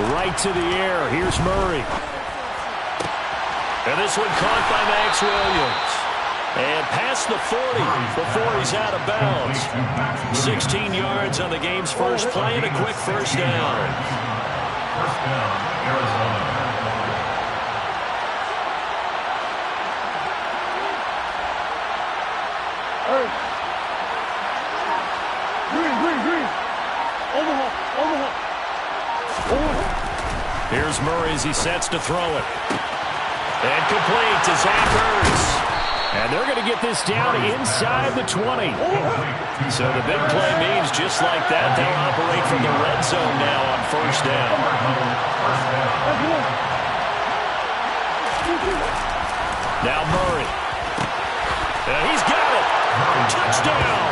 Right to the air. Here's Murray. And this one caught by Max Williams. And past the 40 before he's out of bounds. 16 yards on the game's first play and a quick first down. First down, Arizona. Green. Omaha. Here's Murray as he sets to throw it. And complete to Zach Ertz. And they're going to get this down inside the 20. So the big play means just like that, they'll operate from the red zone now on first down. Now Murray. And he's got it. Touchdown.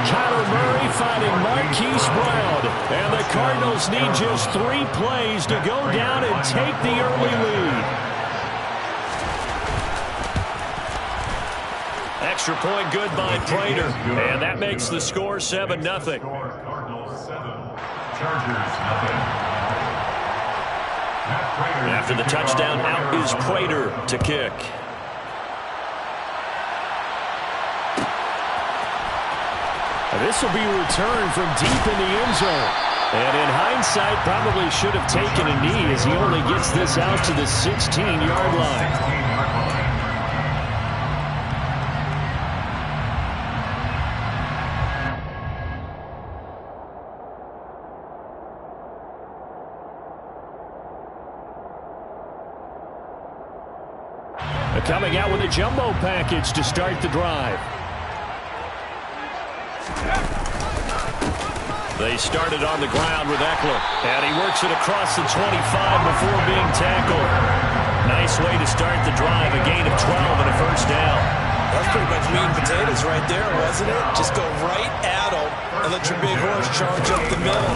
Kyler Murray finding Marquise Brown. And the Cardinals need just 3 plays to go down and take the early lead. Extra point good by Prater. And that makes the score 7-0. Cardinals 7, Chargers 0. After the touchdown, out is Prater to kick. This will be returned from deep in the end zone. And in hindsight, probably should have taken a knee as he only gets this out to the 16-yard line. Coming out with a jumbo package to start the drive. They started on the ground with Eckler, and he works it across the 25 before being tackled. Nice way to start the drive, a gain of 12 and a first down. That's pretty much meat and potatoes right there, wasn't it? Just go right at them and let your big horse charge up the middle.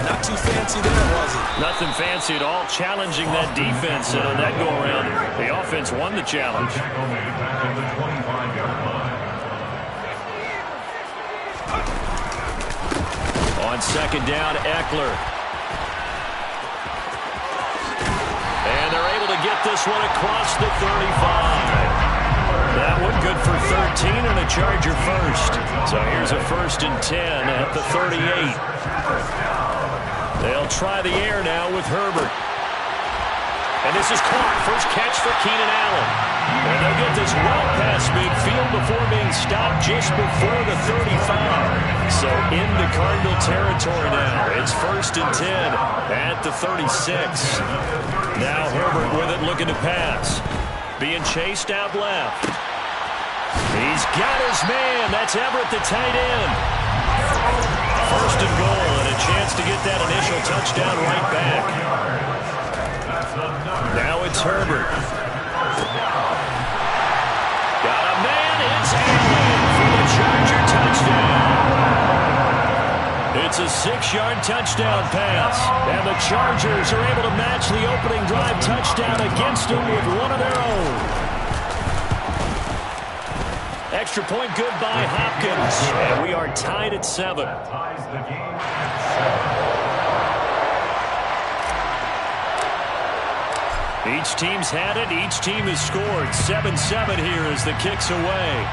Not too fancy there, was it? Nothing fancy at all, challenging that defense on that go-around. The offense won the challenge. On second down, Eckler. And they're able to get this one across the 35. That one good for 13 and a Charger first. So here's a 1st and 10 at the 38. They'll try the air now with Herbert. And this is caught. First catch for Keenan Allen. And they'll get this well past midfield before being stopped just before the 35. So into Cardinal territory now. It's 1st and 10 at the 36. Now Herbert with it, looking to pass. Being chased out left. He's got his man. That's Everett, the tight end. 1st and goal, and a chance to get that initial touchdown right back. Now it's Herbert. Got a man. It's Allen for the Charger touchdown. It's a 6-yard touchdown pass. And the Chargers are able to match the opening drive touchdown against them with one of their own. Extra point good by Hopkins. And we are tied at 7. Each team's had it. Each team has scored. 7-7 here as the kick's away.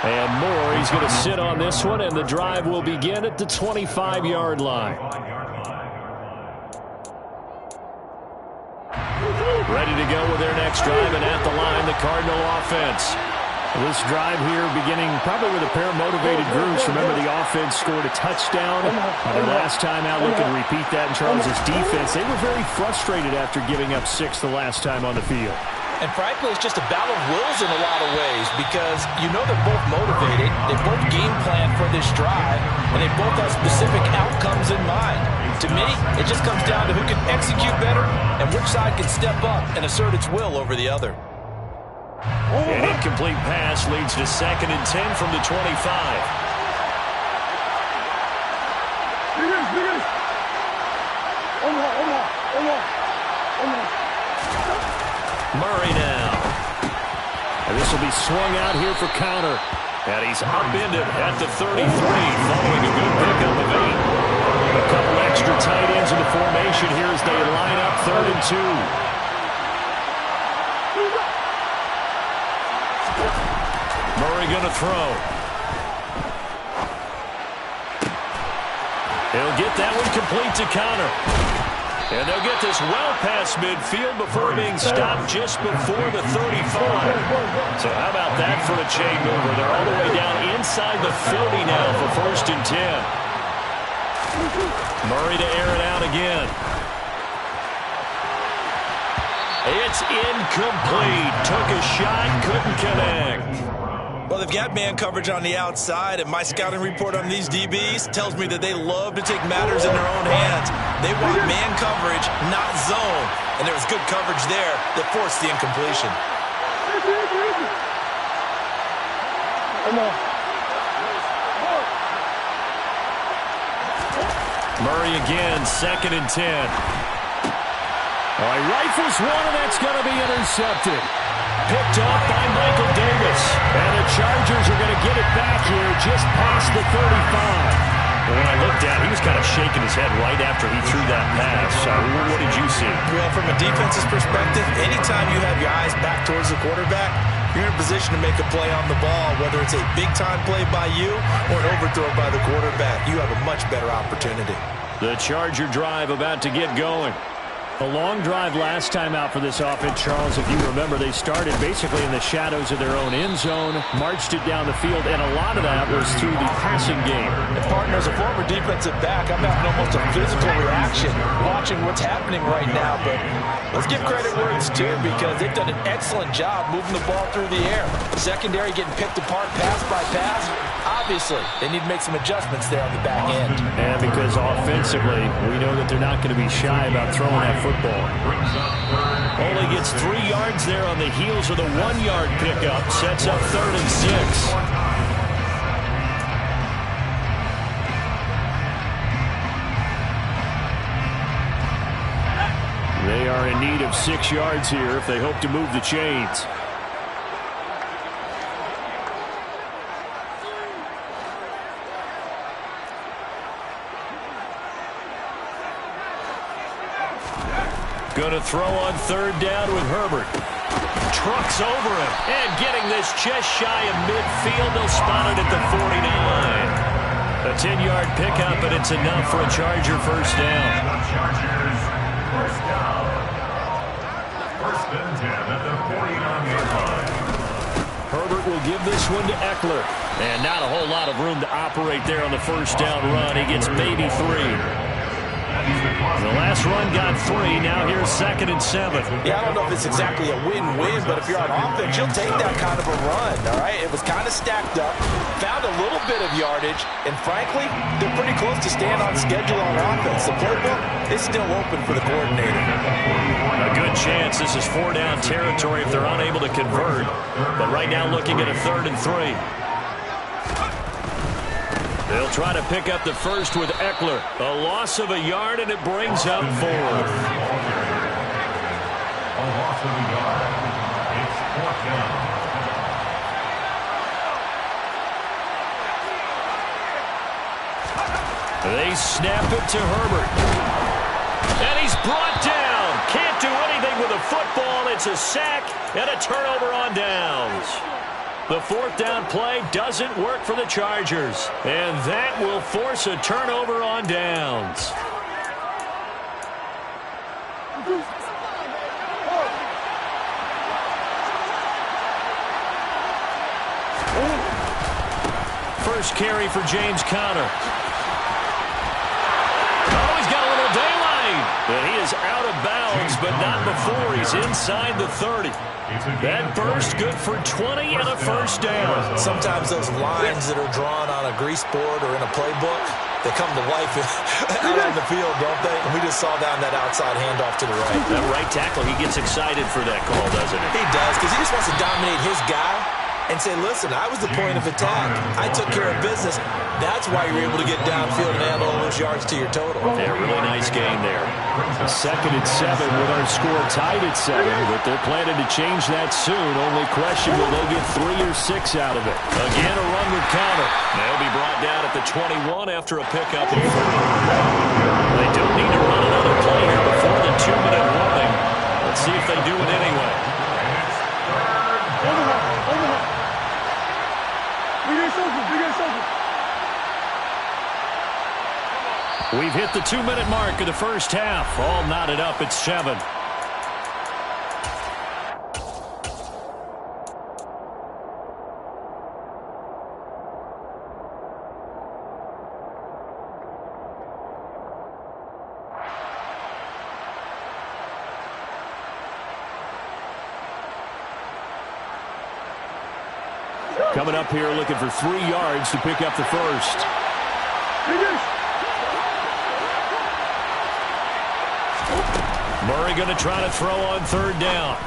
And Moore, he's going to sit on this one, and the drive will begin at the 25-yard line. Ready to go with their next drive, and at the line, the Cardinal offense. This drive here beginning probably with a pair of motivated groups. Remember, the offense scored a touchdown their last time out. Looking to repeat that in Charles' defense. They were very frustrated after giving up 6 the last time on the field. And frankly, it's just a battle of wills in a lot of ways because you know they're both motivated, they both game plan for this drive, and they both have specific outcomes in mind. To me, it just comes down to who can execute better and which side can step up and assert its will over the other. An incomplete pass leads to 2nd and 10 from the 25. Murray now. And this will be swung out here for counter. And he's upended at the 33, following a good pickup of 8. A couple extra tight ends in the formation here as they line up 3rd and 2. Murray going to throw. He'll get that one complete to counter. And they'll get this well past midfield before being stopped just before the 35. So how about that for a chain mover? They're all the way down inside the 40 now for 1st and 10. Murray to air it out again. It's incomplete. Took a shot, couldn't connect. Well, they've got man coverage on the outside, and my scouting report on these DBs tells me that they love to take matters in their own hands. They want man coverage, not zone. And there was good coverage there that forced the incompletion. Murray again, 2nd and 10. All right, rifles one, and that's going to be intercepted. Picked off by Michael Davis. And the Chargers are going to get it back here just past the 35. And when I looked at it, he was kind of shaking his head right after he threw that pass. What did you see? Well, from a defense's perspective, anytime you have your eyes back towards the quarterback, you're in a position to make a play on the ball, whether it's a big-time play by you or an overthrow by the quarterback. You have a much better opportunity. The Charger drive about to get going. A long drive last time out for this offense, Charles. If you remember, they started basically in the shadows of their own end zone, marched it down the field, and a lot of that was through the passing game. And partner, as a former defensive back, I'm having almost a physical reaction watching what's happening right now. But let's give credit where it's due, because they've done an excellent job moving the ball through the air. Secondary getting picked apart pass by pass. Obviously, they need to make some adjustments there on the back end. And because offensively, we know that they're not going to be shy about throwing that football. Only gets 3 yards there on the heels of the 1-yard pickup. Sets up 3rd and 6. They are in need of 6 yards here if they hope to move the chains. Going to throw on 3rd down with Herbert. Trucks over him. And getting this just shy of midfield. They'll spot it at the 49. A 10-yard pickup, but it's enough for a Charger 1st down. Chargers, 1st down. 1st and 10 at the 49-yard line. Herbert will give this one to Eckler. And not a whole lot of room to operate there on the 1st down run. He gets maybe 3. The last run got 3. Now here's 2nd and 7. Yeah, I don't know if it's exactly a win-win, but if you're on offense, you'll take that kind of a run, all right? It was kind of stacked up, found a little bit of yardage, and frankly, they're pretty close to staying on schedule on offense. The playbook is still open for the coordinator. A good chance this is 4-down territory if they're unable to convert. But right now looking at a 3rd and 3. They'll try to pick up the 1st with Eckler. A loss of a yard, and it brings up 4th. A loss of a yard. It's 4th down. They snap it to Herbert. And he's brought down. Can't do anything with a football. It's a sack and a turnover on downs. The 4th down play doesn't work for the Chargers. And that will force a turnover on downs. First carry for James Conner. Oh, he's got a little daylight. And he is out of bounds, but not before he's inside the 30. That burst good for 20 and a 1st down. Sometimes those lines that are drawn on a grease board or in a playbook, they come to life out on the field, don't they? And we just saw down that outside handoff to the right. That right tackle, he gets excited for that call, doesn't he? He does, because he just wants to dominate his guy. and say, listen, I was the point of attack. I took care of business. That's why you're able to get downfield and add all those yards to your total. Yeah, really nice gain there. 2nd and 7 with our score tied at 7, but they're planning to change that soon. Only question, will they get 3 or 6 out of it? Again, a run with counter. They'll be brought down at the 21 after a pickup of 4. They don't need to run another play here before the 2-minute warning. Let's see if they do it anyway. We've hit the 2-minute mark of the first half. All knotted up at 7. Coming up here looking for 3 yards to pick up the first. Murray going to try to throw on 3rd down.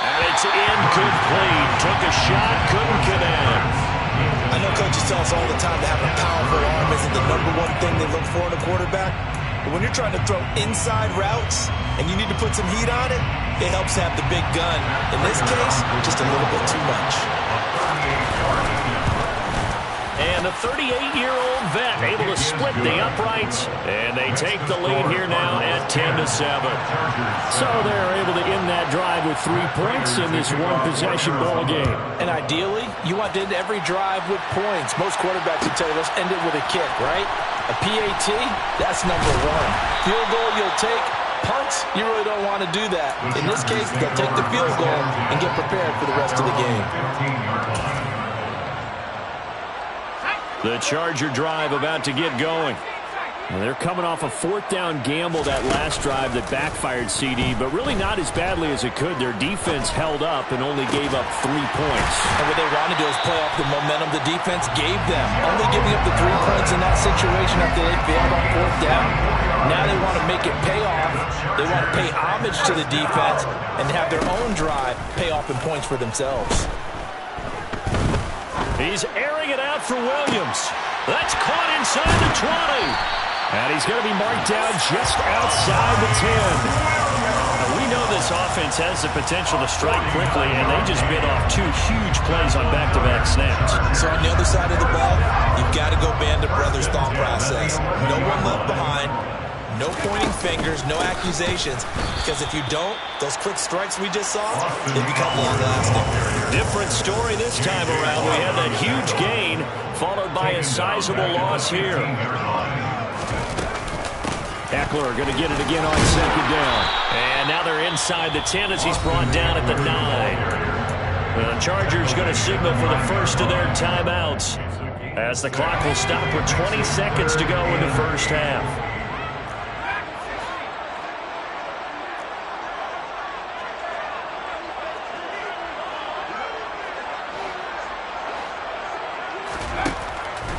And it's incomplete. Took a shot, couldn't connect. I know coaches tell us all the time that having a powerful arm isn't the #1 thing they look for in a quarterback. But when you're trying to throw inside routes and you need to put some heat on it, it helps to have the big gun. In this case, just a little bit too much. And the 38-year-old vet able to split the uprights. And they take the lead here now at 10-7. So they're able to end that drive with 3 points in this one-possession ball game. And ideally, you want to end every drive with points. Most quarterbacks would tell you, let's end it with a kick, right? A PAT, that's #1. Field goal you'll take. Punts, you really don't want to do that. In this case, they'll take the field goal and get prepared for the rest of the game. The Charger drive about to get going. And they're coming off a 4th down gamble that last drive that backfired CD, but really not as badly as it could. Their defense held up and only gave up 3 points. And what they want to do is play off the momentum the defense gave them. Only giving up the 3 points in that situation after they failed on 4th down. Now they want to make it pay off. They want to pay homage to the defense and have their own drive pay off in points for themselves. He's airing it out for Williams. That's caught inside the 20. And he's going to be marked down just outside the 10. Now, we know this offense has the potential to strike quickly, and they just bit off 2 huge plays on back-to-back snaps. So on the other side of the ball, you've got to go Band of Brothers thought process. No one left behind. No pointing fingers, no accusations, because if you don't, those quick strikes we just saw, they become long-lasting. Different story this time around. We had that huge gain, followed by a sizable loss here. Eckler going to get it again on 2nd down. And now they're inside the 10 as he's brought down at the 9. The Chargers going to signal for the first of their timeouts, as the clock will stop with 20 seconds to go in the first half.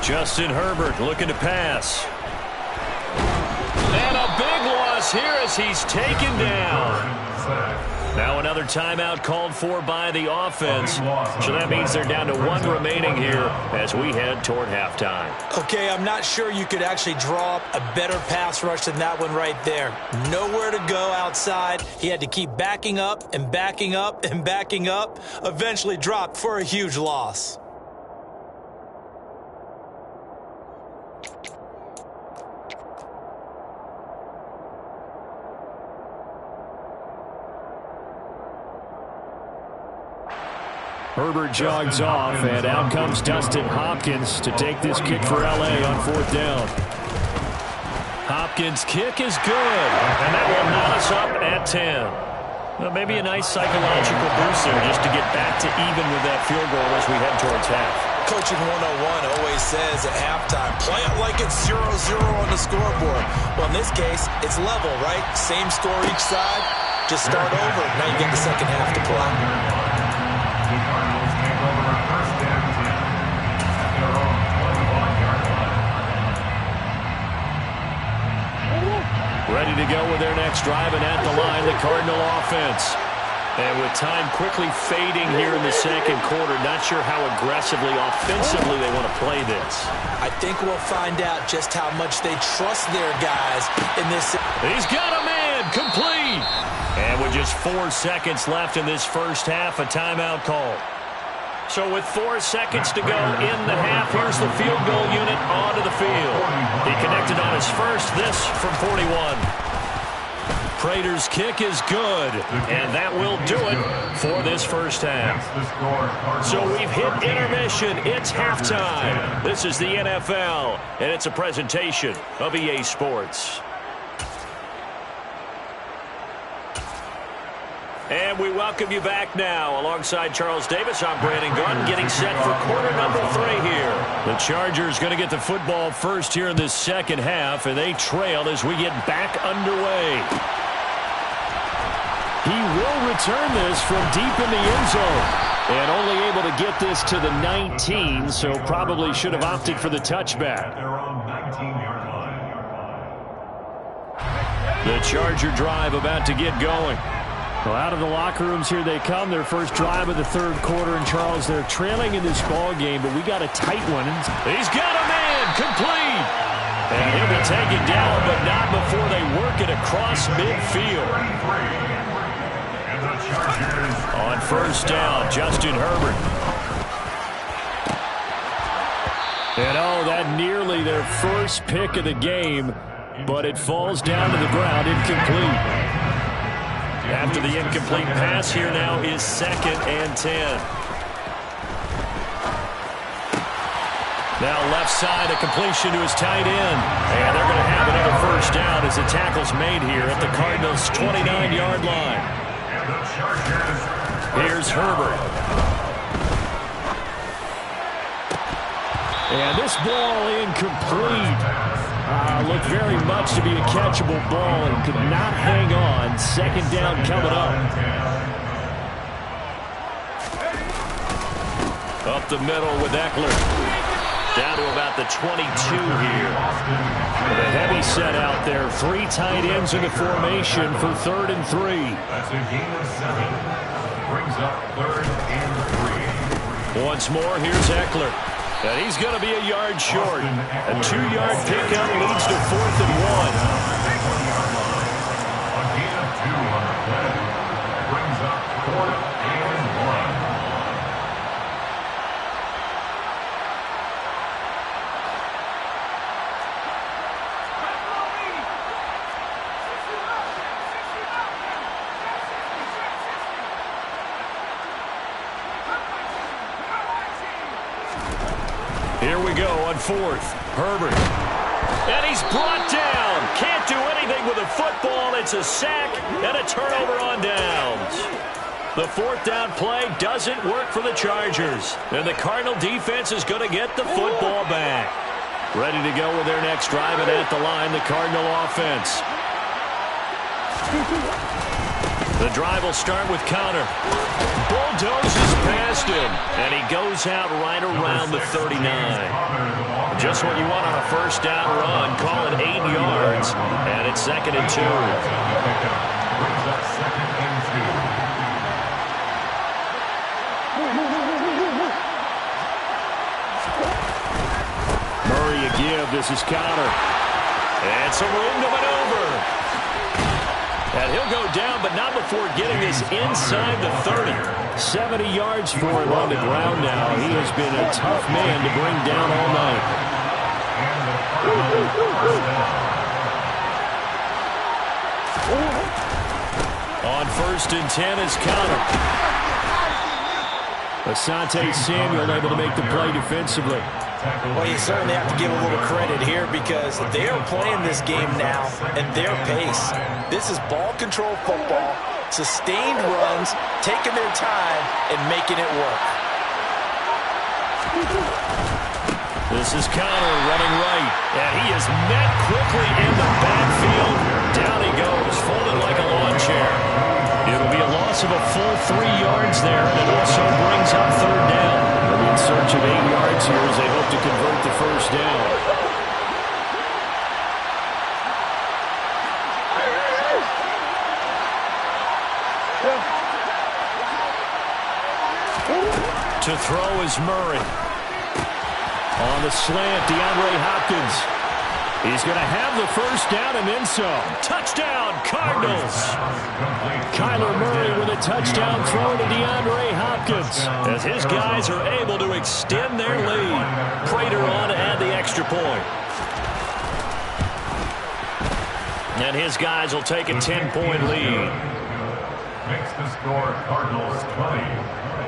Justin Herbert looking to pass. And a big loss here as he's taken down. Now another timeout called for by the offense. So that means they're down to 1 remaining here as we head toward halftime. Okay, I'm not sure you could actually draw up a better pass rush than that one right there. Nowhere to go outside. He had to keep backing up and backing up and backing up. Eventually dropped for a huge loss. Herbert jogs off, and out comes Dustin Hopkins to take this kick for L.A. on 4th down. Hopkins' kick is good, and that will knot us up at 10. Well, maybe a nice psychological boost there just to get back to even with that field goal as we head towards half. Coaching 101 always says at halftime, play it like it's 0-0 on the scoreboard. Well, in this case, it's level, right? Same score each side. Just start over. Now you get the second half to play. Ready to go with their next drive, and at the line, the Cardinal offense. And with time quickly fading here in the second quarter, not sure how aggressively, offensively they want to play this. I think we'll find out just how much they trust their guys in this. He's got a man, complete. And with just 4 seconds left in this first half, a timeout call. So with 4 seconds to go in the half, here's the field goal unit onto the field. He connected on his first, this from 41. Prater's kick is good, and that will do it for this first half. So we've hit intermission. It's halftime. This is the NFL, and it's a presentation of EA Sports. And we welcome you back now. Alongside Charles Davis, I'm Brandon Gunn, getting set for quarter number 3 here. The Chargers going to get the football first here in this second half, and they trail as we get back underway. He will return this from deep in the end zone. And only able to get this to the 19, so probably should have opted for the touchback. The Charger drive about to get going. Well, out of the locker rooms here they come. Their first drive of the third quarter. And, Charles, they're trailing in this ball game, but we got a tight one. He's got a man, complete. And he'll be taken down, but not before they work it across midfield. On first down, Justin Herbert. And, oh, that nearly their first pick of the game, but it falls down to the ground, incomplete. After the incomplete pass, here now is 2nd and 10. Now left side, a completion to his tight end. And they're going to have another first down as the tackle's made here at the Cardinals' 29-yard line. Here's Herbert. And this ball incomplete. Looked very much to be a catchable ball and could not hang on. Second down coming up. Up the middle with Eckler. Down to about the 22 here. With a heavy set out there. 3 tight ends in the formation for 3rd and 3. That's a gain of 7. Brings up 3rd and 3. Once more, here's Eckler. And he's going to be a yard short. A 2-yard pickup leads to 4th and 1. A gain of 2 on the play. Brings up 4th and 1. Here we go on 4th. Herbert. And he's brought down. Can't do anything with a football. It's a sack and a turnover on downs. The 4th down play doesn't work for the Chargers. And the Cardinal defense is going to get the football back. Ready to go with their next drive, and at the line, the Cardinal offense. The drive will start with Conner. Bulldozes past him, and he goes out right around the 39. Just what you want on a first down run. Call it 8 yards, and it's 2nd and 2. Murray a give. This is Conner. And some room to maneuver. And he'll go down, but not before getting this inside the 30. 70 yards for him on the ground now. He has been a tough man to bring down all night. On 1st and 10 is Conner. Asante Samuel able to make the play defensively. Well, you certainly have to give a little credit here because they are playing this game now at their pace. This is ball control football, sustained runs, taking their time, and making it work. This is Conner running right, and he is met quickly in the backfield. Down he goes, folded like a lawn chair. It'll be a loss of a full 3 yards there, and it also brings up 3rd down. They'll be in search of 8 yards here as they hope to convert the first down. To throw is Murray. On the slant, DeAndre Hopkins. He's going to have the first down and then some. Touchdown, Cardinals. Kyler Murray with a touchdown throw to DeAndre Hopkins as his guys are able to extend their lead. Prater on to add the extra point. And his guys will take a 10-point lead. Makes the score Cardinals 20,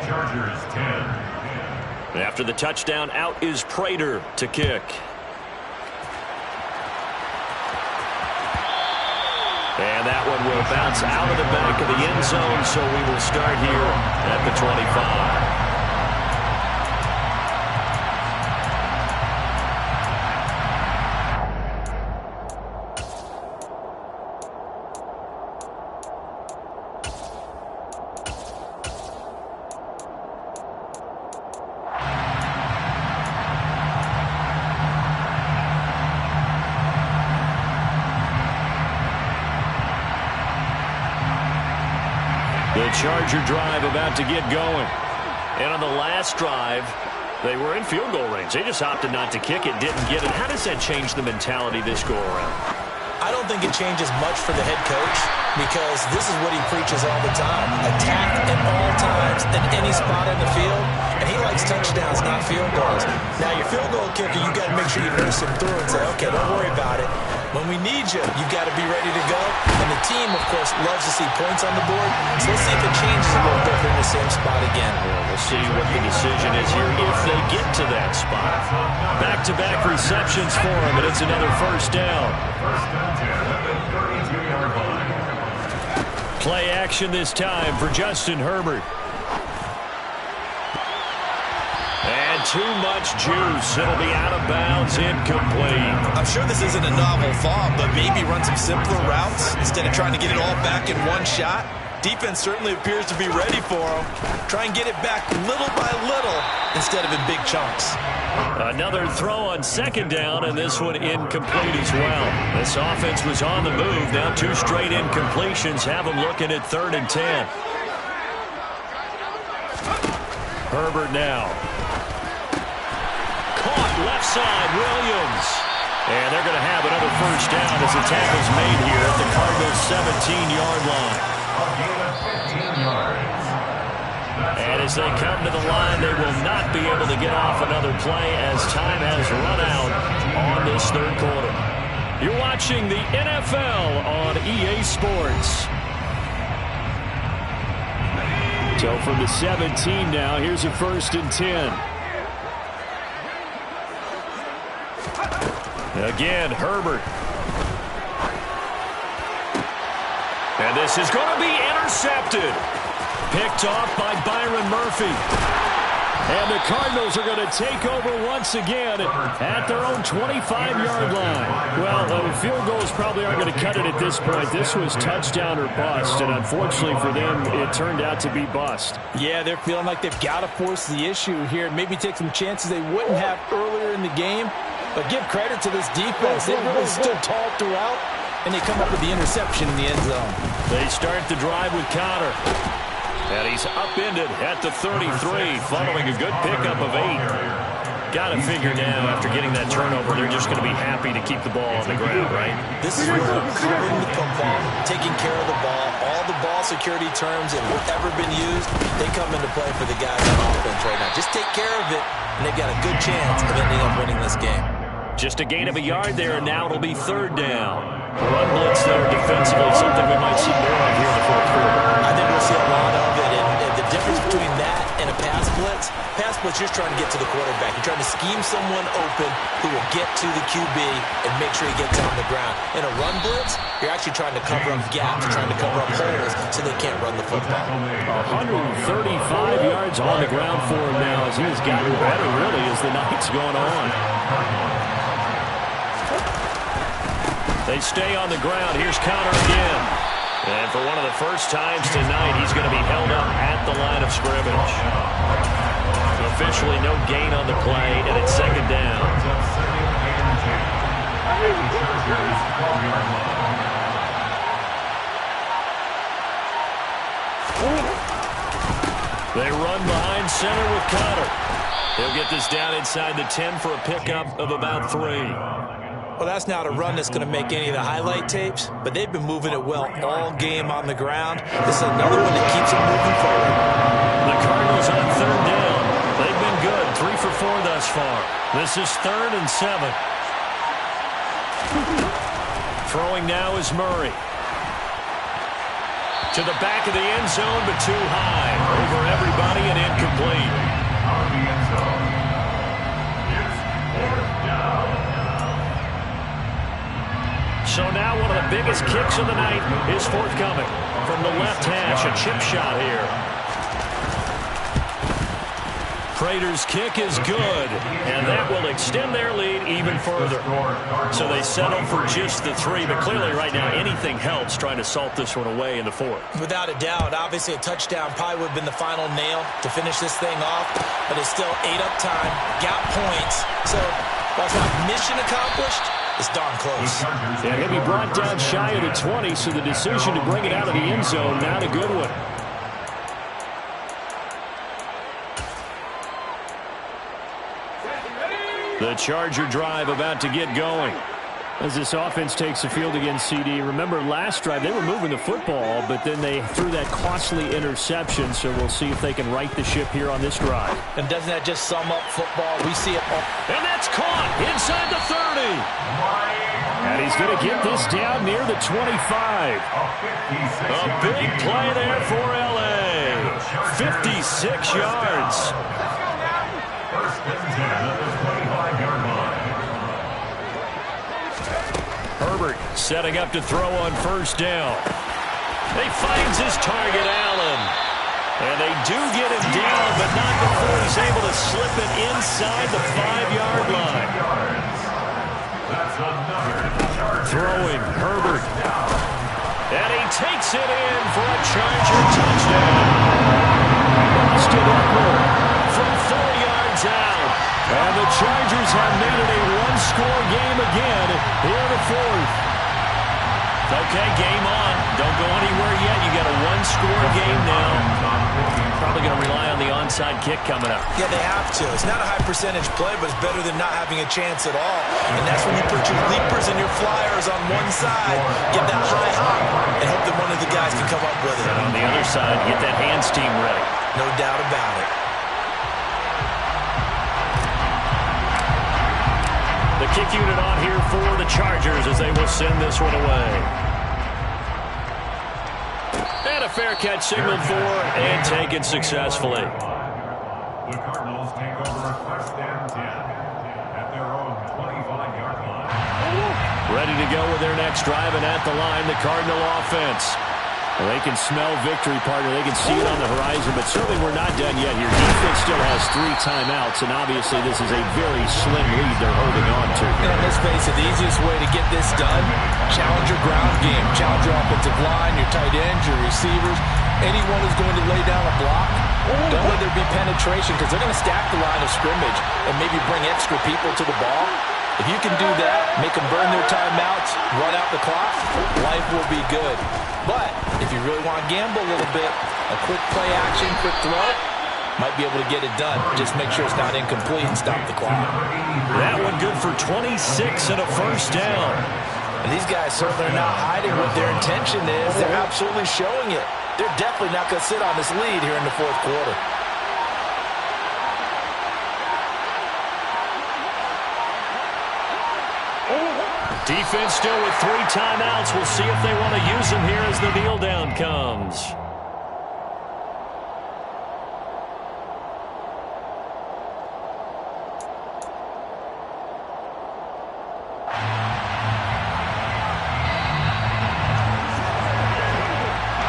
Chargers 10. After the touchdown, out is Prater to kick. And that one will bounce out of the back of the end zone, so we will start here at the 25. The Charger drive about to get going. And on the last drive, they were in field goal range. They just opted not to kick it, didn't get it. How does that change the mentality this go-around? I don't think it changes much for the head coach because this is what he preaches all the time. Attack at all times in any spot in the field. And he likes touchdowns, not field goals. Now, your field goal kicker, you got to make sure you nurse him through and say, okay, don't worry about it. When we need you, you got to be ready to go. And the team, of course, loves to see points on the board. So let's see if it changes a little bit in the same spot again. Well, we'll see what the decision is here if they get to that spot. Back-to-back receptions for him, and it's another first down. First and 10 at the 32-yard line. Play action this time for Justin Herbert. And too much juice. It'll be out of bounds, incomplete. I'm sure this isn't a novel thought, but maybe run some simpler routes instead of trying to get it all back in one shot. Defense certainly appears to be ready for him. Try and get it back little by little instead of in big chunks. Another throw on second down, and this one incomplete as well. This offense was on the move. Now two straight incompletions have them looking at 3rd and 10. Herbert now. Caught left side, Williams. And they're going to have another first down as the tackle's made here at the Cardinals' 17-yard line. A gain of 15 yards. And as they come to the line, they will not be able to get off another play as time has run out on this third quarter. You're watching the NFL on EA Sports. So from the 17 now, here's a 1st and 10. Again, Herbert. And this is going to be intercepted. Picked off by Byron Murphy. And the Cardinals are going to take over once again at their own 25-yard line. Well, the field goals probably aren't going to cut it at this point. This was touchdown or bust, and unfortunately for them, it turned out to be bust. Yeah, they're feeling like they've got to force the issue here and maybe take some chances they wouldn't have earlier in the game. But give credit to this defense. They really stood tall throughout, and they come up with the interception in the end zone. They start the drive with Conner. And he's upended at the 33 following a good pickup of 8. Got to figure now after getting that turnover, they're just going to be happy to keep the ball on the ground, right? This is where covering the football, taking care of the ball, all the ball security terms that have ever been used, they come into play for the guys on offense right now. Just take care of it, and they've got a good chance of ending up winning this game. Just a gain of a yard there, and now it'll be 3rd down. Run blitz there defensively, something we might see more of here in the 4th quarter. I think we'll see a lot of it, and the difference between that and a pass blitz, you're just trying to get to the quarterback. You're trying to scheme someone open who will get to the QB and make sure he gets on the ground. In a run blitz, you're actually trying to cover up gaps, trying to cover up holes so they can't run the football. 135 yards on the ground for him now as he's gotten better, really, as the night's going on. They stay on the ground. Here's Conner again. And for one of the first times tonight, he's going to be held up at the line of scrimmage. Officially no gain on the play, and it's 2nd down. They run behind center with Connor. He'll get this down inside the 10 for a pickup of about 3. Well, that's not a run that's going to make any of the highlight tapes, but they've been moving it well all game on the ground. This is another one that keeps them moving forward. The Cardinals on 3rd down. They've been good, 3 for 4 thus far. This is 3rd and 7. Throwing now is Murray. To the back of the end zone, but too high. Over everybody and incomplete. Out of the end zone. It's 4th down. So now one of the biggest kicks of the night is forthcoming. From the left hash, a chip shot here. Prater's kick is good, and that will extend their lead even further. So they settle for just the 3, but clearly right now anything helps trying to salt this one away in the 4th. Without a doubt, obviously a touchdown probably would have been the final nail to finish this thing off, but it's still 8 up time, got points. So while it's not mission accomplished, it's darn close. Yeah, he'll be brought down shy of the 20, so the decision to bring it out of the end zone, not a good one. The Charger drive about to get going. As this offense takes the field against CD. Remember, last drive, they were moving the football, but then they threw that costly interception, so we'll see if they can right the ship here on this drive. And doesn't that just sum up football? We see it all. And that's caught inside the 30. And he's going to get this down near the 25. A big play there for L.A. 56 yards. First and 10 at the 25-yard line. Herbert setting up to throw on 1st down. He finds his target, Allen. And they do get him down, but not before he's able to slip it inside the 5-yard line. That's another Throwing, Herbert. And he takes it in for a Charger touchdown. Lost it upward from 4 yards out. And the Chargers have made it a one-score game again here in the 4th. Okay, game on. Don't go anywhere yet. You got a one-score game now. Probably going to rely on the onside kick coming up. Yeah, they have to. It's not a high percentage play, but it's better than not having a chance at all. And that's when you put your leapers and your flyers on one side, get that high hop, and hope that one of the guys can come up with it. And on the other side, get that hands team ready. No doubt about it. The kick unit on here for the Chargers as they will send this one away. And a fair catch signaled for and taken successfully. The Cardinals take over 1st and 10 at their own 25-yard line. Ready to go with their next drive, and at the line, the Cardinal offense. Well, they can smell victory, partner. They can see it on the horizon, but certainly we're not done yet here. Defense still has 3 timeouts, and obviously this is a very slim lead they're holding on to. And let's face it, the easiest way to get this done, challenge your ground game, challenge your offensive line, your tight ends, your receivers, anyone who's going to lay down a block. Don't let there be penetration because they're going to stack the line of scrimmage and maybe bring extra people to the ball. If you can do that, make them burn their timeouts, run out the clock, life will be good. But if you really want to gamble a little bit, a quick play action, quick throw, might be able to get it done. Just make sure it's not incomplete and stop the clock. That one good for 26 and a 1st down. And these guys certainly are not hiding what their intention is. They're absolutely showing it. They're definitely not going to sit on this lead here in the 4th quarter. Defense still with 3 timeouts. We'll see if they want to use them here as the kneel down comes.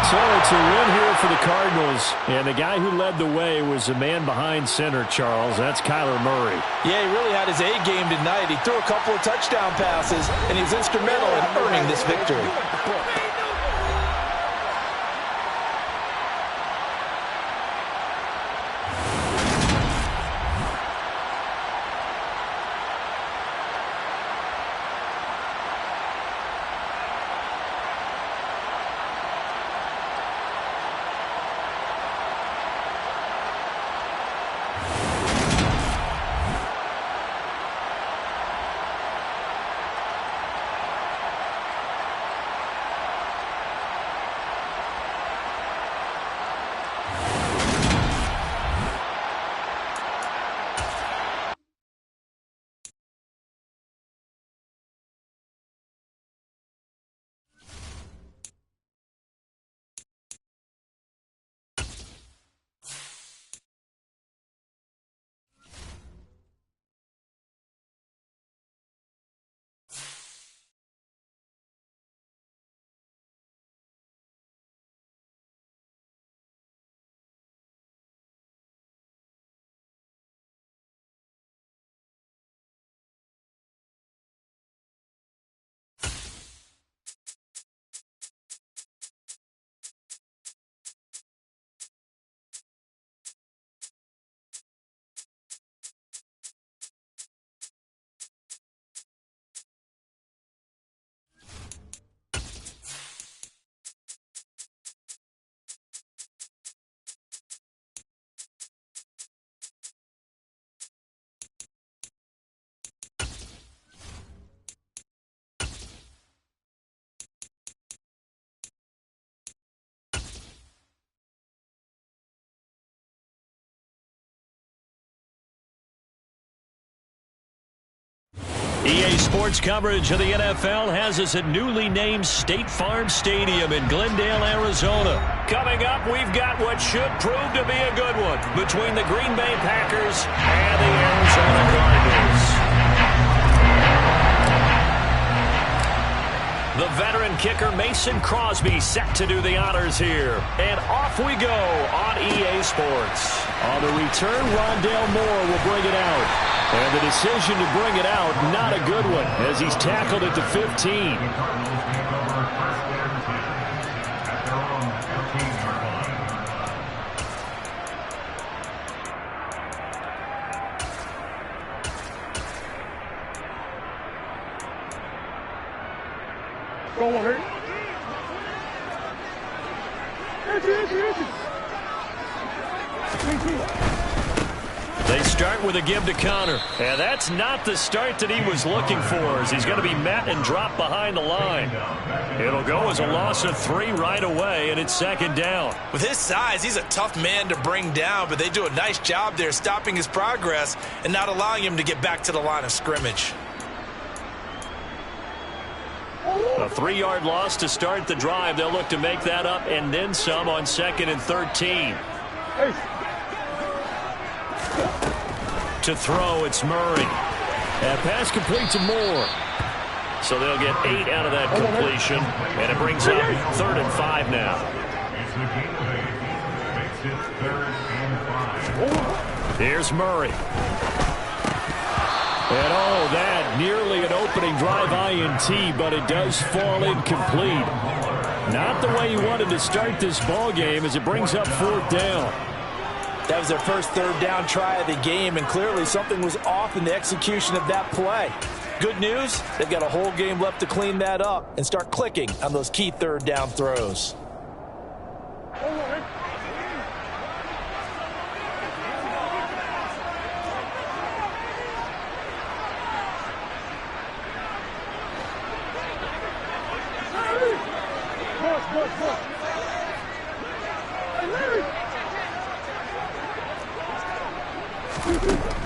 So it's a win here for the Cardinals, and the guy who led the way was the man behind center, Charles. That's Kyler Murray. Yeah, he really had his A game tonight. He threw a couple of touchdown passes, and he was instrumental in earning this victory. EA Sports coverage of the NFL has us at newly named State Farm Stadium in Glendale, Arizona. Coming up, we've got what should prove to be a good one between the Green Bay Packers and the Arizona Cardinals. The veteran kicker Mason Crosby set to do the honors here. And off we go on EA Sports. On the return, Rondale Moore will bring it out. And the decision to bring it out, not a good one, as he's tackled at the 15. Go on, hurt. They start with a give to Connor. And that's not the start that he was looking for, as he's going to be met and dropped behind the line. It'll go as a loss of 3 right away, and it's second down. With his size, he's a tough man to bring down, but they do a nice job there stopping his progress and not allowing him to get back to the line of scrimmage. A 3-yard loss to start the drive. They'll look to make that up and then some on 2nd and 13. To throw, it's Murray. And pass complete to Moore. So they'll get 8 out of that completion. And it brings up 3rd and 5 now. Here's Murray. And oh, that nearly an opening drive INT, but it does fall incomplete. Not the way you wanted to start this ball game, as it brings up 4th down. That was their first 3rd down try of the game, and clearly something was off in the execution of that play. Good news, they've got a whole game left to clean that up and start clicking on those key 3rd down throws.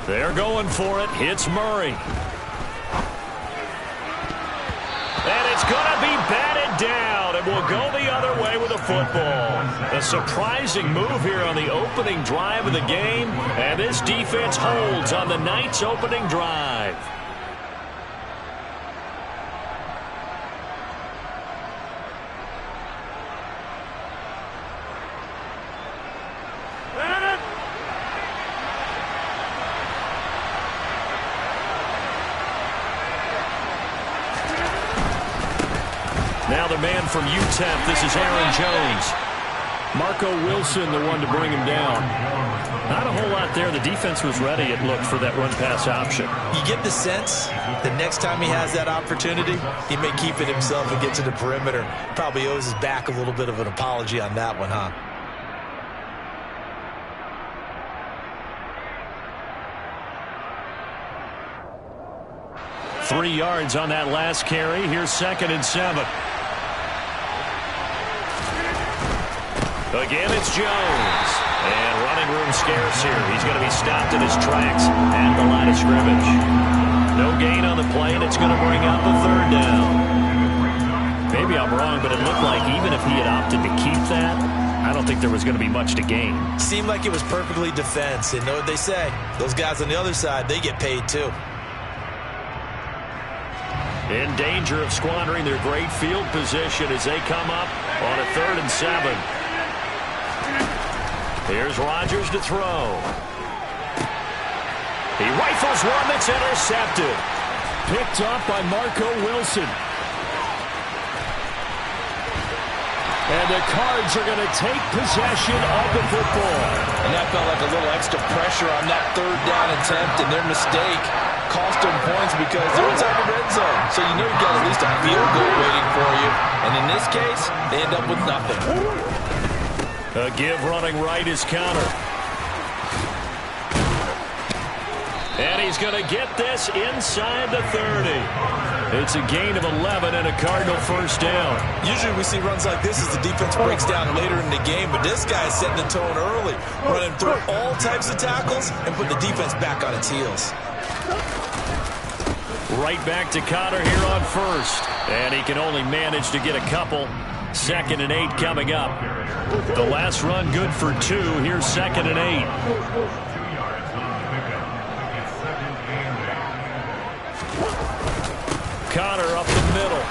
They're going for it. Hits Murray. And it's going to be batted down. And will go the other way with the football. A surprising move here on the opening drive of the game. And this defense holds on the Knights' opening drive. Now the man from UTEP, this is Aaron Jones. Marco Wilson, the one to bring him down. Not a whole lot there. The defense was ready, it looked, for that run-pass option. You get the sense that next time he has that opportunity, he may keep it himself and get to the perimeter. Probably owes his back a little bit of an apology on that one, huh? Three yards on that last carry. Here's 2nd and 7. Again, it's Jones. And running room scarce here. He's going to be stopped in his tracks at the line of scrimmage. No gain on the play, and it's going to bring up a 3rd down. Maybe I'm wrong, but it looked like even if he had opted to keep that, I don't think there was going to be much to gain. Seemed like it was perfectly defense. And know what they say? Those guys on the other side, they get paid too. In danger of squandering their great field position as they come up on a 3rd and 7. Here's Rodgers to throw. He rifles one that's intercepted. Picked off by Marco Wilson. And the Cards are going to take possession of the football. And that felt like a little extra pressure on that 3rd down attempt, and their mistake cost them points because they're inside the red zone. So you know you've got at least a field goal waiting for you. And in this case, they end up with nothing. A give running right is Connor. And he's going to get this inside the 30. It's a gain of 11 and a Cardinal 1st down. Usually we see runs like this as the defense breaks down later in the game, but this guy is setting the tone early, running through all types of tackles and putting the defense back on its heels. Right back to Conner here on first. And he can only manage to get a couple. 2nd and 8 coming up. The last run good for 2. Here's 2nd and 8. 2 yards on the pickup. It's 2nd and 8. Conner up the middle.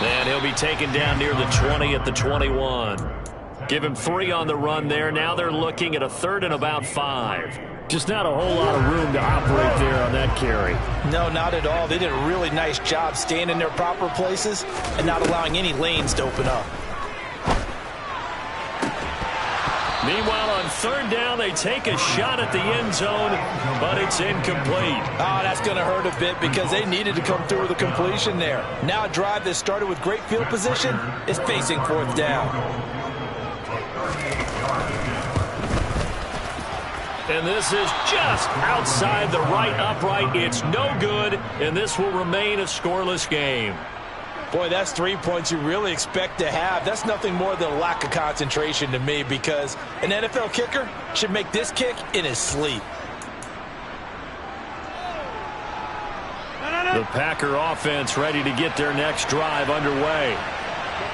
And he'll be taken down near the 20 at the 21. Give him 3 on the run there. Now they're looking at a 3rd and about 5. Just not a whole lot of room to operate there on that carry. No, not at all. They did a really nice job staying in their proper places and not allowing any lanes to open up. Meanwhile, on 3rd down, they take a shot at the end zone, but it's incomplete. Oh, that's going to hurt a bit because they needed to come through with a completion there. Now a drive that started with great field position is facing 4th down. And this is just outside the right upright. It's no good, and this will remain a scoreless game. Boy, that's 3 points you really expect to have. That's nothing more than a lack of concentration to me because an NFL kicker should make this kick in his sleep. The Packer offense ready to get their next drive underway.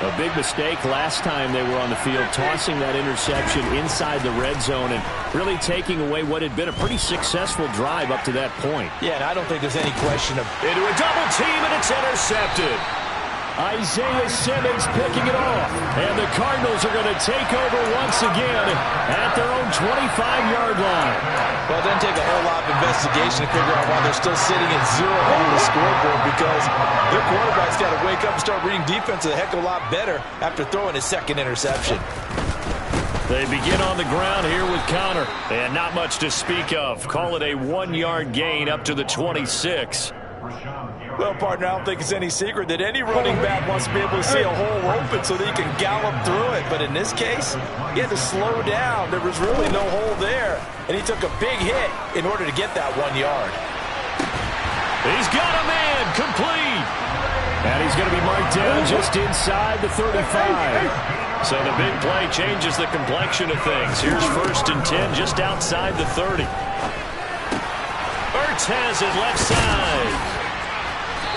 A big mistake last time they were on the field, tossing that interception inside the red zone and really taking away what had been a pretty successful drive up to that point. Yeah, and I don't think there's any question of... Into a double team, and it's intercepted. Isaiah Simmons picking it off. And the Cardinals are going to take over once again at their own 25-yard line. Well, it doesn't take a whole lot of investigation to figure out why they're still sitting at 0 on the scoreboard because their quarterback's got to wake up and start reading defense a heck of a lot better after throwing his 2nd interception. They begin on the ground here with Conner. And not much to speak of. Call it a 1-yard gain up to the 26. Well, partner, I don't think it's any secret that any running back wants to be able to see a hole open so that he can gallop through it. But in this case, he had to slow down. There was really no hole there. And he took a big hit in order to get that 1 yard. He's got a man complete. And he's going to be marked down just inside the 35. So the big play changes the complexion of things. Here's 1st and 10 just outside the 30. Ertz has it left side.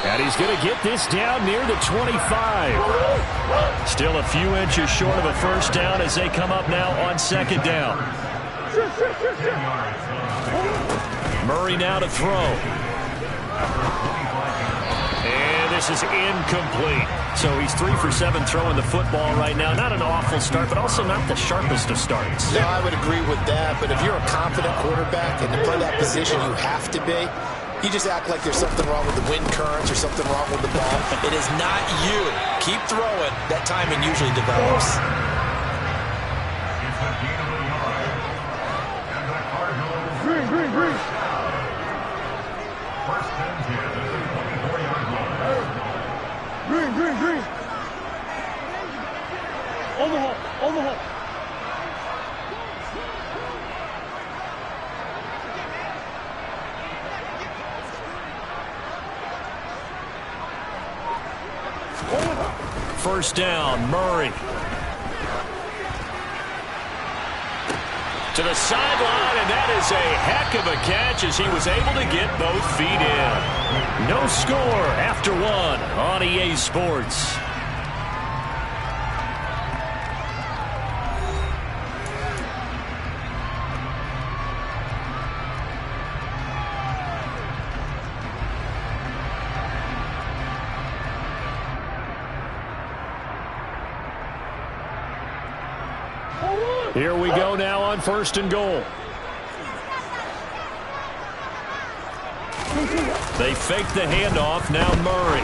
And he's going to get this down near the 25. Still a few inches short of a 1st down as they come up now on 2nd down. Murray now to throw. And this is incomplete. So he's 3 for 7 throwing the football right now. Not an awful start, but also not the sharpest of starts. No, I would agree with that. But if you're a confident quarterback and to play that position you have to be, you just act like there's something wrong with the wind currents or something wrong with the ball. It is not you. Keep throwing. That timing usually develops. Green, green, green. 1st and 10 at the 24-yard line. Green, green, green. Overhaul, overhaul. First down, Murray. To the sideline, and that is a heck of a catch as he was able to get both feet in. No score after 1 on EA Sports. Here we go now on 1st and goal. They fake the handoff, now Murray.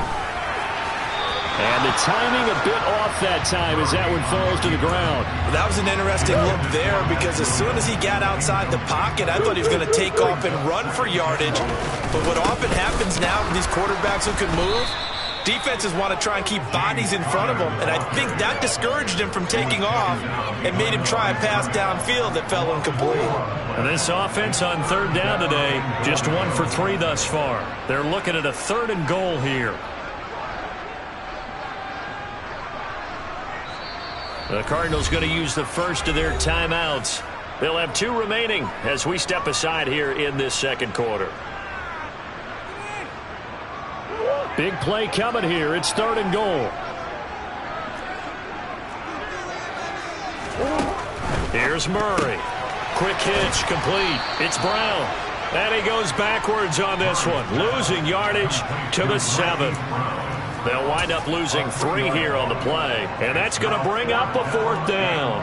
And the timing a bit off that time as that one falls to the ground. That was an interesting look there because as soon as he got outside the pocket, I thought he was going to take off and run for yardage. But what often happens now with these quarterbacks who can move, defenses want to try and keep bodies in front of them, and I think that discouraged him from taking off and made him try a pass downfield that fell incomplete. And this offense on 3rd down today, just 1 for 3 thus far. They're looking at a 3rd and goal here. The Cardinals going to use the first of their timeouts. They'll have 2 remaining as we step aside here in this 2nd quarter. Big play coming here. It's 3rd and goal. Here's Murray. Quick hitch, complete. It's Brown. And he goes backwards on this one, losing yardage to the 7. They'll wind up losing 3 here on the play, and that's going to bring up a 4th down.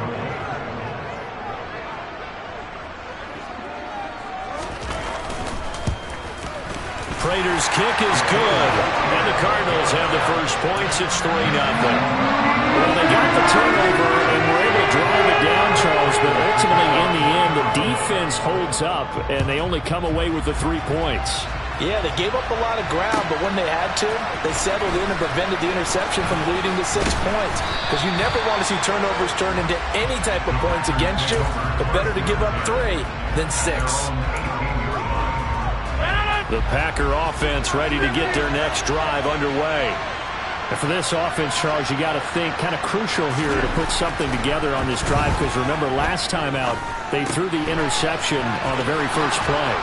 Prater's kick is good, and the Cardinals have the first points. It's 3-0. Well, they got the turnover and were able to drive it down, Charles, but ultimately in the end, the defense holds up, and they only come away with the 3 points. Yeah, they gave up a lot of ground, but when they had to, they settled in and prevented the interception from leading to 6 points. Because you never want to see turnovers turn into any type of points against you, but better to give up 3 than 6. The Packer offense ready to get their next drive underway. And for this offense, Charles, you got to think kind of crucial here to put something together on this drive, because remember last time out they threw the interception on the very first play.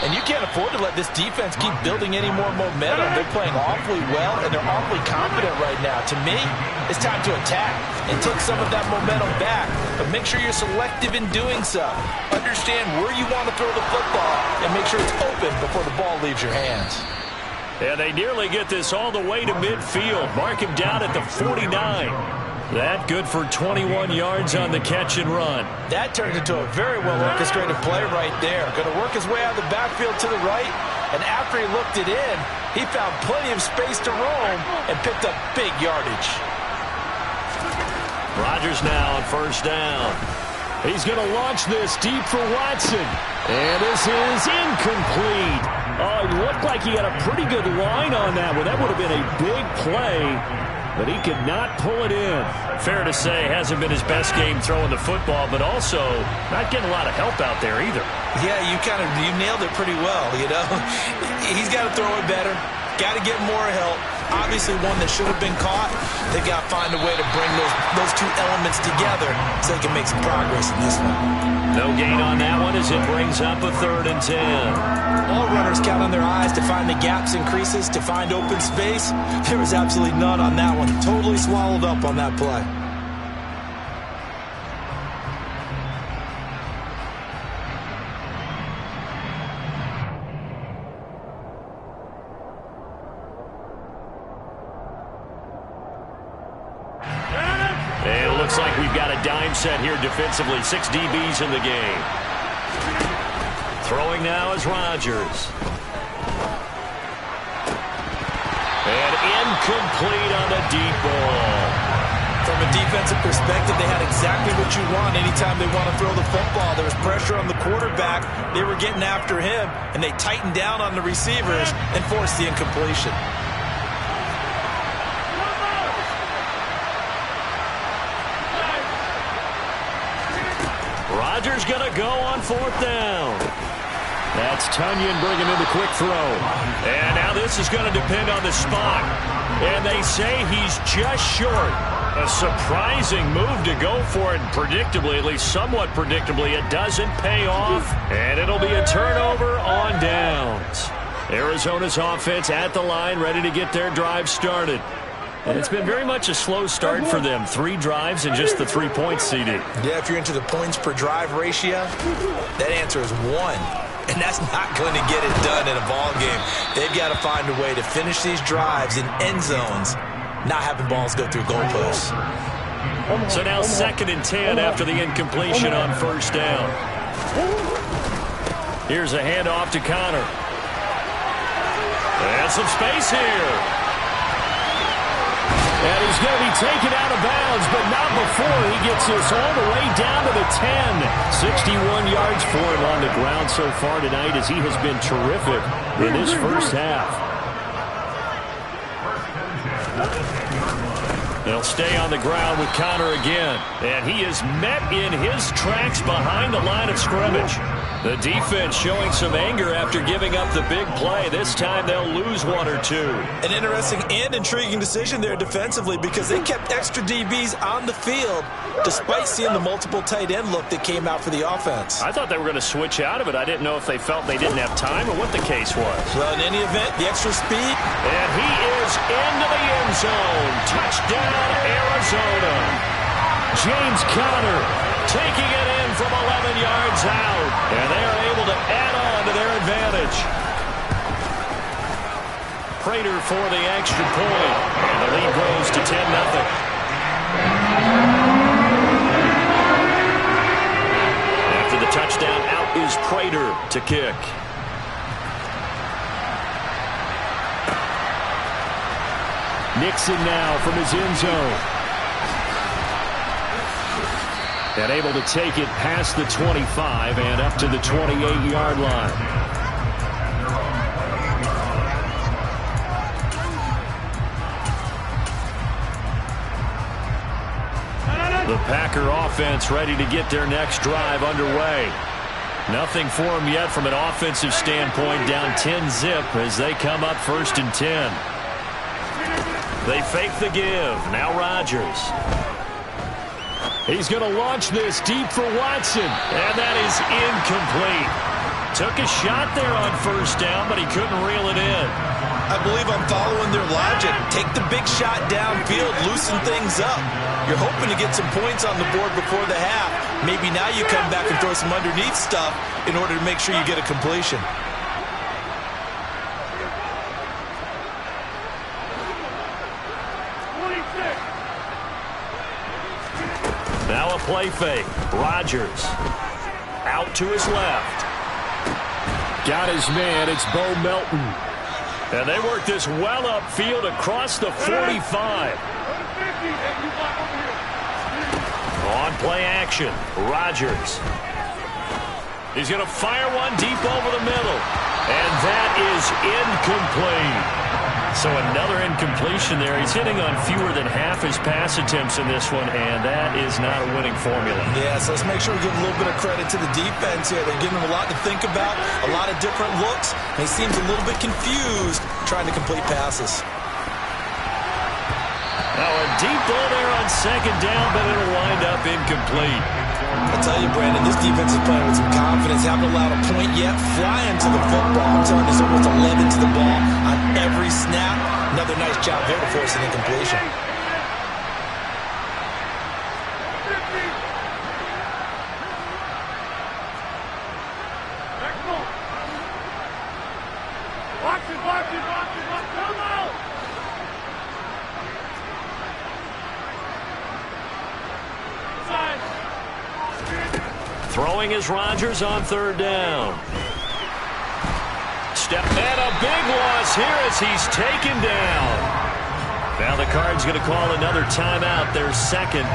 And you can't afford to let this defense keep building any more momentum. They're playing awfully well, and they're awfully confident right now. To me, it's time to attack and take some of that momentum back. But make sure you're selective in doing so. Understand where you want to throw the football and make sure it's open before the ball leaves your hands. Yeah, they nearly get this all the way to midfield. Mark him down at the 49. That good for 21 yards on the catch and run. That turned into a very well-orchestrated play right there. Going to work his way out of the backfield to the right, and after he looked it in, he found plenty of space to roam and picked up big yardage. Rodgers now on 1st down. He's going to launch this deep for Watson. And this is incomplete. Oh, it looked like he had a pretty good line on that one. That would have been a big play, but he could not pull it in. Fair to say, hasn't been his best game throwing the football, but also not getting a lot of help out there either. Yeah, you nailed it pretty well, you know. He's got to throw it better. Got to get more help. Obviously one that should have been caught. They've got to find a way to bring those 2 elements together so they can make some progress in this one. No gain on that one as it brings up a 3rd and 10. All runners count on their eyes to find the gaps and creases, to find open space. There was absolutely none on that one. Totally swallowed up on that play. Looks like we've got a dime set here defensively. 6 DBs in the game. Throwing now is Rodgers. And incomplete on the deep ball. From a defensive perspective, they had exactly what you want anytime they want to throw the football. There was pressure on the quarterback. They were getting after him, and they tightened down on the receivers and forced the incompletion. Rodgers going to go on 4th down. That's Tunyon bringing in the quick throw. And now this is going to depend on the spot. And they say he's just short. A surprising move to go for it. Predictably, at least somewhat predictably, it doesn't pay off. And it'll be a turnover on downs. Arizona's offense at the line, ready to get their drive started. And it's been very much a slow start for them. 3 drives and just the 3 points, CD. Yeah, if you're into the points per drive ratio, that answer is 1. And that's not going to get it done in a ball game. They've got to find a way to finish these drives in end zones, not having balls go through goalposts. So now 2nd and 10 after the incompletion on 1st down. Here's a handoff to Connor. And some space here. And he's going to be taken out of bounds, but not before he gets this all the way down to the 10. 61 yards for him on the ground so far tonight, as he has been terrific in this first half. They'll stay on the ground with Conner again. And he is met in his tracks behind the line of scrimmage. The defense showing some anger after giving up the big play. This time they'll lose one or two. An interesting and intriguing decision there defensively because they kept extra DBs on the field despite seeing the multiple tight end look that came out for the offense. I thought they were going to switch out of it. I didn't know if they felt they didn't have time or what the case was. Well, in any event, the extra speed. And he is into the end zone. Touchdown, Arizona. James Conner taking it in from 11 yards out. And they are able to add on to their advantage. Prater for the extra point. And the lead grows to 10-0. After the touchdown, out is Prater to kick. Nixon now from his end zone. And able to take it past the 25 and up to the 28-yard line. The Packer offense ready to get their next drive underway. Nothing for them yet from an offensive standpoint, down 10-zip as they come up 1st and 10. They fake the give. Now Rodgers. He's going to launch this deep for Watson. And that is incomplete. Took a shot there on 1st down, but he couldn't reel it in. I believe I'm following their logic. Take the big shot downfield, loosen things up. You're hoping to get some points on the board before the half. Maybe now you come back and throw some underneath stuff in order to make sure you get a completion. Now a play fake. Rodgers out to his left. Got his man. It's Bo Melton. And they work this well upfield across the 45. On play action. Rodgers. He's going to fire one deep over the middle. And that is incomplete. So another incompletion there. He's hitting on fewer than half his pass attempts in this one, and that is not a winning formula. Yeah, so let's make sure we give a little bit of credit to the defense here. They're giving him a lot to think about, a lot of different looks. And he seems a little bit confused trying to complete passes. Now a deep ball there on 2nd down, but it'll wind up incomplete. I tell you, Brandon, this defense is playing with some confidence. Haven't allowed a point yet. Flying to the football. I'm telling you, there's almost 11 to the ball on every snap. Another nice job there to force an incompletion. Throwing is Rodgers on 3rd down. Step and a big loss here as he's taken down. Now the Cards going to call another timeout, their 2nd,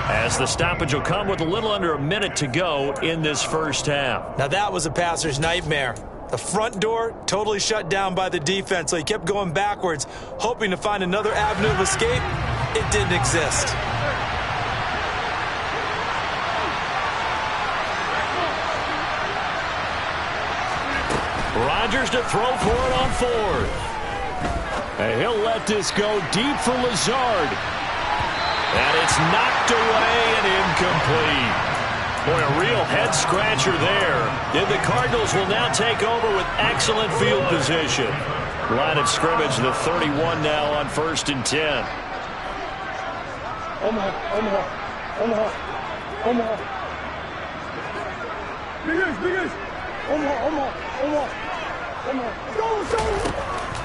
as the stoppage will come with a little under a minute to go in this 1st half. Now that was a passer's nightmare. The front door totally shut down by the defense, so he kept going backwards, hoping to find another avenue of escape. It didn't exist. Rodgers to throw for it on 4th. And he'll let this go deep for Lazard. And it's knocked away and incomplete. Boy, a real head-scratcher there. And the Cardinals will now take over with excellent field position. Line of scrimmage, the 31 now on 1st and 10. Omaha. Big Ace. Omaha. Go.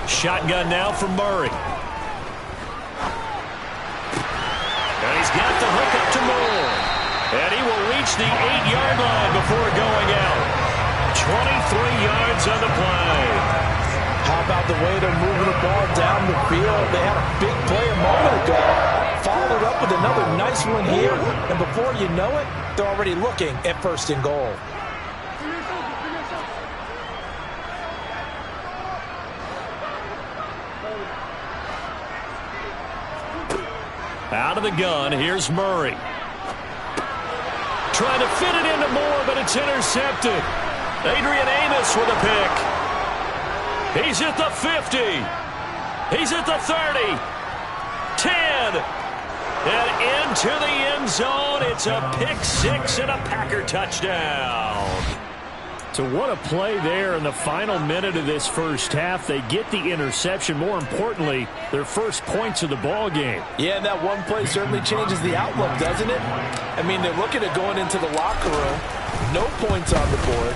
Shotgun now from Murray. And he's got the hook up to Moore. And he will reach the 8-yard line before going out. 23 yards on the play. How about the way they're moving the ball down the field? They had a big play a moment ago. Followed up with another nice one here. And before you know it, they're already looking at 1st and goal. Out of the gun, here's Murray. Trying to fit it into Moore, but it's intercepted. Adrian Amos with a pick. He's at the 50. He's at the 30. 10. And into the end zone. It's a pick six and a Packer touchdown. So what a play there in the final minute of this first half. They get the interception. More importantly, their first points of the ball game. Yeah, and that one play certainly changes the outlook, doesn't it? I mean, they're looking at going into the locker room. No points on the board.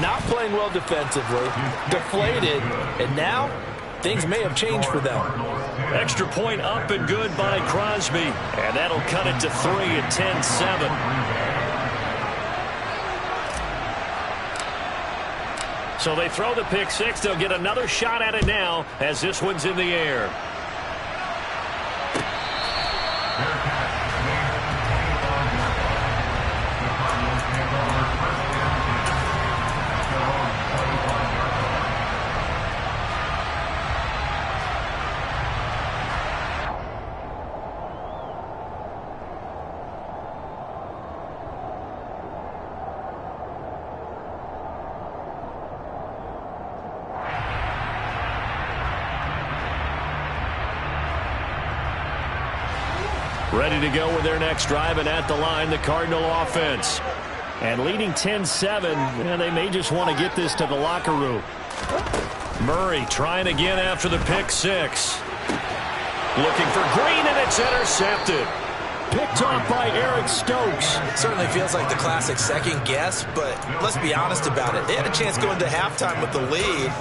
Not playing well defensively. Deflated. And now, things may have changed for them. Extra point up and good by Crosby. And that'll cut it to 3 at 10-7. So they throw the pick six. They'll get another shot at it now as this one's in the air. Ready to go with their next drive, and at the line, the Cardinal offense. And leading 10-7, and they may just want to get this to the locker room. Murray trying again after the pick six. Looking for Green, and it's intercepted. Picked off by Eric Stokes. Certainly feels like the classic second guess, but let's be honest about it. They had a chance going to halftime with the lead.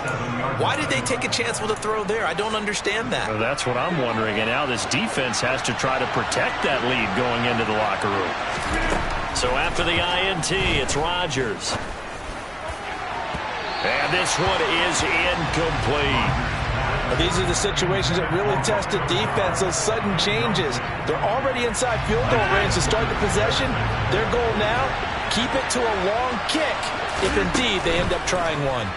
Why did they take a chance with a throw there? I don't understand that. Well, that's what I'm wondering. And now this defense has to try to protect that lead going into the locker room. So after the INT, it's Rodgers. And this one is incomplete. These are the situations that really test the defense, those sudden changes. They're already inside field goal range to start the possession. Their goal now, keep it to a long kick, if indeed they end up trying one.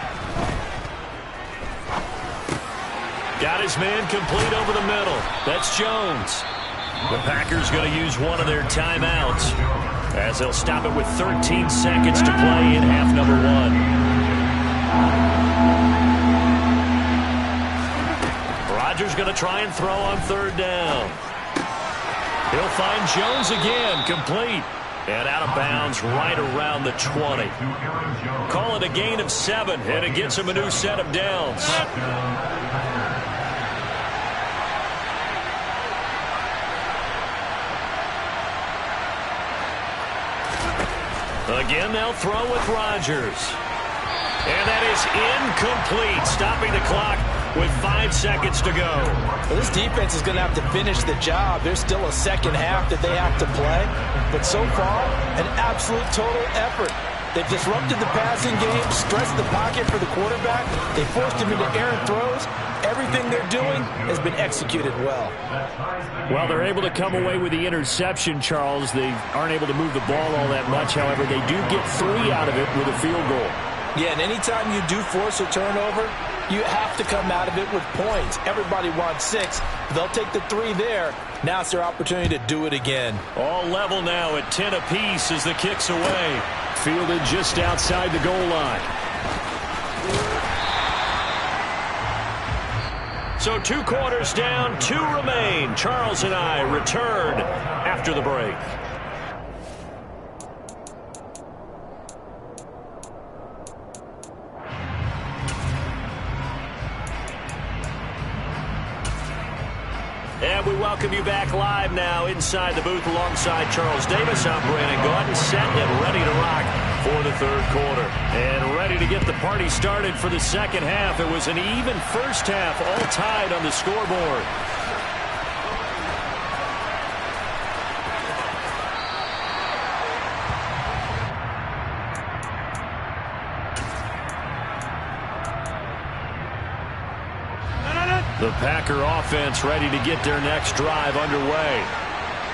Got his man complete over the middle. That's Jones. The Packers going to use one of their timeouts as they'll stop it with 13 seconds to play in half number one. Rodgers going to try and throw on third down. He'll find Jones again, complete. And out of bounds right around the 20. Call it a gain of 7, and it gets him a new set of downs. Again, they'll throw with Rodgers. And that is incomplete, stopping the clock with 5 seconds to go. Well, this defense is going to have to finish the job. There's still a second half that they have to play. But so far, an absolute total effort. They've disrupted the passing game, stressed the pocket for the quarterback. They forced him into errant throws. Everything they're doing has been executed well. Well, they're able to come away with the interception, Charles. They aren't able to move the ball all that much. However, they do get 3 out of it with a field goal. Yeah, and anytime you do force a turnover, you have to come out of it with points. Everybody wants 6. They'll take the 3 there. Now it's their opportunity to do it again. All level now at 10 apiece as the kick's away. Fielded just outside the goal line. So 2 quarters down, 2 remain. Charles and I return after the break. And we welcome you back live now inside the booth alongside Charles Davis. I'm Brandon Gaudin, set and ready to rock for the third quarter. And ready to get the party started for the second half. It was an even first half, all tied on the scoreboard. The Packer offense ready to get their next drive underway.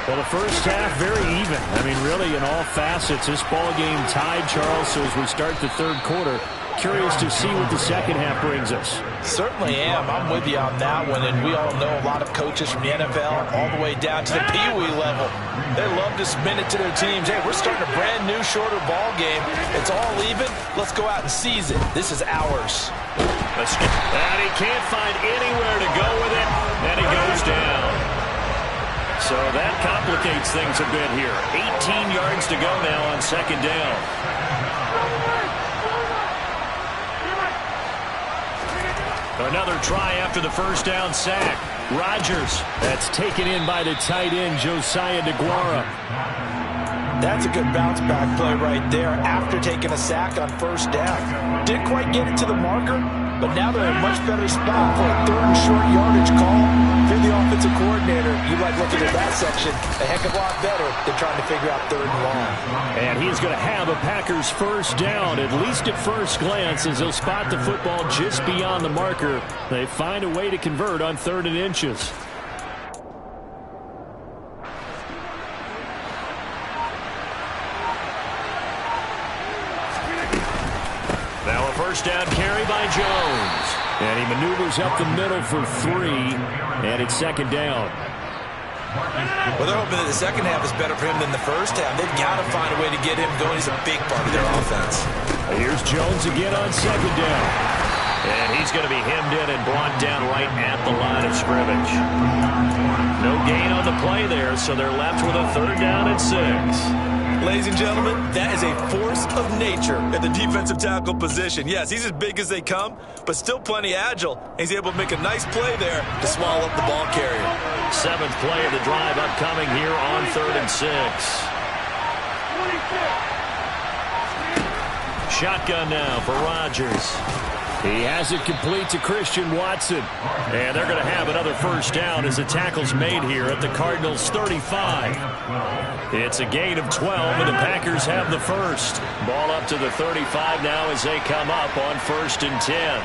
Well, the first half very even. I mean, really, in all facets, this ball game tied, Charles. So as we start the third quarter, curious to see what the second half brings us. Certainly am. I'm with you on that one, and we all know a lot of coaches from the NFL all the way down to the Pee Wee level. They love to spin it to their teams. Hey, we're starting a brand new, shorter ball game. It's all even. Let's go out and seize it. This is ours. And he can't find anywhere to go with it, and he goes down. So that complicates things a bit here. 18 yards to go now on second down. Another try after the first down sack. Rodgers. That's taken in by the tight end, Josiah DeGuara. That's a good bounce back play right there after taking a sack on first down. Didn't quite get it to the marker, but now they're in a much better spot for a third and short yardage call. If you're the offensive coordinator, you like looking at that section a heck of a lot better than trying to figure out third and long. And he's going to have a Packers first down, at least at first glance, as he'll spot the football just beyond the marker. They find a way to convert on 3rd and inches. Now a first down carry by Jones. And he maneuvers up the middle for 3, and it's second down. Well, they're hoping that the second half is better for him than the first half. They've got to find a way to get him going. He's a big part of their offense. Here's Jones again on second down. And he's going to be hemmed in and brought down right at the line of scrimmage. No gain on the play there, so they're left with a 3rd down and 6. Ladies and gentlemen, that is a force of nature at the defensive tackle position. Yes, he's as big as they come, but still plenty agile. He's able to make a nice play there to swallow up the ball carrier. 7th play of the drive upcoming here on 3rd and 6. Shotgun now for Rodgers. He has it complete to Christian Watson. And they're going to have another first down as the tackle's made here at the Cardinals' 35. It's a gain of 12, and the Packers have the first. Ball up to the 35 now as they come up on 1st and 10.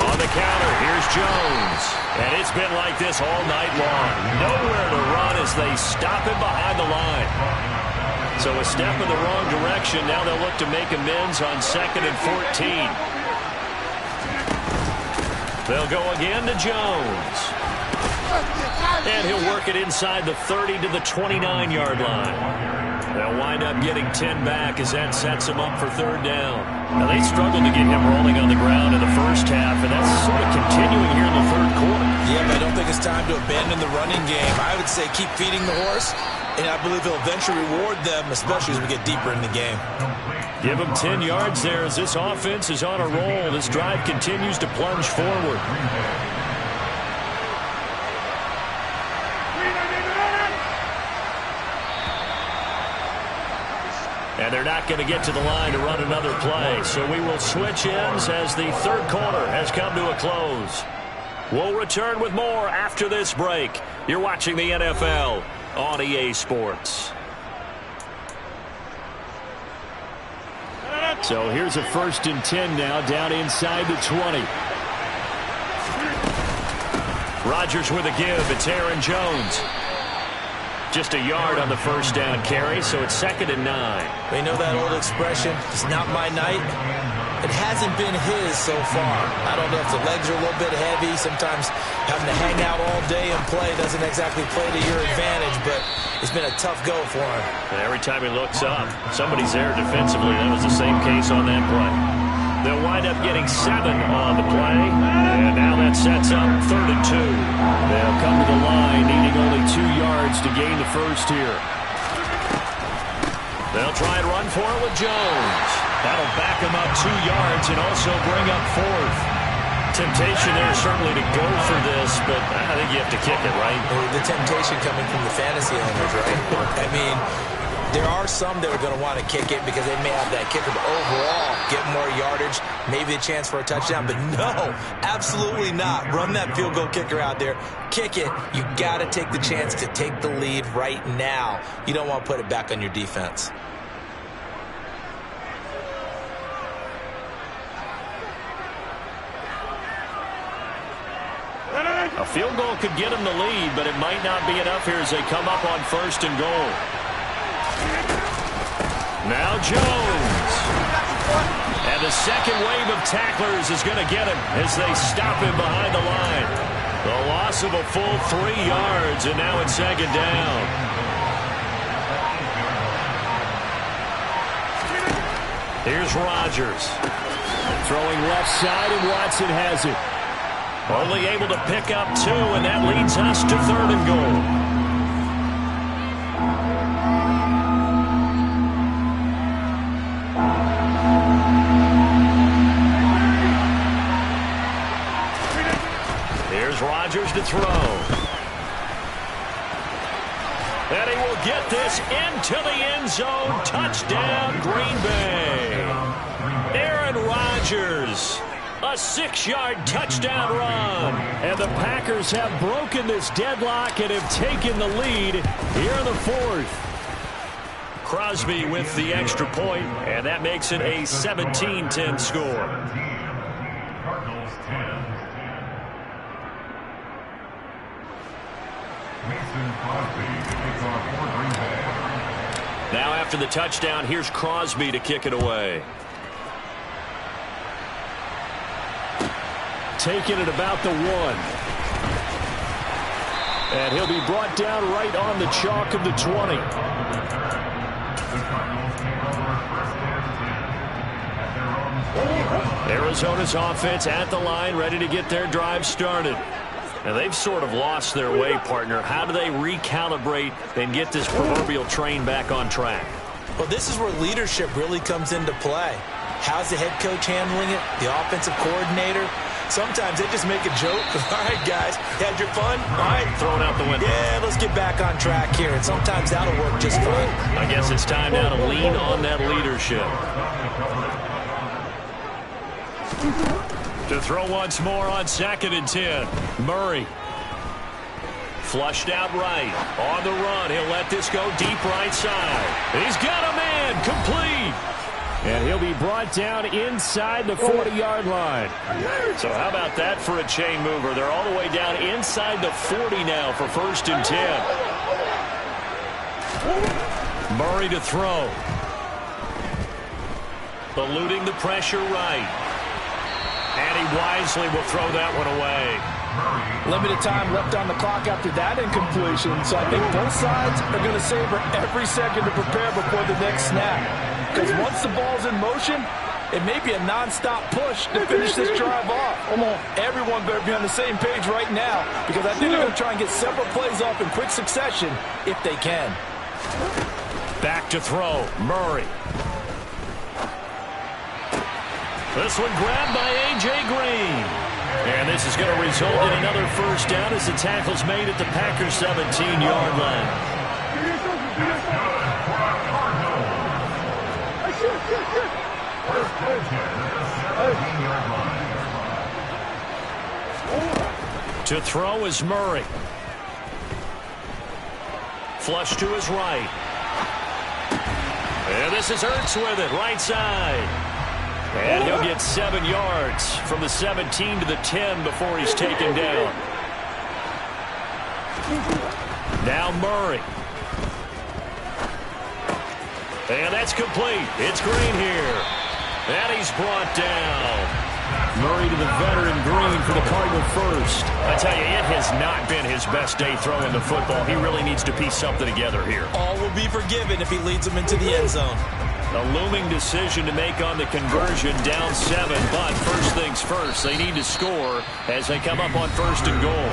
On the counter, here's Jones. And it's been like this all night long. Nowhere to run as they stop him behind the line. So a step in the wrong direction. Now they'll look to make amends on 2nd and 14. They'll go again to Jones. And he'll work it inside the 30 to the 29-yard line. They'll wind up getting 10 back as that sets them up for 3rd down. Now they struggled to get him rolling on the ground in the first half, and that's sort of continuing here in the 3rd quarter. Yeah, but I don't think it's time to abandon the running game. I would say keep feeding the horse. And I believe he'll eventually reward them, especially as we get deeper in the game. Give him 10 yards there as this offense is on a roll. This drive continues to plunge forward. And they're not going to get to the line to run another play. So we will switch ends as the 3rd quarter has come to a close. We'll return with more after this break. You're watching the NFL on EA Sports. So here's a 1st and 10 now down inside the 20. Rodgers with a give. It's Aaron Jones. Just a yard on the first down carry, so it's 2nd and 9. We know that old expression, it's not my night. It hasn't been his so far. I don't know if the legs are a little bit heavy. Sometimes having to hang out all day and play doesn't exactly play to your advantage, but it's been a tough go for him. And every time he looks up, somebody's there defensively. That was the same case on that play. They'll wind up getting 7 on the play, and now that sets up 3rd and 2. They'll come to the line, needing only 2 yards to gain the first here. They'll try and run for it with Jones. That'll back him up 2 yards and also bring up 4th. Temptation there certainly to go for this, but I think you have to kick it, right? The temptation coming from the fantasy owners, right? I mean, there are some that are going to want to kick it because they may have that kicker, but overall, get more yardage, maybe a chance for a touchdown. But no, absolutely not. Run that field goal kicker out there. Kick it. You got to take the chance to take the lead right now. You don't want to put it back on your defense. A field goal could get them the lead, but it might not be enough here as they come up on 1st and goal. Now Jones. And the second wave of tacklers is going to get him as they stop him behind the line. The loss of a full 3 yards, and now it's second down. Here's Rodgers. Throwing left side, and Watson has it. Only able to pick up 2, and that leads us to 3rd and goal. Here's Rodgers to throw. And he will get this into the end zone. Touchdown, Green Bay. Aaron Rodgers, a 6-yard touchdown run. And the Packers have broken this deadlock and have taken the lead here in the 4th. Crosby with the extra point, and that makes it a 17-10 score. Cardinals 10. Mason Crosby takes off for Green Bay. Now after the touchdown, here's Crosby to kick it away. Taking it about the 1. And he'll be brought down right on the chalk of the 20. Arizona's offense at the line, ready to get their drive started. Now, they've sort of lost their way, partner. How do they recalibrate and get this proverbial train back on track? Well, this is where leadership really comes into play. How's the head coach handling it? The offensive coordinator? Sometimes they just make a joke. All right, guys, you had your fun? All right. Thrown out the window. Yeah, let's get back on track here. And sometimes that'll work just fine. I guess it's time now to lean on that leadership. To throw once more on 2nd and 10. Murray. Flushed out right. On the run. He'll let this go deep right side. He's got a man. Complete. And he'll be brought down inside the 40-yard line. So how about that for a chain mover? They're all the way down inside the 40 now for 1st and 10. Murray to throw. Eluding the pressure right. And he wisely will throw that one away. Limited time left on the clock after that incompletion, so I think both sides are going to savor every second to prepare before the next snap. Because once the ball's in motion, it may be a nonstop push to finish this drive off. Everyone better be on the same page right now, because I think they're going to try and get several plays off in quick succession if they can. Back to throw, Murray. This one grabbed by A.J. Green. And this is going to result in another first down as the tackle's made at the Packers' 17-yard line. To throw is Murray. Flush to his right. And this is Ertz with it, right side. And he'll get 7 yards from the 17 to the 10 before he's taken down. Now Murray. And that's complete. It's Green here. And he's brought down. Murray to the veteran Green for the Cardinal first. I tell you, it has not been his best day throwing the football. He really needs to piece something together here. All will be forgiven if he leads them into the end zone. A looming decision to make on the conversion, down 7, but first things first, they need to score as they come up on 1st and goal.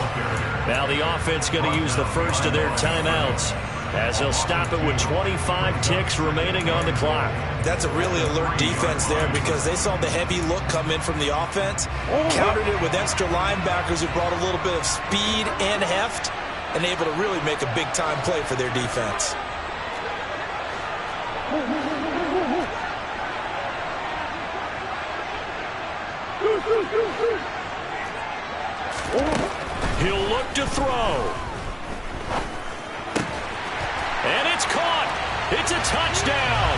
Now the offense going to use the first of their timeouts as they'll stop it with 25 ticks remaining on the clock. That's a really alert defense there because they saw the heavy look come in from the offense, countered it with extra linebackers who brought a little bit of speed and heft, and able to really make a big-time play for their defense. He'll look to throw. And it's caught. It's a touchdown.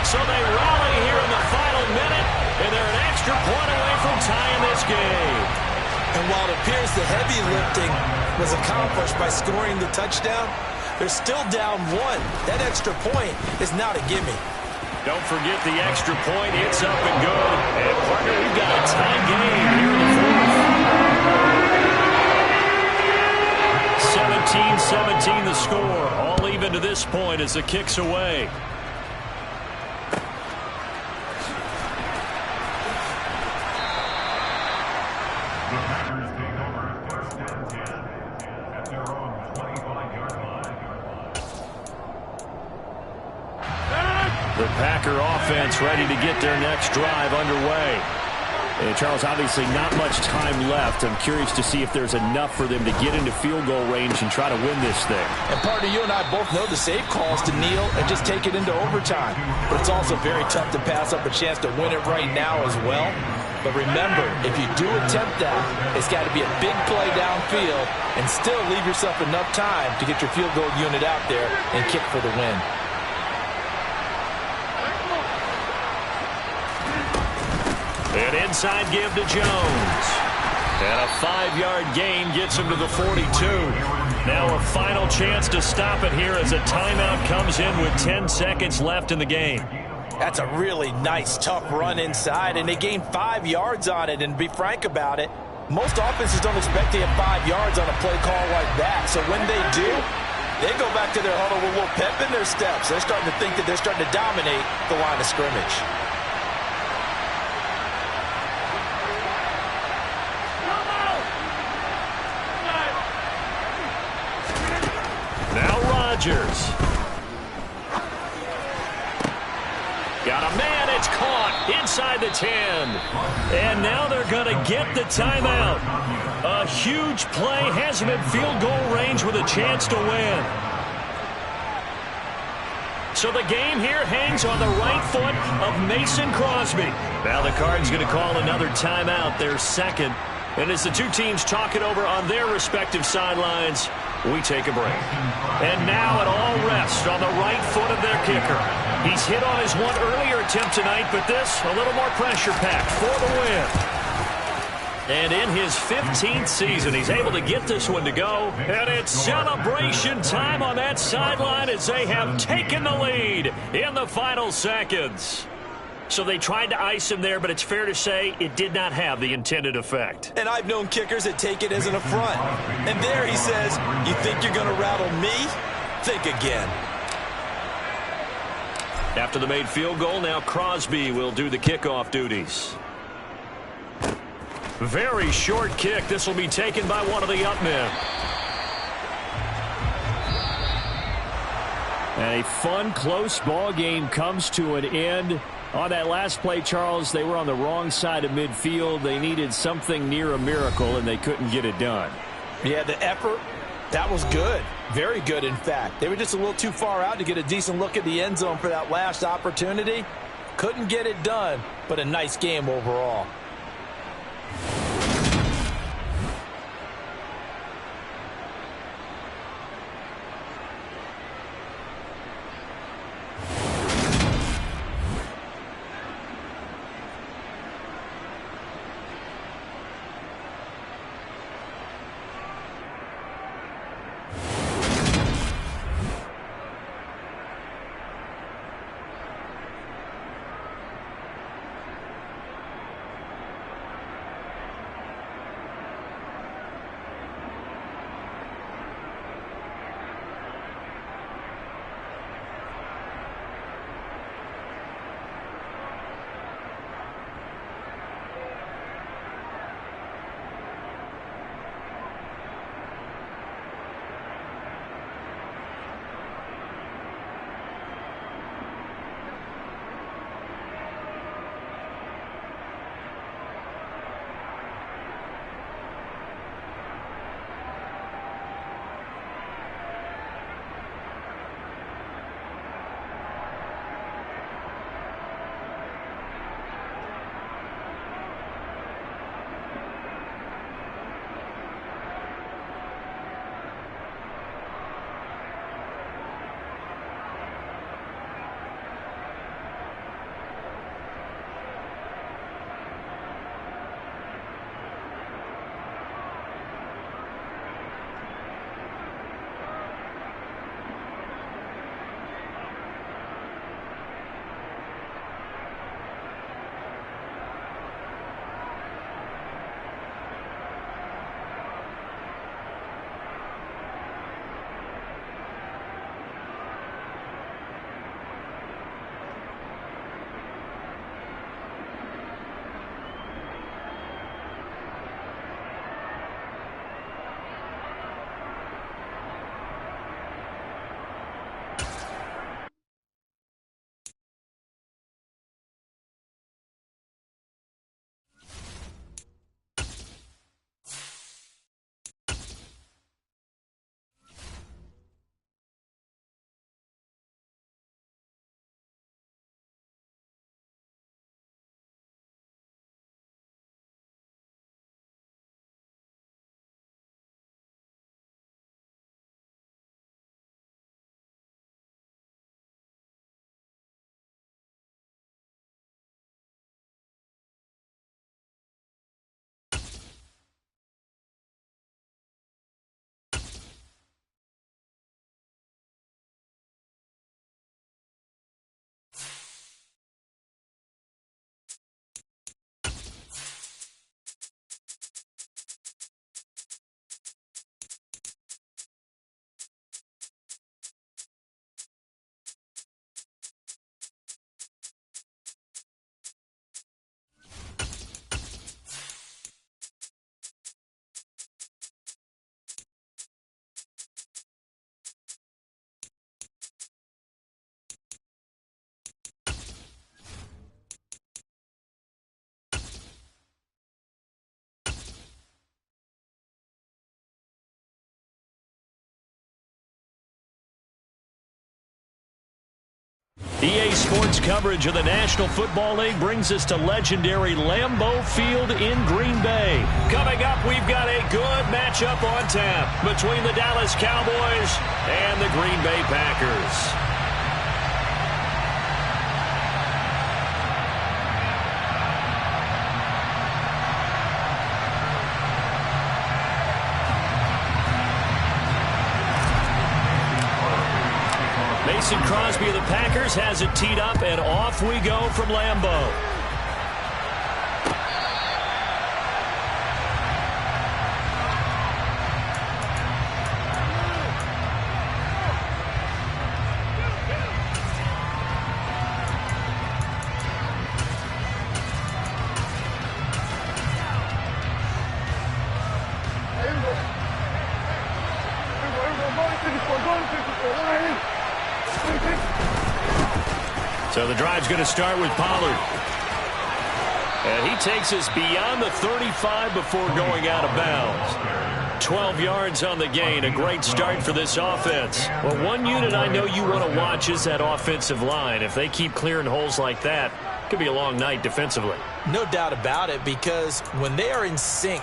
So they rally here in the final minute, and they're an extra point away from tying this game. And while it appears the heavy lifting was accomplished by scoring the touchdown, they're still down 1. That extra point is not a gimme. Don't forget the extra point. It's up and good. And, partner, we've got a tie game here in the fourth. 17-17 the score. All even to this point as the kick's away. The Packer offense ready to get their next drive underway. And Charles, obviously not much time left. I'm curious to see if there's enough for them to get into field goal range and try to win this thing. And partner, you and I both know the safe calls to kneel and just take it into overtime. But it's also very tough to pass up a chance to win it right now as well. But remember, if you do attempt that, it's got to be a big play downfield and still leave yourself enough time to get your field goal unit out there and kick for the win. An inside give to Jones. And a 5-yard gain gets him to the 42. Now a final chance to stop it here as a timeout comes in with 10 seconds left in the game. That's a really nice, tough run inside, and they gained 5 yards on it. And to be frank about it, most offenses don't expect to have 5 yards on a play call like that. So when they do, they go back to their huddle with a little pep in their steps. They're starting to think that they're starting to dominate the line of scrimmage. Now Rodgers. Got a man, it's caught inside the 10. And now they're going to get the timeout. A huge play has him in field goal range with a chance to win. So the game here hangs on the right foot of Mason Crosby. Now the Cardinals going to call another timeout, their second. And as the two teams talk it over on their respective sidelines, we take a break. And now it all rests on the right foot of their kicker. He's hit on his one earlier attempt tonight, but this a little more pressure-packed for the win. And in his 15th season, he's able to get this one to go. And it's celebration time on that sideline as they have taken the lead in the final seconds. So they tried to ice him there, but it's fair to say it did not have the intended effect. And I've known kickers that take it as an affront. And there he says, you think you're going to rattle me? Think again. After the made field goal, now Crosby will do the kickoff duties. Very short kick. This will be taken by one of the up men. And a fun, close ball game comes to an end. On that last play, Charles, they were on the wrong side of midfield. They needed something near a miracle, and they couldn't get it done. Yeah, the effort, that was good. Very good, in fact. They were just a little too far out to get a decent look at the end zone for that last opportunity. Couldn't get it done, but a nice game overall. EA Sports coverage of the National Football League brings us to legendary Lambeau Field in Green Bay. Coming up, we've got a good matchup on tap between the Dallas Cowboys and the Green Bay Packers. Mason Crosby of the Packers has it teed up, and off we go from Lambeau. So the drive's going to start with Pollard. And he takes us beyond the 35 before going out of bounds. 12 yards on the gain. A great start for this offense. Well, one unit I know you want to watch is that offensive line. If they keep clearing holes like that, it could be a long night defensively. No doubt about it, because when they are in sync,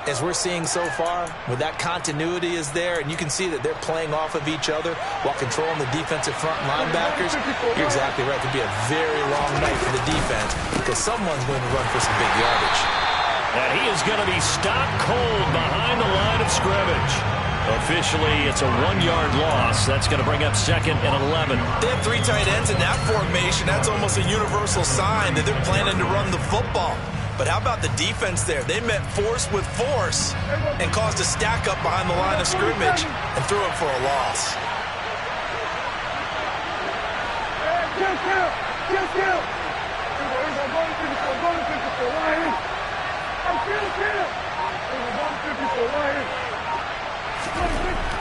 as we're seeing so far, when that continuity is there, and you can see that they're playing off of each other while controlling the defensive front linebackers, you're exactly right. It could be a very long night for the defense because someone's going to run for some big yardage. And he is going to be stopped cold behind the line of scrimmage. Officially, it's a 1-yard loss. That's going to bring up 2nd and 11. They have 3 tight ends in that formation. That's almost a universal sign that they're planning to run the football. But how about the defense there? They met force with force and caused a stack up behind the line of scrimmage and threw it for a loss.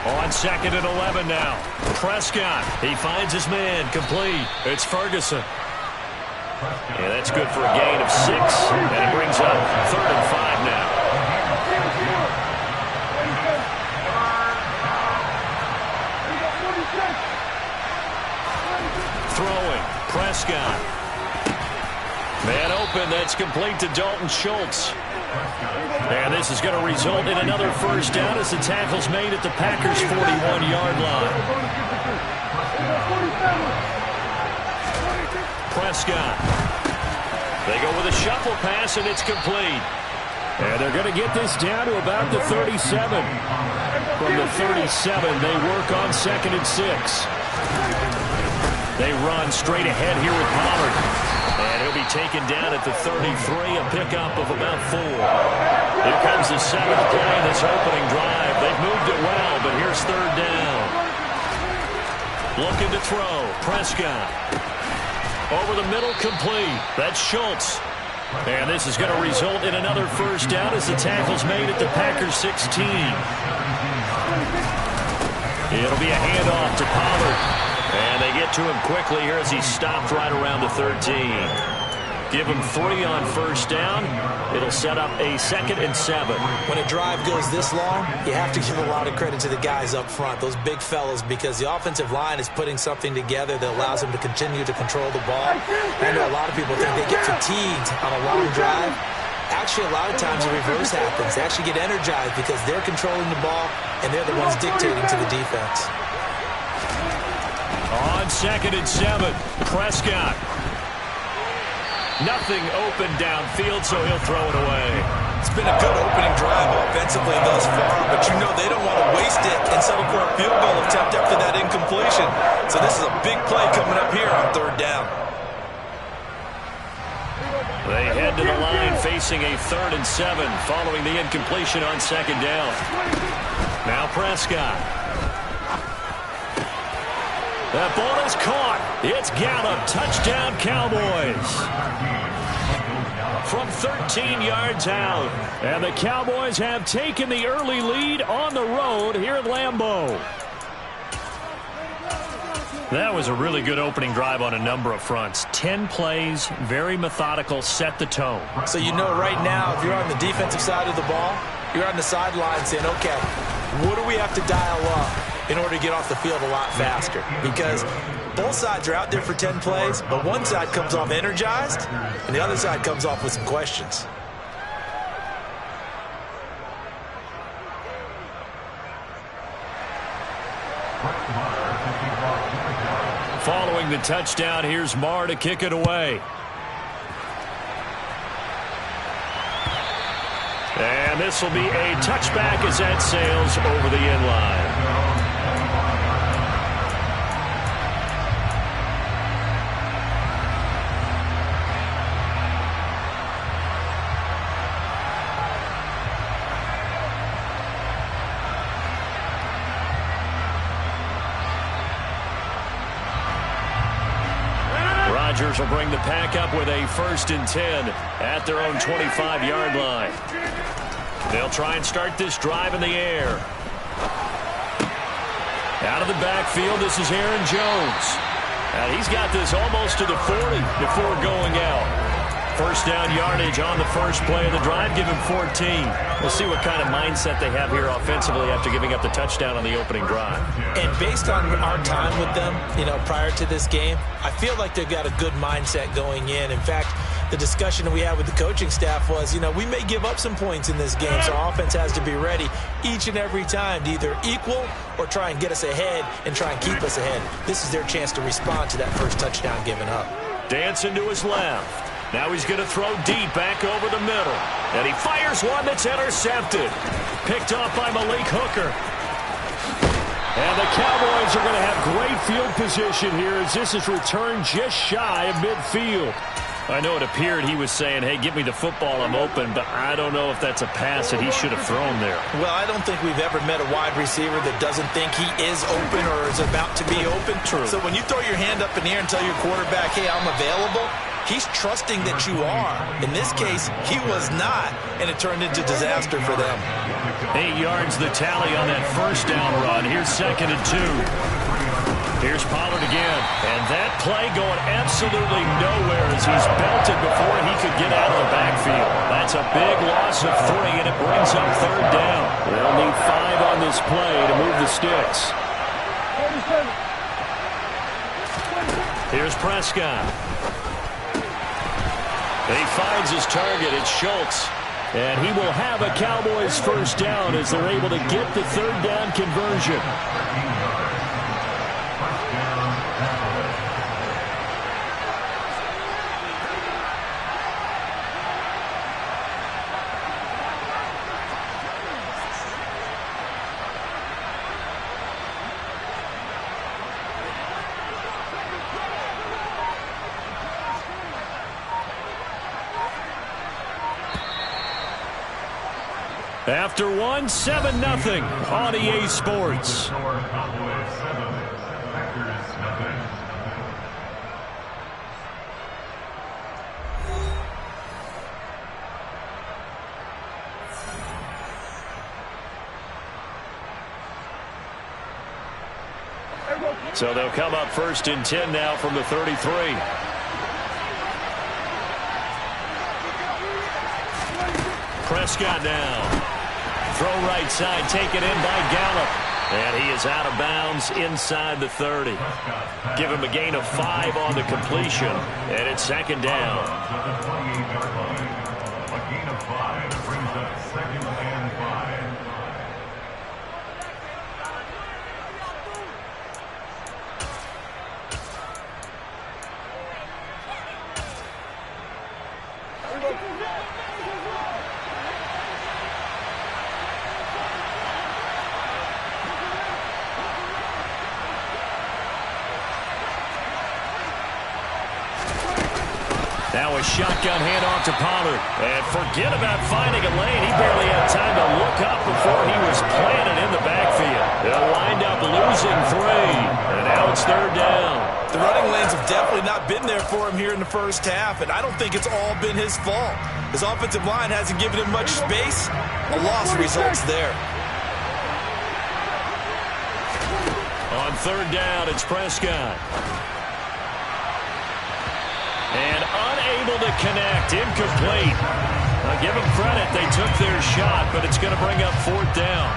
On 2nd and 11 now. Prescott, he finds his man, complete. It's Ferguson. Yeah, that's good for a gain of 6, and it brings up 3rd and 5 now. Throwing, Prescott. Man open, that's complete to Dalton Schultz. And this is going to result in another first down as the tackle's made at the Packers' 41-yard line. Prescott. They go with a shuffle pass, and it's complete. And they're going to get this down to about the 37. From the 37, they work on 2nd and 6. They run straight ahead here with Pollard. And he'll be taken down at the 33, a pickup of about 4. Here comes the 7th play in this opening drive. They've moved it well, but here's 3rd down. Looking to throw. Prescott. Over the middle, complete. That's Schultz. And this is going to result in another first down as the tackle's made at the Packers' 16. It'll be a handoff to Pollard. And they get to him quickly here as he's stopped right around the 13. Give him 3 on first down. It'll set up a 2nd and 7. When a drive goes this long, you have to give a lot of credit to the guys up front, those big fellas, because the offensive line is putting something together that allows them to continue to control the ball. I know a lot of people think they get fatigued on a long drive. Actually, a lot of times the reverse happens. They actually get energized because they're controlling the ball, and they're the ones dictating to the defense. On 2nd and 7, Prescott. Nothing open downfield, so he'll throw it away. It's been a good opening drive offensively thus far, but you know they don't want to waste it and settle for a field goal attempt after that incompletion. So this is a big play coming up here on 3rd down. They head to the line facing a 3rd and 7 following the incompletion on 2nd down. Now Prescott. That ball is caught. It's Gallup. Touchdown, Cowboys. From 13 yards out. And the Cowboys have taken the early lead on the road here at Lambeau. That was a really good opening drive on a number of fronts. 10 plays, very methodical, set the tone. So you know right now, if you're on the defensive side of the ball, you're on the sideline saying, okay, what do we have to dial up in order to get off the field a lot faster? Because both sides are out there for 10 plays, but one side comes off energized, and the other side comes off with some questions. Following the touchdown, here's Marr to kick it away. And this will be a touchback as that sails over the end line. Rodgers will bring the pack up with a 1st and 10 at their own 25-yard line. They'll try and start this drive in the air. Out of the backfield, this is Aaron Jones. And he's got this almost to the 40 before going out. 1st down yardage on the first play of the drive. Give him 14. We'll see what kind of mindset they have here offensively after giving up the touchdown on the opening drive. And based on our time with them, prior to this game, I feel like they've got a good mindset going in. In fact, the discussion we had with the coaching staff was, we may give up some points in this game, so our offense has to be ready each and every time to either equal or try and get us ahead and try and keep us ahead. This is their chance to respond to that first touchdown given up. Dancing to his left. Now he's going to throw deep back over the middle. And he fires one that's intercepted. Picked off by Malik Hooker. And the Cowboys are going to have great field position here as this is returned just shy of midfield. I know it appeared he was saying, hey, give me the football, I'm open, but I don't know if that's a pass that he should have thrown there. Well, I don't think we've ever met a wide receiver that doesn't think he is open or is about to be open. True. So when you throw your hand up in the air and tell your quarterback, hey, I'm available, he's trusting that you are. In this case, he was not, and it turned into disaster for them. 8 yards the tally on that 1st down run. Here's 2nd and 2. Here's Pollard again. And that play going absolutely nowhere as he's belted before he could get out of the backfield. That's a big loss of 3, and it brings up 3rd down. They'll need 5 on this play to move the sticks. Here's Prescott. And he finds his target. It's Schultz. And he will have a Cowboys 1st down as they're able to get the 3rd down conversion. After 1, 7-0 on EA Sports. So they'll come up 1st and 10 now from the 33. Prescott now. Throw right side, taken in by Gallup. And he is out of bounds inside the 30. Give him a gain of 5 on the completion. And it's 2nd down. A gain of 5 brings up 2nd and 5. Now a shotgun handoff to Pollard. And forget about finding a lane. He barely had time to look up before he was planted in the backfield. They'll wind up losing 3. And now it's 3rd down. The running lanes have definitely not been there for him here in the first half, and I don't think it's all been his fault. His offensive line hasn't given him much space. A loss results there. On 3rd down, it's Prescott. And unable to connect, incomplete. I'll give them credit, they took their shot, but it's going to bring up 4th down.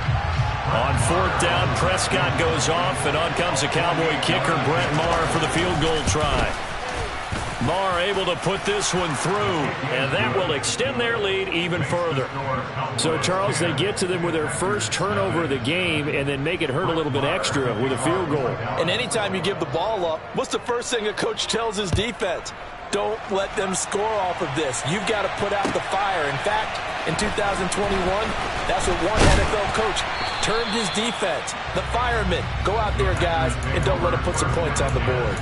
On 4th down, Prescott goes off, and on comes the Cowboy kicker, Brett Maher, for the field goal try. Maher able to put this one through, and that will extend their lead even further. So, Charles, they get to them with their first turnover of the game and then make it hurt a little bit extra with a field goal. And anytime you give the ball up, what's the first thing a coach tells his defense? Don't let them score off of this. You've got to put out the fire. In fact, in 2021, that's what one NFL coach termed his defense. The firemen. Go out there, guys, and don't let them put some points on the board.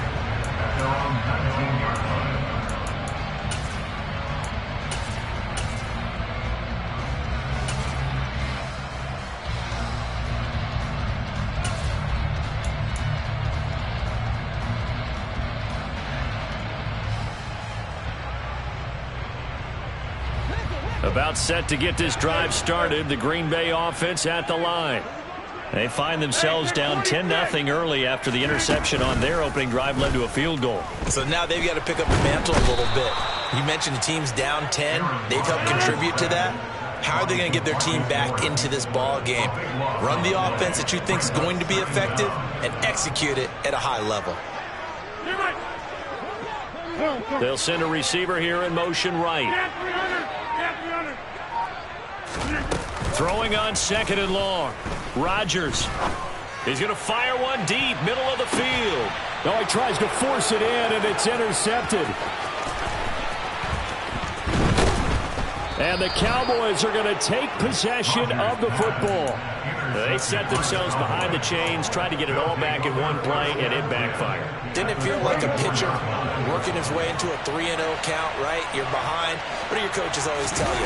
About set to get this drive started, the Green Bay offense at the line. They find themselves down 10-0 early after the interception on their opening drive led to a field goal. So now they've got to pick up the mantle a little bit. You mentioned the team's down 10. They've helped contribute to that. How are they going to get their team back into this ball game? Run the offense that you think is going to be effective and execute it at a high level. They'll send a receiver here in motion right. Throwing on 2nd and long. Rodgers. He's going to fire one deep, middle of the field. Oh, he tries to force it in, and it's intercepted. And the Cowboys are going to take possession of the football. They set themselves behind the chains, tried to get it all back in one play, and it backfired. Didn't it feel like a pitcher working his way into a 3-0 count, right? You're behind. What do your coaches always tell you?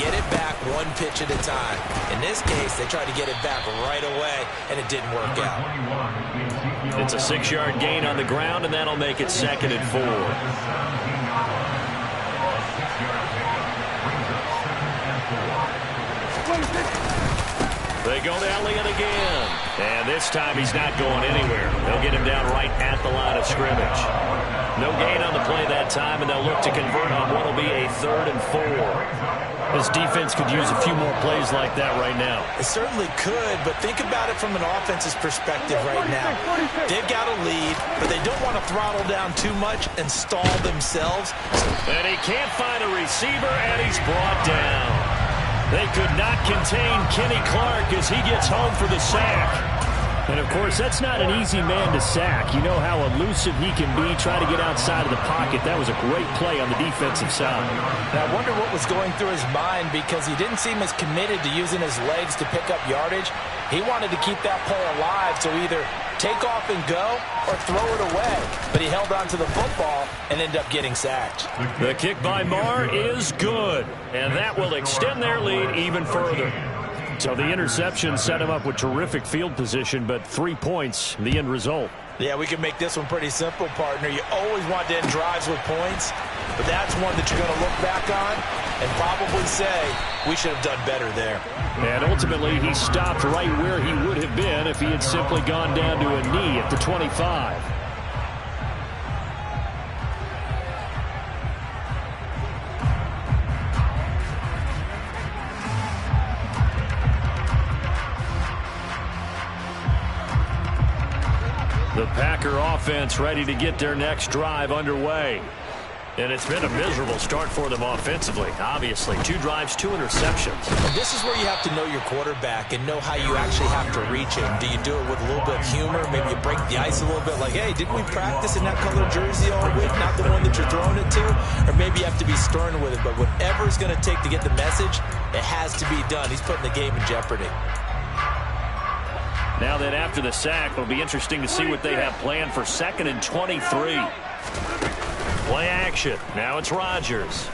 Get it back one pitch at a time. In this case, they tried to get it back right away, and it didn't work out. It's a 6-yard gain on the ground, and that'll make it 2nd and 4. They go to Elliott again. And this time he's not going anywhere. They'll get him down right at the line of scrimmage. No gain on the play that time, and they'll look to convert on what will be a 3rd and 4. This defense could use a few more plays like that right now. It certainly could, but think about it from an offense's perspective right now. They've got a lead, but they don't want to throttle down too much and stall themselves. And he can't find a receiver, and he's brought down. They could not contain Kenny Clark as he gets home for the sack. And, of course, that's not an easy man to sack. You know how elusive he can be, try to get outside of the pocket. That was a great play on the defensive side. Now, I wonder what was going through his mind, because he didn't seem as committed to using his legs to pick up yardage. He wanted to keep that play alive, so either take off and go or throw it away. But he held on to the football and ended up getting sacked. The kick by Maher is good, and that will extend their lead even further. So the interception set him up with terrific field position, but 3 points, the end result. Yeah, we can make this one pretty simple, partner. You always want to end drives with points, but that's one that you're going to look back on and probably say, we should have done better there. And ultimately, he stopped right where he would have been if he had simply gone down to a knee at the 25. The Packer offense ready to get their next drive underway. And it's been a miserable start for them offensively. Obviously, 2 drives, 2 interceptions. And this is where you have to know your quarterback and know how you actually have to reach him. Do you do it with a little bit of humor? Maybe you break the ice a little bit like, hey, didn't we practice in that color jersey all week? Not the one that you're throwing it to? Or maybe you have to be stern with it. But whatever it's going to take to get the message, it has to be done. He's putting the game in jeopardy. Now then, after the sack, it'll be interesting to see what they have planned for 2nd and 23. Play action. Now it's Rodgers.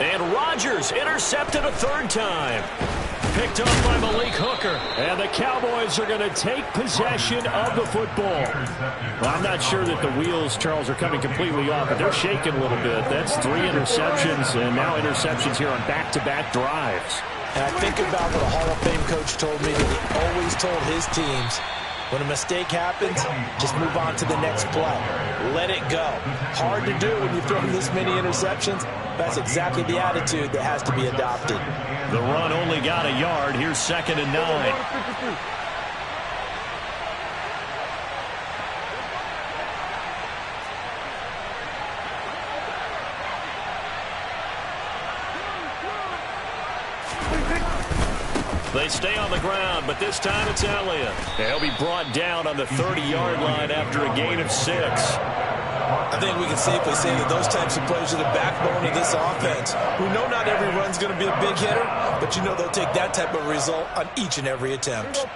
And Rodgers intercepted a 3rd time. Picked up by Malik Hooker. And the Cowboys are going to take possession of the football. Well, I'm not sure that the wheels, Charles, are coming completely off, but they're shaking a little bit. That's 3 interceptions, and now interceptions here on back-to-back drives. And I think about what a Hall of Fame coach told me, that he always told his teams, When a mistake happens, just move on to the next play. Let it go. Hard to do when you've thrown this many interceptions. That's exactly the attitude that has to be adopted. The run only got a yard. Here's 2nd and 9. They stay on the ground, but this time it's Elliott. He'll be brought down on the 30-yard line after a gain of 6. I think we can safely say that those types of plays are the backbone of this offense. We know not every run's going to be a big hitter, but you know they'll take that type of result on each and every attempt.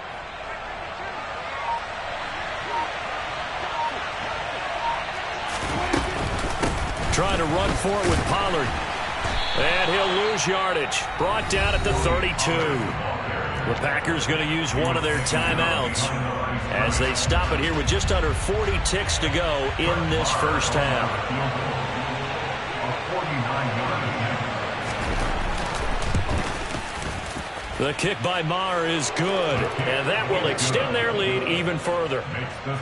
Trying to run for it with Pollard. And he'll lose yardage. Brought down at the 32. The Packers going to use one of their timeouts as they stop it here with just under 40 ticks to go in this first half. The kick by Maher is good, and that will extend their lead even further.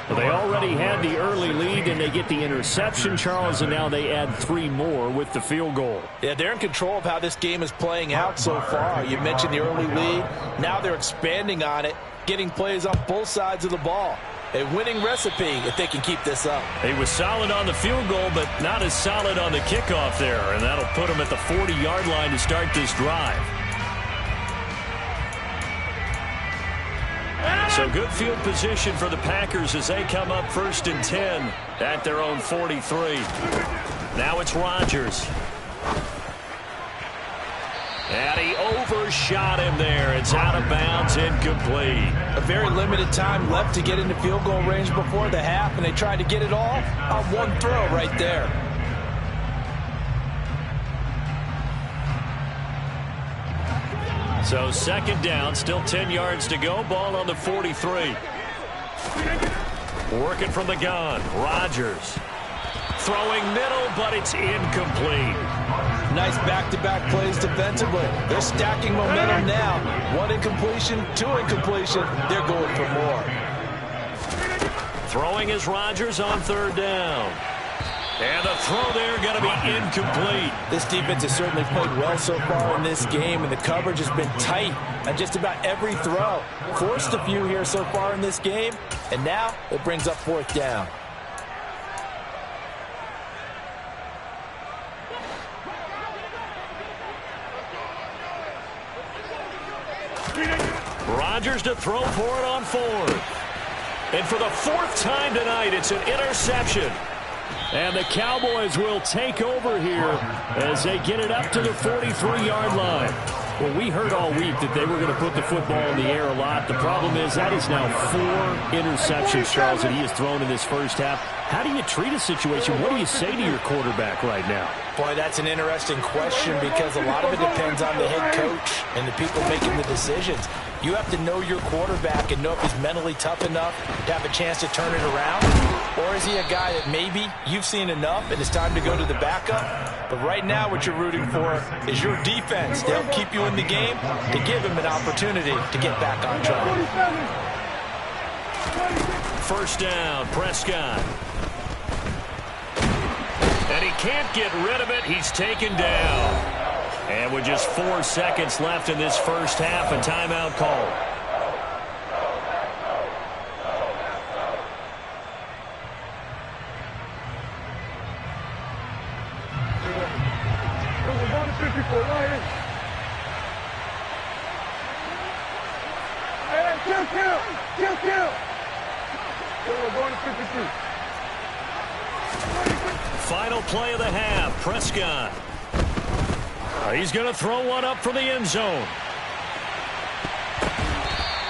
They already had the early lead, and they get the interception, Charles, and now they add 3 more with the field goal. Yeah, they're in control of how this game is playing out so far. You mentioned the early lead. Now they're expanding on it, getting plays on both sides of the ball. A winning recipe if they can keep this up. He was solid on the field goal, but not as solid on the kickoff there, and that'll put him at the 40-yard line to start this drive. So good field position for the Packers as they come up 1st and 10 at their own 43. Now it's Rodgers. And he overshot him there. It's out of bounds, incomplete. A very limited time left to get into field goal range before the half, and they tried to get it all on one throw right there. So 2nd down, still 10 yards to go. Ball on the 43. Working from the gun. Rodgers. Throwing middle, but it's incomplete. Nice back-to-back plays defensively. They're stacking momentum now. 1 incompletion, 2 incompletion. They're going for more. Throwing is Rodgers on 3rd down. And the throw there going to be incomplete. This defense has certainly played well so far in this game, and the coverage has been tight on just about every throw. Forced a few here so far in this game, and now it brings up 4th down. Rodgers to throw for it on 4th. And for the 4th time tonight, it's an interception. And the Cowboys will take over here as they get it up to the 43-yard line. Well, we heard all week that they were going to put the football in the air a lot. The problem is that is now 4 interceptions, Charles, that he has thrown in this first half. How do you treat a situation? What do you say to your quarterback right now? Boy, that's an interesting question because a lot of it depends on the head coach and the people making the decisions. You have to know your quarterback and know if he's mentally tough enough to have a chance to turn it around. Or is he a guy that maybe you've seen enough and it's time to go to the backup? But right now what you're rooting for is your defense to help keep you in the game, to give him an opportunity to get back on track. 1st down, Prescott. And he can't get rid of it. He's taken down. And with just 4 seconds left in this first half, a timeout call. Final play of the half, Prescott. He's going to throw one up for the end zone.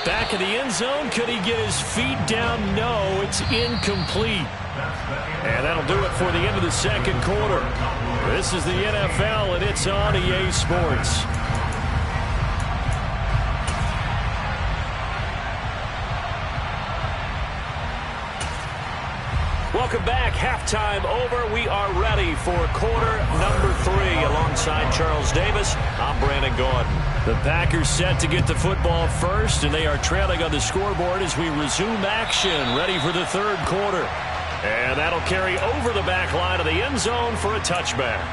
Back in the end zone. Could he get his feet down? No, it's incomplete. And that'll do it for the end of the 2nd quarter. This is the NFL, and it's on EA Sports. Welcome back. Halftime over. We are ready for quarter number 3. Alongside Charles Davis, I'm Brandon Gordon. The Packers set to get the football first, and they are trailing on the scoreboard as we resume action, ready for the third quarter. And that'll carry over the back line of the end zone for a touchback.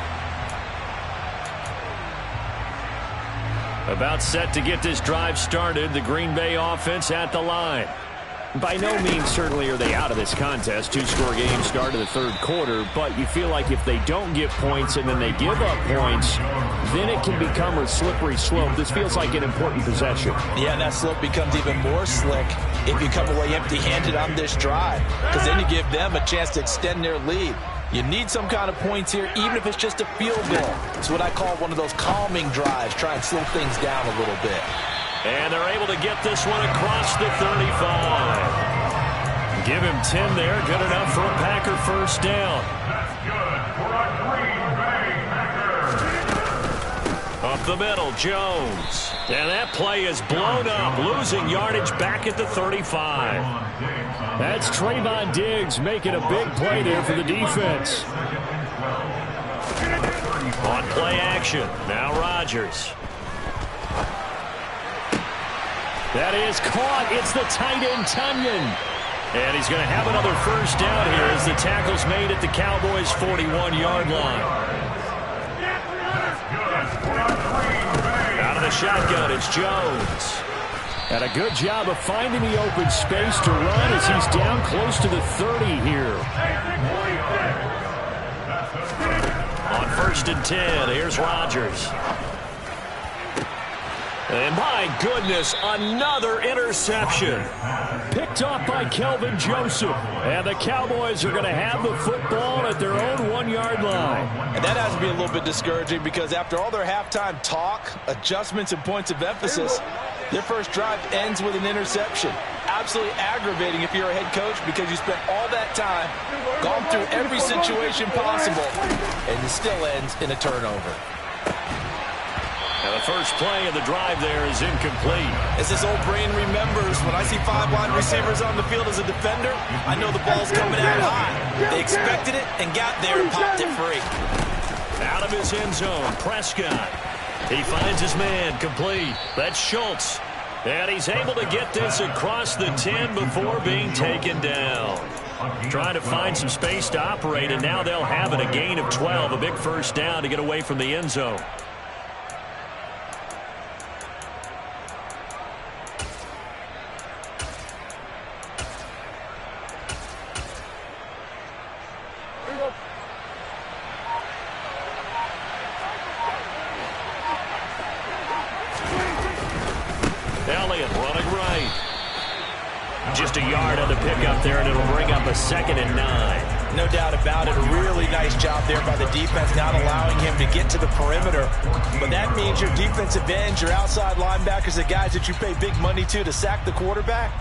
About set to get this drive started, the Green Bay offense at the line. By no means certainly are they out of this contest. 2-score game start of the third quarter, but you feel like if they don't get points and then they give up points, then it can become a slippery slope. This feels like an important possession. Yeah, and that slope becomes even more slick if you come away empty-handed on this drive, because then you give them a chance to extend their lead. You need some kind of points here, even if it's just a field goal. It's what I call one of those calming drives. Try and slow things down a little bit. And they're able to get this one across the 35. Give him 10 there. Good enough for a Packer first down. That's good for a Green Bay Packer. Up the middle, Jones. And that play is blown up, losing yardage back at the 35. That's Trayvon Diggs making a big play there for the defense. On play action, now Rodgers. That is caught. It's the tight end, Tunyon. And he's going to have another first down here as the tackle's made at the Cowboys' 41-yard line. Out of the shotgun, it's Jones. And a good job of finding the open space to run as he's down close to the 30 here. On 1st and 10, here's Rodgers. And my goodness, another interception. Picked off by Kelvin Joseph. And the Cowboys are going to have the football at their own 1-yard line. And that has to be a little bit discouraging because after all their halftime talk, adjustments, and points of emphasis, their first drive ends with an interception. Absolutely aggravating if you're a head coach because you spent all that time, gone through every situation possible, and it still ends in a turnover. And the first play of the drive there is incomplete. As this old brain remembers, when I see 5 wide receivers on the field as a defender, I know the ball's coming out high. They expected it and got there and popped it free. Out of his end zone, Prescott. He finds his man complete. That's Schultz. And he's able to get this across the 10 before being taken down. Trying to find some space to operate, and now they'll have it, a gain of 12, a big first down to get away from the end zone. Elliott running right. Just a yard on the pickup there, and it'll bring up a 2nd and 9. No doubt about it. A really nice job there by the defense, not allowing him to get to the perimeter. But that means your defensive ends, your outside linebackers, the guys that you pay big money to sack the quarterback,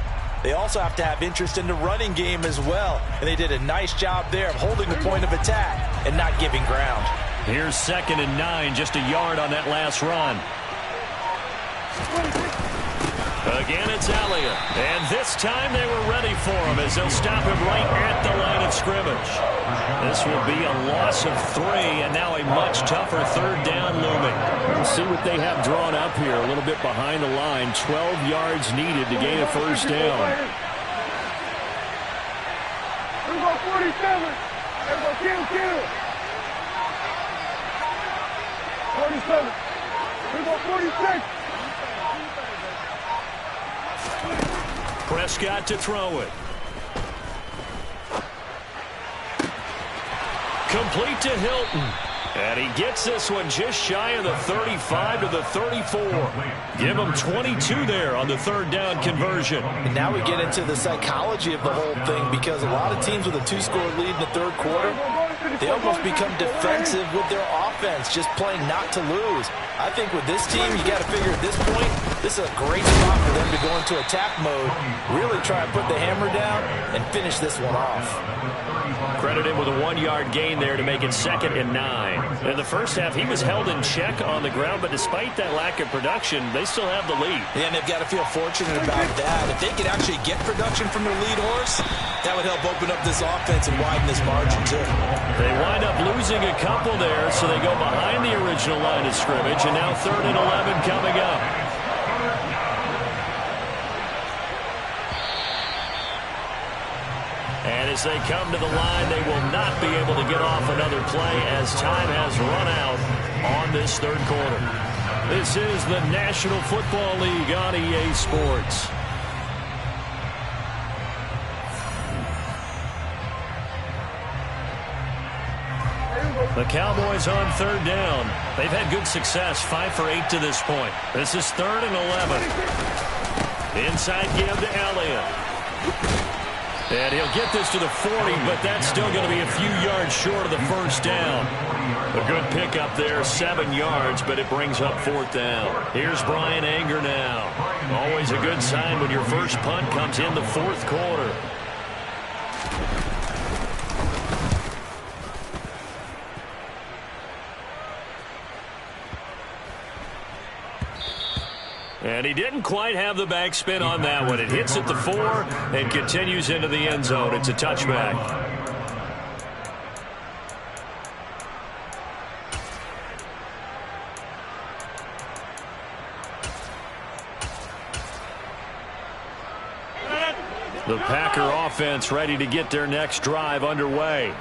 they also have to have interest in the running game as well. And they did a nice job there of holding the point of attack and not giving ground. Here's 2nd and 9, just a yard on that last run. Again, it's Elliott. And this time they were ready for him as they'll stop him right at the line of scrimmage. This will be a loss of 3, and now a much tougher 3rd down looming. We'll see what they have drawn up here. A little bit behind the line. 12 yards needed to gain a first down. Here we go, 47. Here we go, kill. 47. Here we go, 46. Prescott to throw it. Complete to Hilton. And he gets this one just shy of the 35 to the 34. Give him 22 there on the 3rd down conversion. And now we get into the psychology of the whole thing because a lot of teams with a 2-score lead in the 3rd quarter, they almost become defensive with their offense, just playing not to lose. I think with this team, you got to figure at this point, this is a great spot for them to go into attack mode, really try and put the hammer down and finish this one off. Credited with a 1-yard gain there to make it 2nd and 9. In the first half, he was held in check on the ground, but despite that lack of production, they still have the lead. Yeah, and they've got to feel fortunate about that. If they could actually get production from their lead horse, That would help open up this offense and widen this margin, too. They wind up losing a couple there, so they go behind the original line of scrimmage, and now 3rd and 11 coming up. And as they come to the line, they will not be able to get off another play as time has run out on this 3rd quarter. This is the National Football League on EA Sports. The Cowboys on 3rd down. They've had good success, 5 for 8 to this point. This is 3rd and 11. Inside give to Elliott. And he'll get this to the 40, but that's still going to be a few yards short of the 1st down. A good pickup there, 7 yards, but it brings up 4th down. Here's Bryan Anger now. Always a good sign when your first punt comes in the 4th quarter. And he didn't quite have the backspin on that one. It hits at the 4 and continues into the end zone. It's a touchback. The Packer offense ready to get their next drive underway.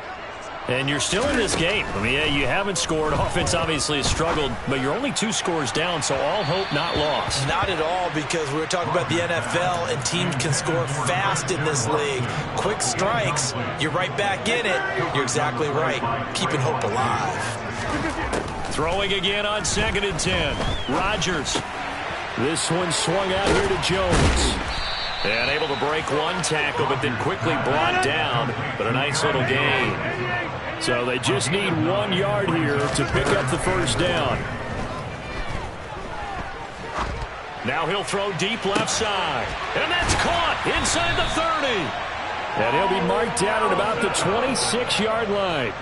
And you're still in this game. I mean, yeah, you haven't scored. Offense obviously has struggled, but you're only 2 scores down, so all hope not lost. Not at all, because we were talking about the NFL, and teams can score fast in this league. Quick strikes, you're right back in it. You're exactly right. Keeping hope alive. Throwing again on 2nd and 10. Rodgers. This one swung out here to Jones. And able to break one tackle, but then quickly brought down. But a nice little gain. So they just need 1 yard here to pick up the 1st down. Now he'll throw deep left side. And that's caught inside the 30. And he'll be marked down at about the 26-yard line.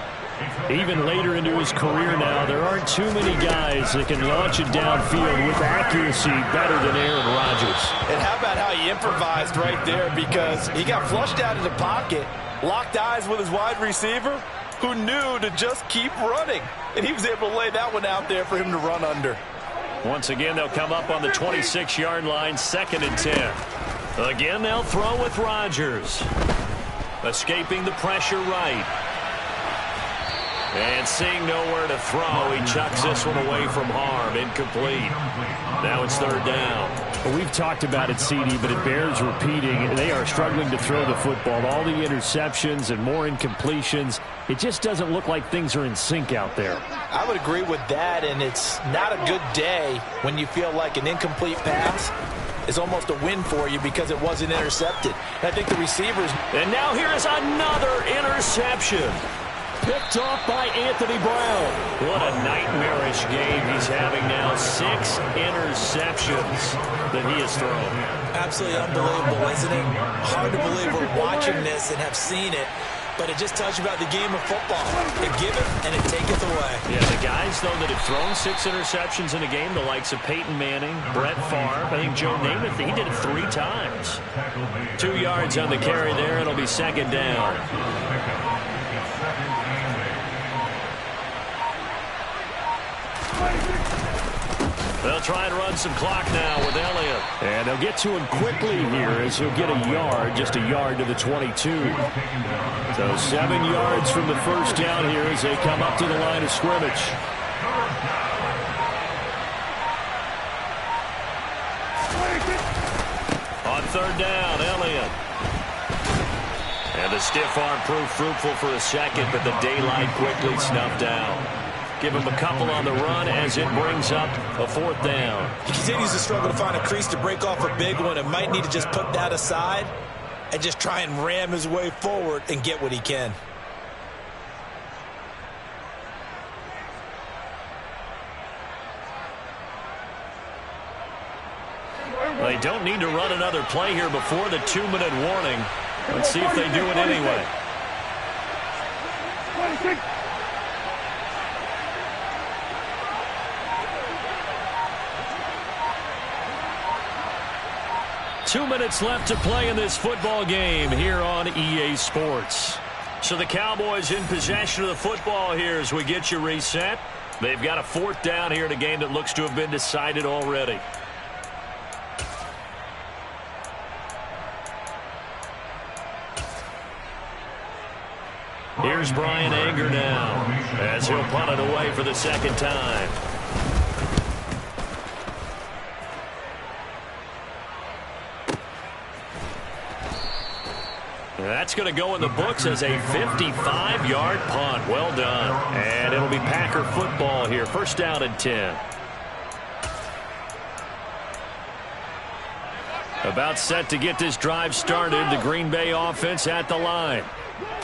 Even later into his career now, there aren't too many guys that can launch it downfield with accuracy better than Aaron Rodgers. And how about how he improvised right there, because he got flushed out of the pocket, locked eyes with his wide receiver, who knew to just keep running. And he was able to lay that one out there for him to run under. Once again, they'll come up on the 26-yard line, 2nd and 10. Again, they'll throw with Rodgers. Escaping the pressure right. And seeing nowhere to throw, he chucks this one away from harm. Incomplete. Now it's 3rd down. Well, we've talked about it, CD, but it bears repeating. They are struggling to throw the football. All the interceptions and more incompletions. It just doesn't look like things are in sync out there. I would agree with that, and it's not a good day when you feel like an incomplete pass is almost a win for you because it wasn't intercepted. And I think the receivers... And now here is another interception. Picked off by Anthony Brown. What a nightmarish game he's having now. 6 interceptions that he has thrown. Absolutely unbelievable, isn't it? Hard to believe we're watching this and have seen it, but it just tells you about the game of football. It giveth and it taketh away. Yeah, the guys, though, that have thrown 6 interceptions in a game, the likes of Peyton Manning, Brett Favre, I think Joe Namath, he did it 3 times. 2 yards on the carry there. It'll be 2nd down. They'll try and run some clock now with Elliott. And they'll get to him quickly here as he'll get a yard, just a yard to the 22. So 7 yards from the 1st down here as they come up to the line of scrimmage. On 3rd down, Elliott. And the stiff arm proved fruitful for a second, but the daylight quickly snuffed out. Give him a couple on the run as it brings up a 4th down. He continues to struggle to find a crease to break off a big one and might need to just put that aside and just try and ram his way forward and get what he can. They don't need to run another play here before the 2-minute warning. Let's see if they do it anyway. 26. 2 minutes left to play in this football game here on EA Sports. So the Cowboys in possession of the football here as we get you reset. They've got a 4th down here in a game that looks to have been decided already. Here's Brian Anger now as he'll punt it away for the 2nd time. That's going to go in the books as a 55-yard punt. Well done. And it'll be Packer football here. 1st down and 10. About set to get this drive started. The Green Bay offense at the line.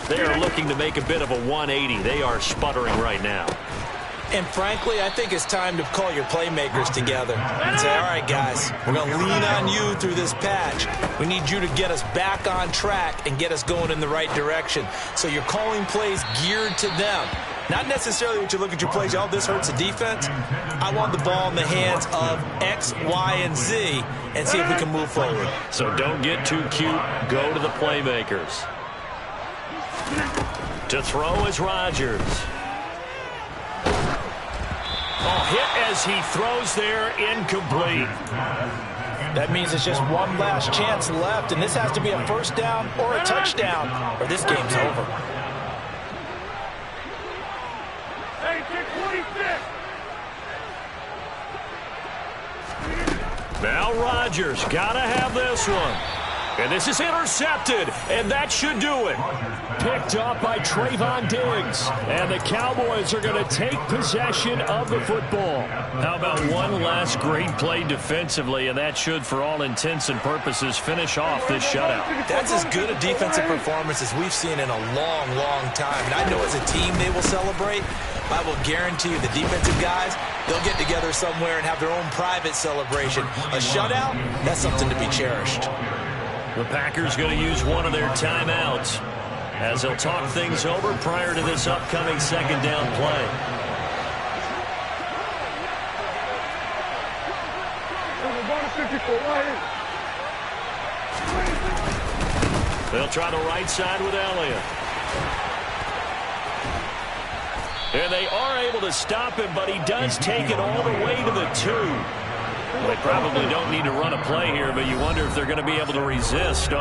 They are looking to make a bit of a 180. They are sputtering right now. And frankly, I think it's time to call your playmakers together and say, all right, guys, we're going to lean on you through this patch. We need you to get us back on track and get us going in the right direction. So you're calling plays geared to them. Not necessarily what you look at your plays, oh, this hurts the defense. I want the ball in the hands of X, Y, and Z and see if we can move forward. So don't get too cute. Go to the playmakers. To throw is Rodgers. Oh, hit as he throws there, incomplete. That means it's just one last chance left, and this has to be a 1st down or a touchdown, or this game's over. Hey, kick 26. Now Rodgers got to have this one. And this is intercepted, and that should do it. Picked up by Trayvon Diggs. And the Cowboys are going to take possession of the football. How about one last great play defensively, and that should, for all intents and purposes, finish off this shutout. That's as good a defensive performance as we've seen in a long, long time. And I know as a team they will celebrate. I will guarantee you the defensive guys, they'll get together somewhere and have their own private celebration. A shutout, that's something to be cherished. The Packers going to use one of their timeouts as they'll talk things over prior to this upcoming 2nd down play. They'll try the right side with Elliott. And they are able to stop him, but he does take it all the way to the 2. They probably don't need to run a play here, but you wonder if they're going to be able to resist.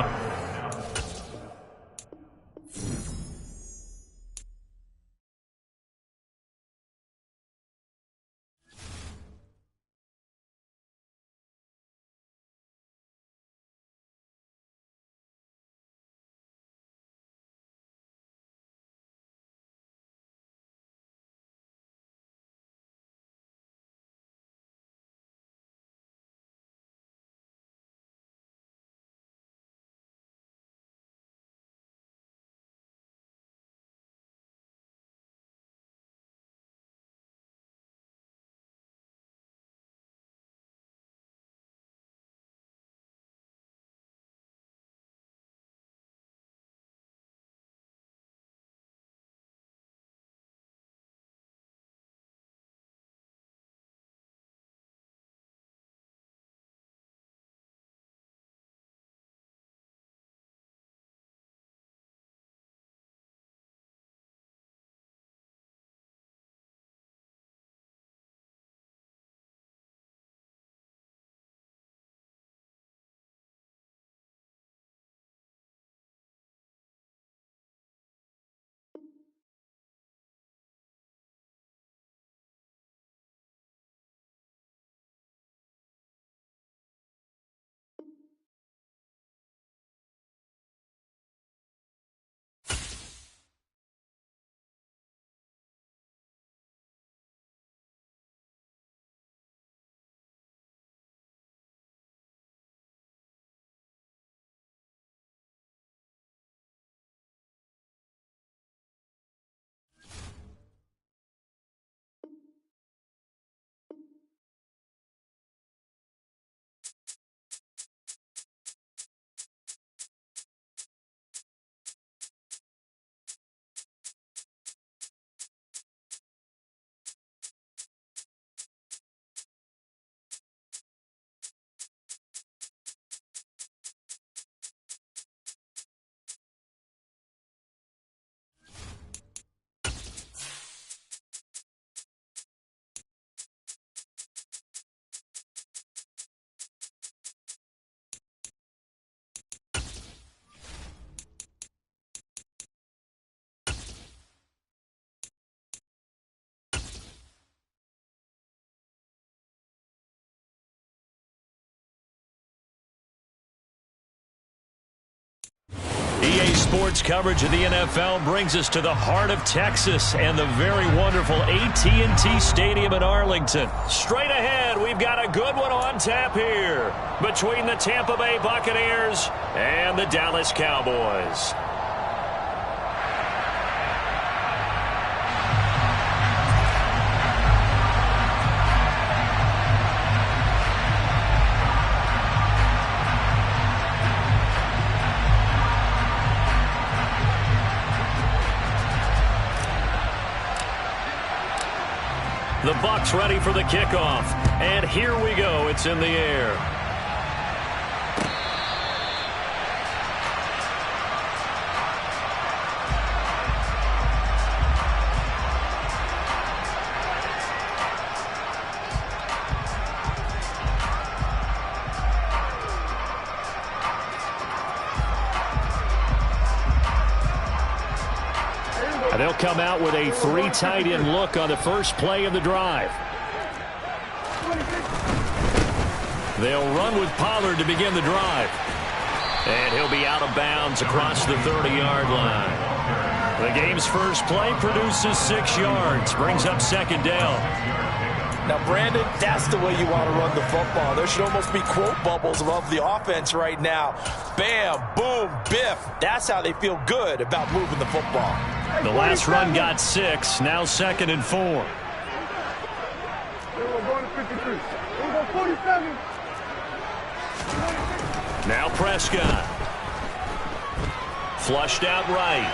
EA Sports coverage of the NFL brings us to the heart of Texas and the very wonderful AT&T Stadium in Arlington. Straight ahead, we've got a good one on tap here between the Tampa Bay Buccaneers and the Dallas Cowboys. The Bucs ready for the kickoff. And here we go. It's in the air. And they'll come out with a 3 tight end look on the first play of the drive. They'll run with Pollard to begin the drive. And he'll be out of bounds across the 30-yard line. The game's first play produces 6 yards, brings up second down. Now, Brandon, that's the way you want to run the football. There should almost be quote bubbles above the offense right now. Bam, boom, biff. That's how they feel good about moving the football. The last run got 6, now 2nd and 4. We're going to 53. We're going 47. Now Prescott. Flushed out right.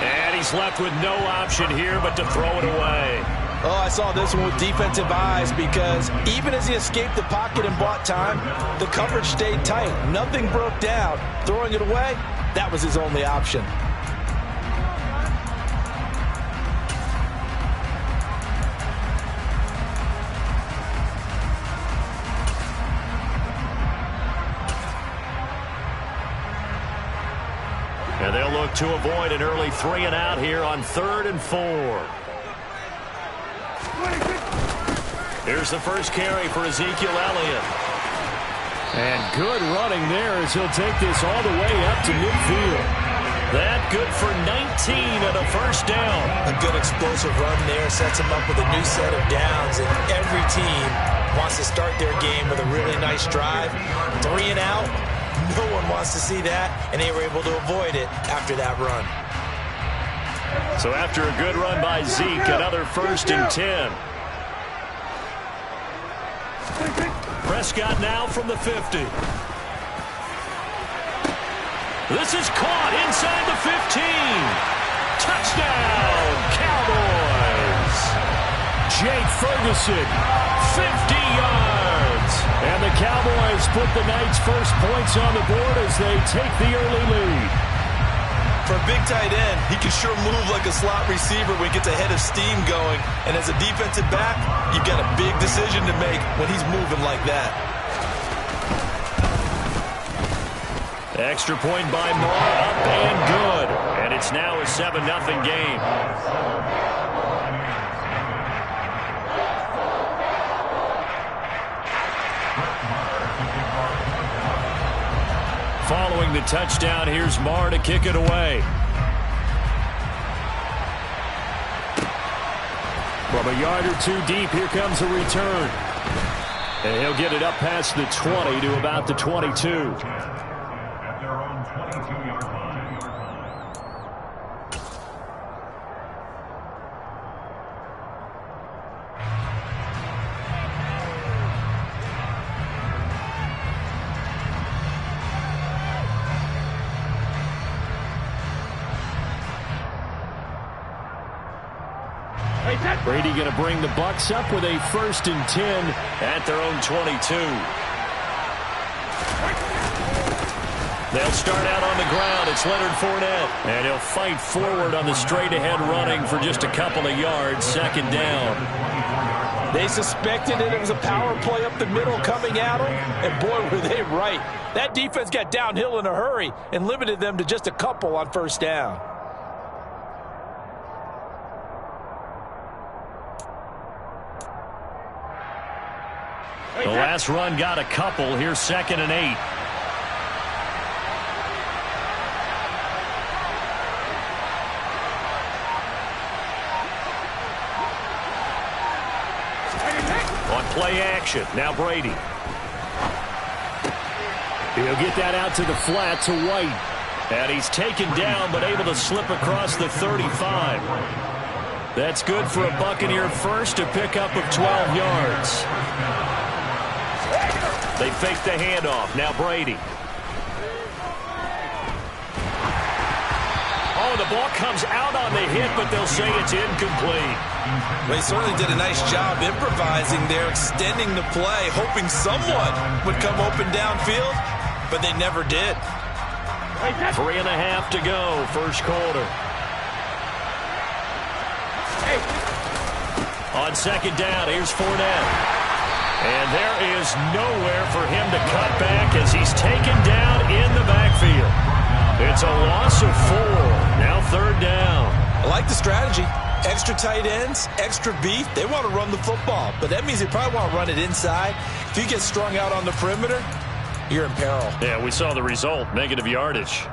And he's left with no option here but to throw it away. Oh, I saw this one with defensive eyes because even as he escaped the pocket and bought time, the coverage stayed tight. Nothing broke down. Throwing it away, that was his only option. And they'll look to avoid an early 3 and out here on 3rd and 4. Here's the first carry for Ezekiel Elliott. And good running there as he'll take this all the way up to midfield. That good for 19 and a first down. A good explosive run there sets him up with a new set of downs, and every team wants to start their game with a really nice drive. 3 and out. No one wants to see that, and they were able to avoid it after that run. So after a good run by Zeke, another 1st and 10. Prescott now from the 50. This is caught inside the 15. Touchdown, Cowboys. Jake Ferguson, 50 yards. And the Cowboys put the night's first points on the board as they take the early lead. For a big tight end, he can sure move like a slot receiver when he gets a head of steam going. And as a defensive back, you've got a big decision to make when he's moving like that. Extra point by Moore, up and good. And it's now a 7-0 game. Following the touchdown, here's Marr to kick it away. From a yard or 2 deep, here comes a return. And he'll get it up past the 20 to about the 22. At their own 22-yard line. Brady going to bring the Bucs up with a 1st and 10 at their own 22. They'll start out on the ground. It's Leonard Fournette. And he'll fight forward on the straight-ahead running for just a couple of yards. 2nd down. They suspected it was a power play up the middle coming at them, and boy, were they right. That defense got downhill in a hurry and limited them to just a couple on 1st down. The last run got a couple. Here's 2nd and 8. On play action, now Brady. He'll get that out to the flat to White. And he's taken down, but able to slip across the 35. That's good for a Buccaneer first, a pickup of 12 yards. They fake the handoff. Now Brady. Oh, the ball comes out on the hit, but they'll say it's incomplete. They certainly did a nice job improvising there, extending the play, hoping someone would come open downfield, but they never did. 3.5 to go, first quarter. On second down, here's Fournette. And there is nowhere for him to cut back as he's taken down in the backfield. It's a loss of 4. Now third down. I like the strategy. Extra tight ends, extra beef. They want to run the football, but that means they probably want to run it inside. If you get strung out on the perimeter, you're in peril. Yeah, we saw the result, negative yardage.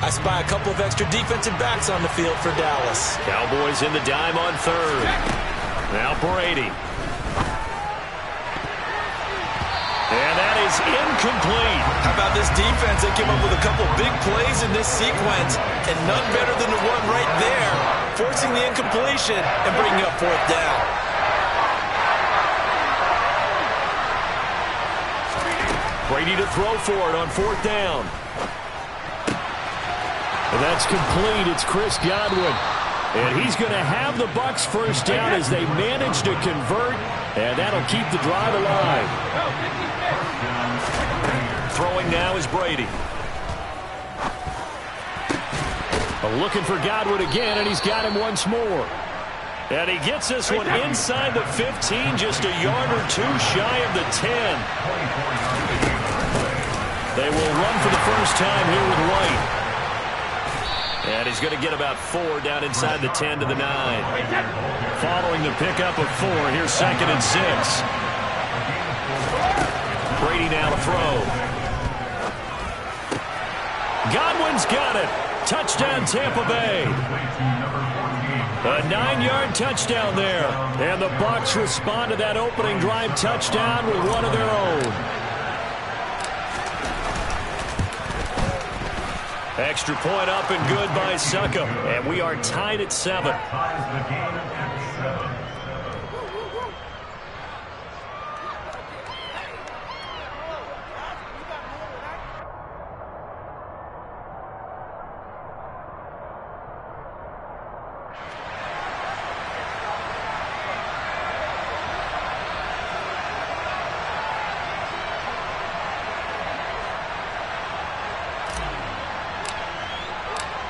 I spy a couple of extra defensive backs on the field for Dallas. Cowboys in the dime on third. Now Brady. And that is incomplete. How about this defense? They came up with a couple big plays in this sequence, and none better than the one right there, forcing the incompletion and bringing up fourth down. Brady to throw for it on fourth down. And that's complete. It's Chris Godwin. And he's going to have the Bucs first down as they manage to convert, and that'll keep the drive alive. Throwing now is Brady. Looking for Godwin again, and he's got him once more. And he gets this one inside the 15, just a yard or two shy of the 10. They will run for the first time here with White. And he's going to get about 4 down inside the 10 to the 9. Following the pickup of 4, here's second and 6. Brady now to throw. Godwin's got it. Touchdown, Tampa Bay. A 9-yard touchdown there. And the Bucs respond to that opening drive touchdown with one of their own. Extra point up and good by Succop. And we are tied at 7.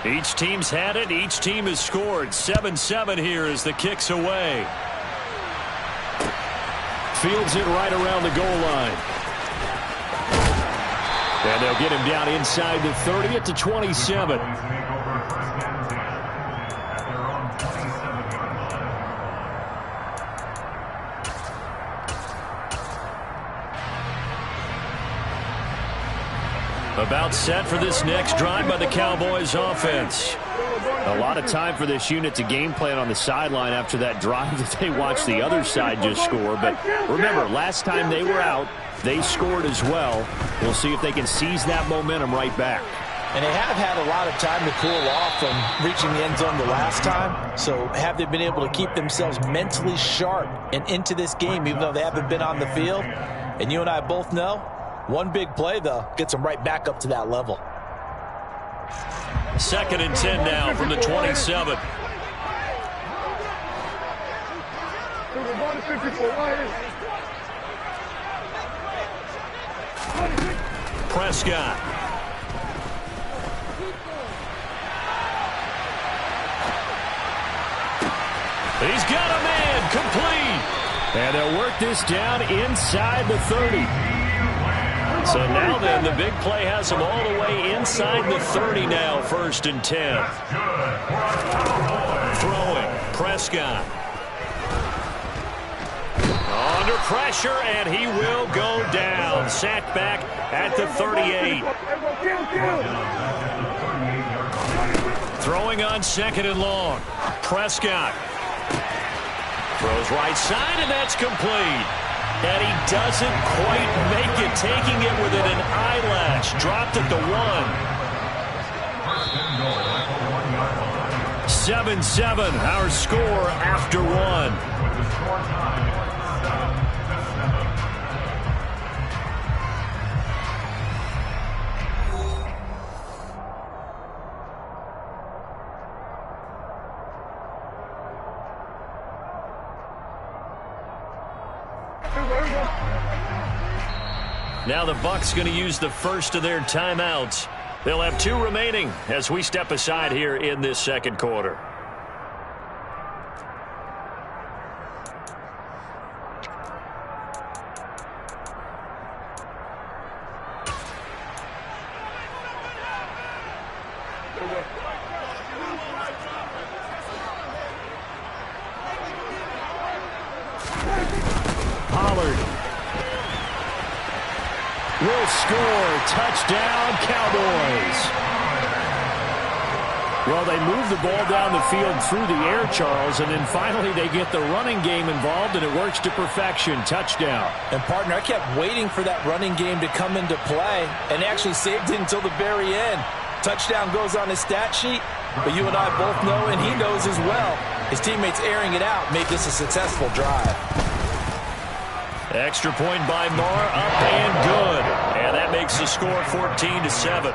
Each team's had it. Each team has scored. 7-7 here as the kick's away. Fields it right around the goal line. And they'll get him down inside the 30 at the 27. About set for this next drive by the Cowboys offense. A lot of time for this unit to game plan on the sideline after that drive that they watched the other side just score. But remember, last time they were out, they scored as well. We'll see if they can seize that momentum right back. And they have had a lot of time to cool off from reaching the end zone the last time. So have they been able to keep themselves mentally sharp and into this game even though they haven't been on the field? And you and I both know, one big play, though, gets them right back up to that level. Second and 10 now from the 27. Prescott. He's got a man, complete. And they'll work this down inside the 30. So now then, the big play has them all the way inside the 30 now, first and 10. Throwing, Prescott. Under pressure, and he will go down. Sacked back at the 38. Throwing on 2nd and long. Prescott. Throws right side, and that's complete. And he doesn't quite make it, taking it within an eyelash. Dropped at the 1. 7-7, our score after 1. Now the Bucs going to use the first of their timeouts. They'll have 2 remaining as we step aside here in this second quarter. Will score. Touchdown, Cowboys. Well, they move the ball down the field through the air, Charles, and then finally they get the running game involved, and it works to perfection. Touchdown. And, partner, I kept waiting for that running game to come into play and actually saved it until the very end. Touchdown goes on his stat sheet, but you and I both know, and he knows as well, his teammates airing it out made this a successful drive. Extra point by Moore, up and good. And that makes the score 14-7.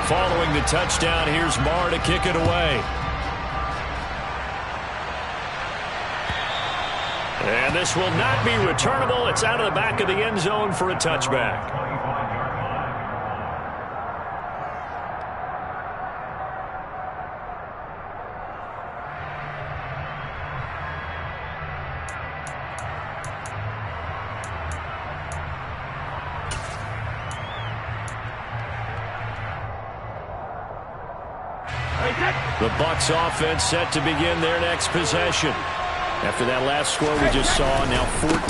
Following the touchdown, here's Moore to kick it away. And this will not be returnable. It's out of the back of the end zone for a touchback. The Bucs offense set to begin their next possession. After that last score we just saw, now 14-7,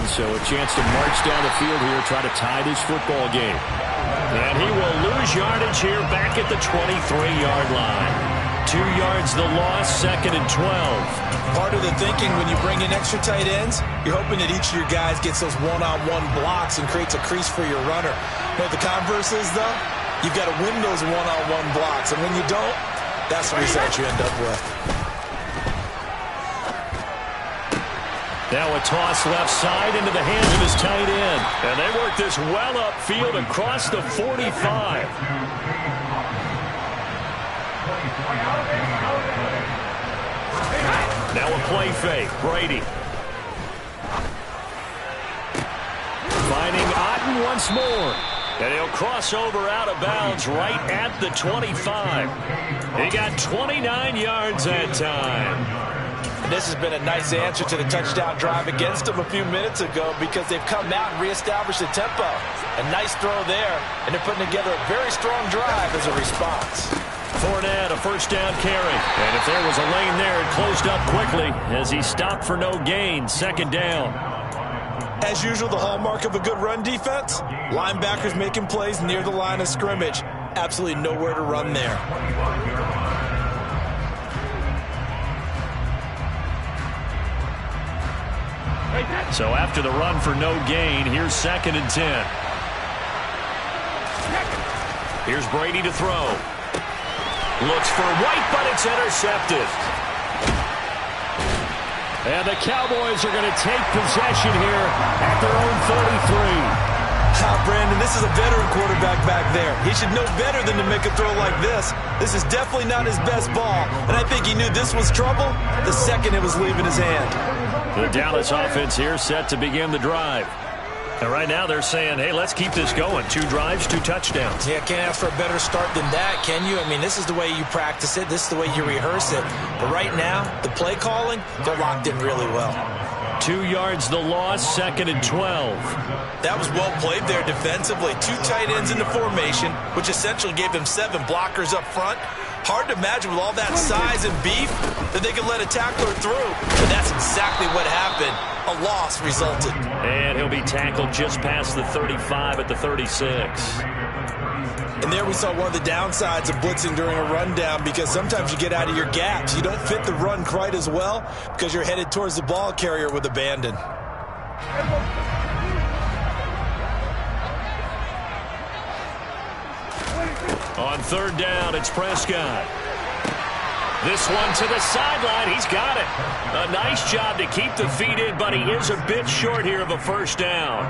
so a chance to march down the field here, try to tie this football game. And he will lose yardage here back at the 23-yard line. 2 yards the loss, 2nd and 12. Part of the thinking when you bring in extra tight ends, you're hoping that each of your guys gets those one-on-one blocks and creates a crease for your runner. You know what the converse is, though? You've got to win those one-on-one blocks, and when you don't, that's the result you end up with. Now a toss left side into the hands of his tight end. And they work this well upfield across the 45. Now a play fake. Brady. Finding Otten once more. And he'll cross over out of bounds right at the 25. He got 29 yards that time. This has been a nice answer to the touchdown drive against them a few minutes ago because they've come out and reestablished the tempo. A nice throw there, and they're putting together a very strong drive as a response. Fournette, a first down carry. And if there was a lane there, it closed up quickly as he stopped for no gain. 2nd down. As usual, the hallmark of a good run defense, linebackers making plays near the line of scrimmage. Absolutely nowhere to run there. So after the run for no gain, here's 2nd and 10. Here's Brady to throw. Looks for White, but it's intercepted. And the Cowboys are going to take possession here at their own 33. Brandon, this is a veteran quarterback back there. He should know better than to make a throw like this. This is definitely not his best ball, and I think he knew this was trouble the second it was leaving his hand. The Dallas offense here set to begin the drive. And right now they're saying, hey, let's keep this going. 2 drives, 2 touchdowns. Yeah, can't ask for a better start than that, can you? I mean, this is the way you practice it. This is the way you rehearse it. But right now, the play calling, they're locked in really well. 2 yards the loss, 2nd and 12. That was well played there defensively. 2 tight ends in the formation, which essentially gave them 7 blockers up front. Hard to imagine with all that size and beef that they could let a tackler through. But that's exactly what happened. A loss resulted. And he'll be tackled just past the 35 at the 36. And there we saw one of the downsides of blitzing during a rundown, because sometimes you get out of your gaps. You don't fit the run quite as well because you're headed towards the ball carrier with abandon. On 3rd down, it's Prescott. This one to the sideline. He's got it. A nice job to keep the feet in, but he is a bit short here of a 1st down.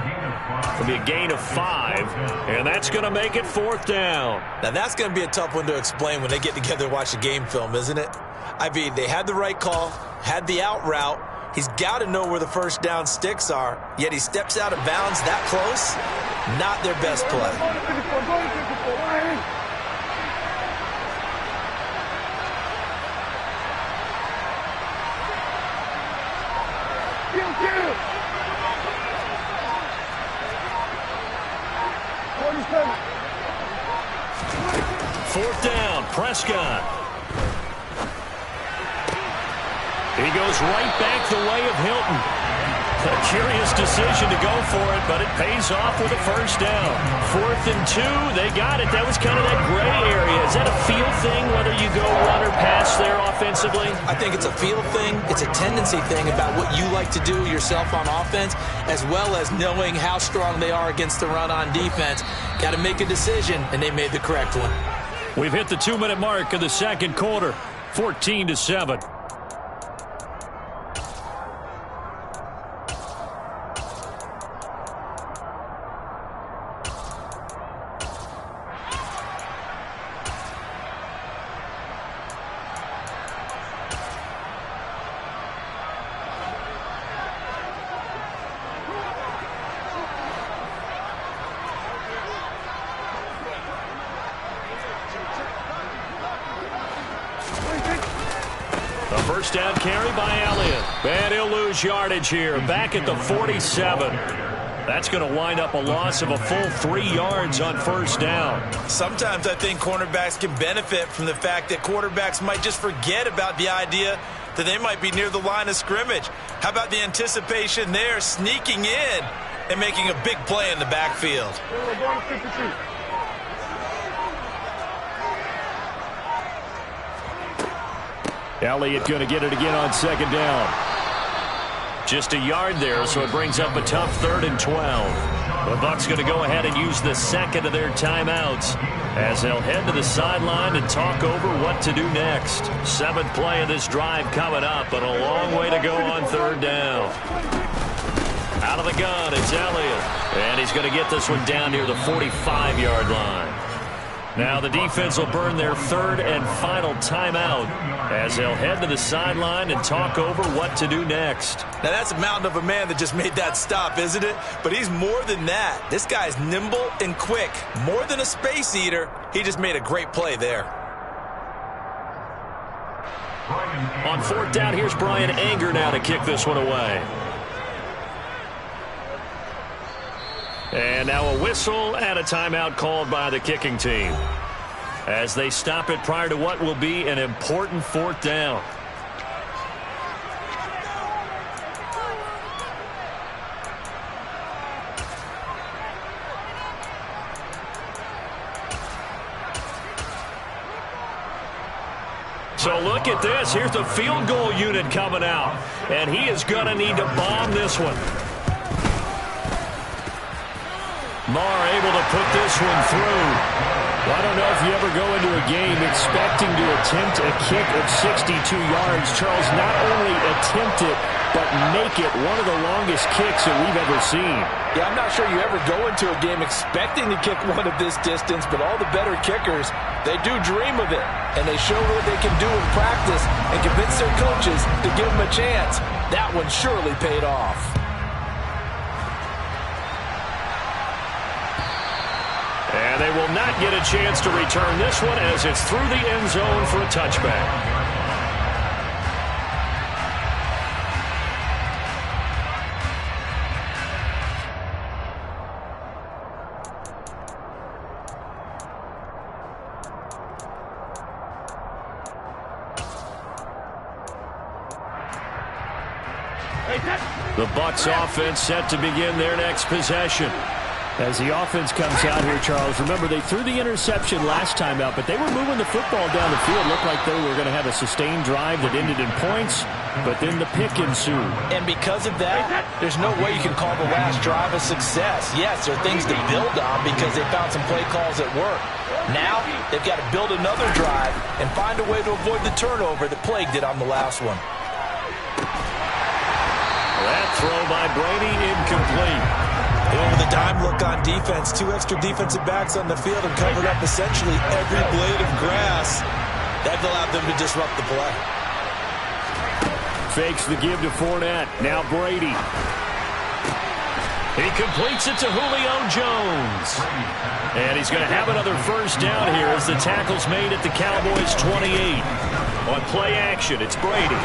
It'll be a gain of 5, and that's going to make it 4th down. Now, that's going to be a tough one to explain when they get together and watch the game film, isn't it? I mean, they had the right call, had the out route. He's got to know where the 1st down sticks are, yet he steps out of bounds that close. Not their best play. Fourth down, Prescott. He goes right back the way of Hilton. A curious decision to go for it, but it pays off with a 1st down. 4th and 2, they got it. That was kind of that gray area. Is that a feel thing, whether you go run or pass there offensively? I think it's a feel thing. It's a tendency thing about what you like to do yourself on offense, as well as knowing how strong they are against the run on defense. Got to make a decision, and they made the correct one. We've hit the 2-minute mark of the 2nd quarter, 14-7. First down carry by Elliott. And he'll lose yardage here. Back at the 47. That's going to wind up a loss of a full 3 yards on 1st down. Sometimes I think cornerbacks can benefit from the fact that quarterbacks might just forget about the idea that they might be near the line of scrimmage. How about the anticipation there, sneaking in and making a big play in the backfield? Elliott going to get it again on 2nd down. Just a yard there, so it brings up a tough 3rd and 12. The Bucs going to go ahead and use the 2nd of their timeouts as they'll head to the sideline and talk over what to do next. 7th play of this drive coming up, but a long way to go on 3rd down. Out of the gun, it's Elliott. And he's going to get this one down near the 45-yard line. Now the defense will burn their 3rd and final timeout as they'll head to the sideline and talk over what to do next. Now that's a mountain of a man that just made that stop, isn't it? But he's more than that. This guy's nimble and quick. More than a space eater. He just made a great play there. On 4th down, here's Brian Anger now to kick this one away. And now a whistle and a timeout called by the kicking team as they stop it prior to what will be an important 4th down. So look at this. Here's the field goal unit coming out, and he is going to need to bomb this one. Marr able to put this one through. Well, I don't know if you ever go into a game expecting to attempt a kick of 62 yards. Charles, not only attempt it, but make it one of the longest kicks that we've ever seen. Yeah, I'm not sure you ever go into a game expecting to kick one of this distance, but all the better kickers, they do dream of it. And they show what they can do in practice and convince their coaches to give them a chance. That one surely paid off. And they will not get a chance to return this one as it's through the end zone for a touchback. The Bucs offense set to begin their next possession. As the offense comes out here, Charles, remember they threw the interception last time out, but they were moving the football down the field. Looked like they were going to have a sustained drive that ended in points, but then the pick ensued. And because of that, there's no way you can call the last drive a success. Yes, there are things to build on because they found some play calls that work. Now, they've got to build another drive and find a way to avoid the turnover that plagued it on the last one. That throw by Brady incomplete. With a dime look on defense, 2 extra defensive backs on the field and covered up essentially every blade of grass. That allowed them to disrupt the play. Fakes the give to Fournette. Now Brady. He completes it to Julio Jones. And he's going to have another first down here as the tackle's made at the Cowboys' 28. On play action, it's Brady.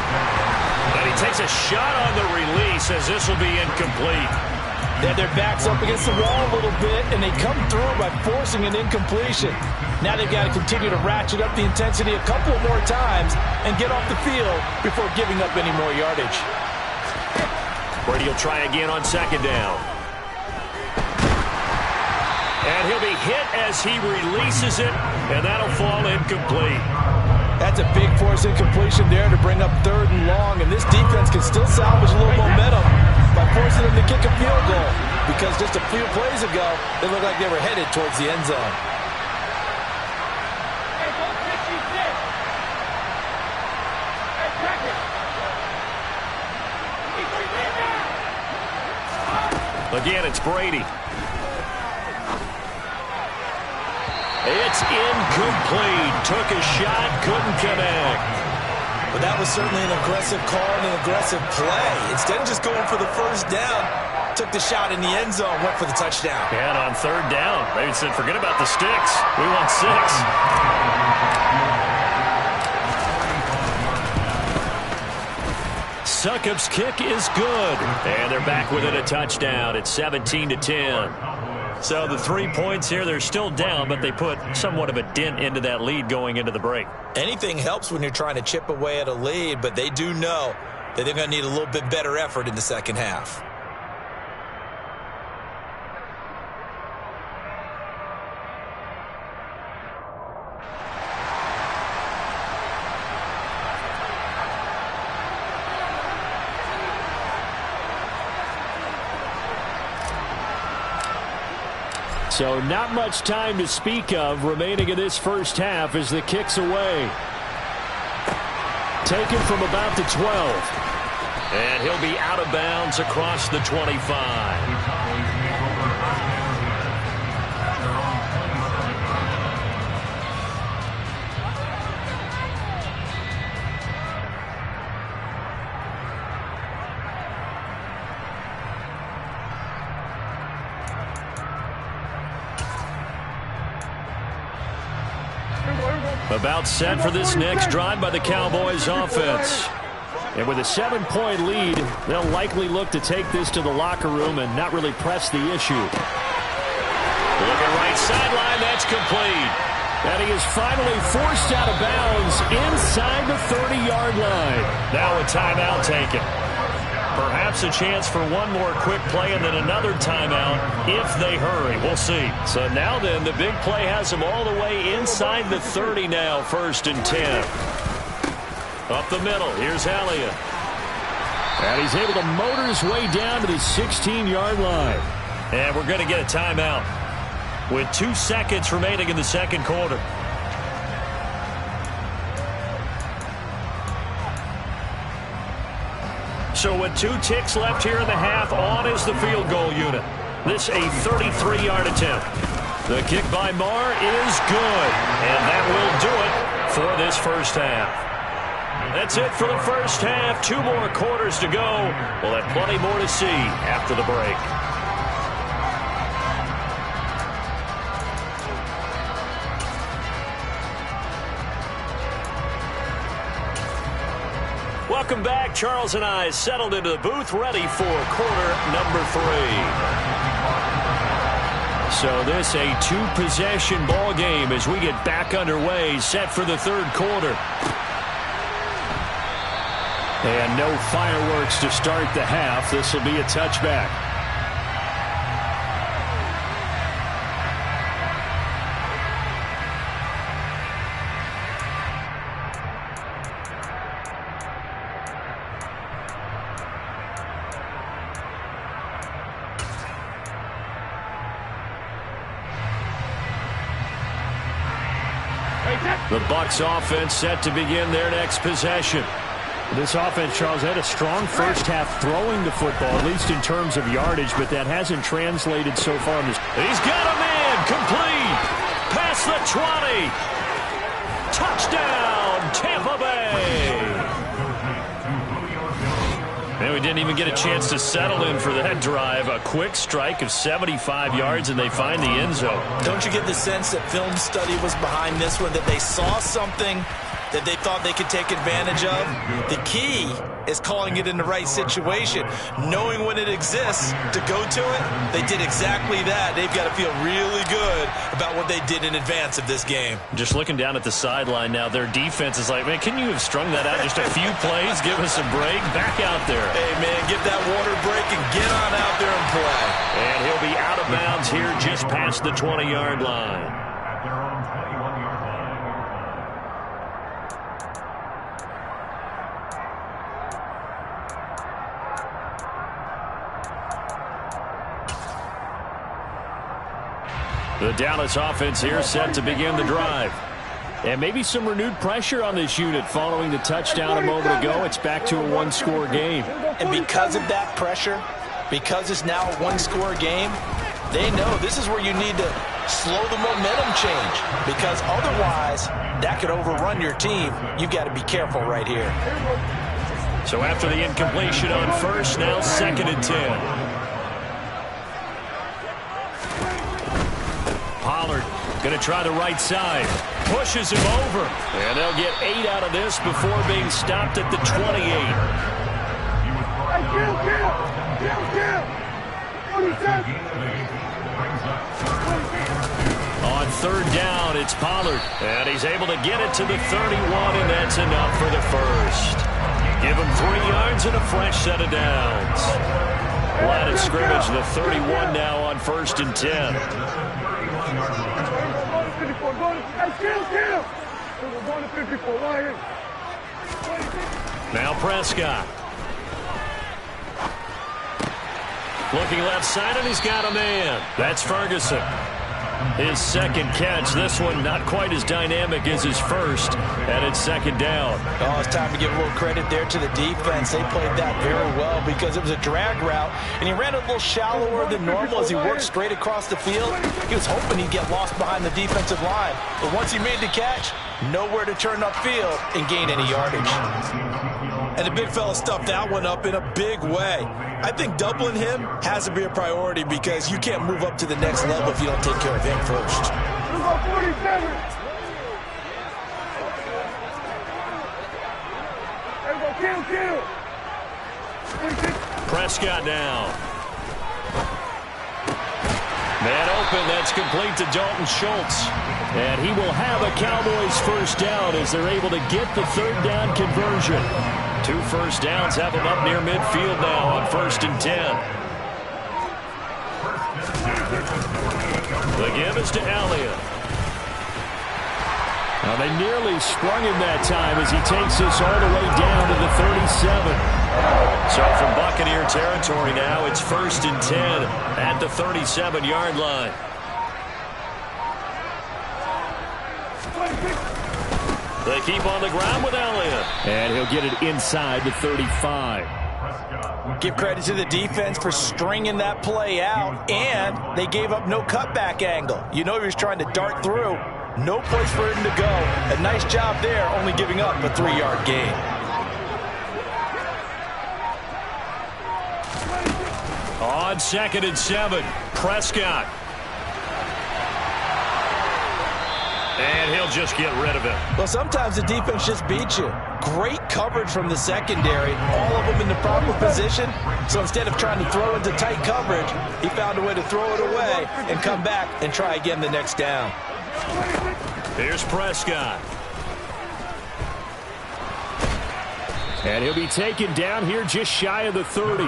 And he takes a shot on the release as this will be incomplete. They had their backs up against the wall a little bit, and they come through by forcing an incompletion. Now they've got to continue to ratchet up the intensity a couple more times and get off the field before giving up any more yardage. Brady will try again on second down. And he'll be hit as he releases it, and that'll fall incomplete. That's a big force incompletion there to bring up 3rd and long, and this defense can still salvage a little momentum by forcing them to kick a field goal, because just a few plays ago, they looked like they were headed towards the end zone. Again, it's Brady. It's incomplete. Took a shot, couldn't connect. But that was certainly an aggressive call and an aggressive play. Instead of just going for the first down, took the shot in the end zone, went for the touchdown. And on 3rd down, they said, forget about the sticks. We want 6. Succop's kick is good. And they're back within a touchdown. It's 17-10. So the 3 points here, they're still down, but they put somewhat of a dent into that lead going into the break. Anything helps when you're trying to chip away at a lead, but they do know that they're going to need a little bit better effort in the second half. So not much time to speak of remaining in this first half as the kick's away. Taken from about the 12. And he'll be out of bounds across the 25. About set for this next drive by the Cowboys offense. And with a 7-point lead, they'll likely look to take this to the locker room and not really press the issue. Looking right sideline, that's complete. And he is finally forced out of bounds inside the 30-yard line. Now a timeout taken. Perhaps a chance for one more quick play and then another timeout if they hurry. We'll see. So now then, the big play has them all the way inside the 30 now, 1st and 10. Up the middle, here's Elliott. And he's able to motor his way down to the 16-yard line. And we're going to get a timeout with 2 seconds remaining in the second quarter. So with 2 ticks left here in the half, on is the field goal unit. This a 33-yard attempt. The kick by Marr is good. And that will do it for this first half. That's it for the first half. 2 more quarters to go. We'll have plenty more to see after the break. Welcome back. Charles and I settled into the booth, ready for quarter number 3. So this a 2-possession ball game as we get back underway, set for the 3rd quarter. And no fireworks to start the half. This will be a touchback. The Bucs offense set to begin their next possession. This offense, Charles, had a strong first half throwing the football, at least in terms of yardage, but that hasn't translated so far in this. He's got a man complete. Past the 20. Touchdown, Tampa Bay. And we didn't even get a chance to settle in for that drive. A quick strike of 75 yards, and they find the end zone. Don't you get the sense that film study was behind this one, that they saw something that they thought they could take advantage of? The key is calling it in the right situation, knowing when it exists to go to it. They did exactly that. They've got to feel really good about what they did in advance of this game. Just looking down at the sideline now, their defense is like, man, can you have strung that out just a few plays? Give us a break. Back out there. Hey, man, get that water break and get on out there and play. And he'll be out of bounds here just past the 20-yard line. At their own 21-yard line. The Dallas offense here set to begin the drive. And maybe some renewed pressure on this unit following the touchdown a moment ago. It's back to a one-score game. And because of that pressure, because it's now a one-score game, they know this is where you need to slow the momentum change, because otherwise that could overrun your team. You've got to be careful right here. So after the incompletion on first, now 2nd and 10. Pollard going to try the right side. Pushes him over. And they'll get 8 out of this before being stopped at the 28. On 3rd down, it's Pollard. And he's able to get it to the 31, and that's enough for the first. Give him 3 yards and a fresh set of downs. Line of scrimmage, the 31 now on 1st and 10. Now Prescott. Looking left side, and he's got a man. That's Ferguson. His 2nd catch. This one not quite as dynamic as his first, and it's 2nd down. Oh, it's time to give a little credit there to the defense. They played that very well because it was a drag route, and he ran a little shallower than normal as he worked straight across the field. He was hoping he'd get lost behind the defensive line, but once he made the catch, nowhere to turn upfield and gain any yardage. And the big fella stuffed that one up in a big way. I think doubling him has to be a priority because you can't move up to the next level if you don't take care of him first. Prescott now. Man open, that's complete to Dalton Schultz. And he will have a Cowboys first down as they're able to get the 3rd down conversion. 2 first downs have him up near midfield now on 1st and 10. The give is to Elliott. Now they nearly sprung him that time as he takes this all the way down to the 37. So from Buccaneer territory now, it's 1st and 10 at the 37-yard line. They keep on the ground with Elliott. And he'll get it inside the 35. Give credit to the defense for stringing that play out, and they gave up no cutback angle. You know he was trying to dart through. No place for him to go. A nice job there, only giving up a 3-yard gain. On 2nd and 7, Prescott. And he'll just get rid of it. Well, sometimes the defense just beats you. Great coverage from the secondary, all of them in the proper position. So instead of trying to throw into tight coverage, he found a way to throw it away and come back and try again the next down. Here's Prescott. And he'll be taken down here just shy of the 30.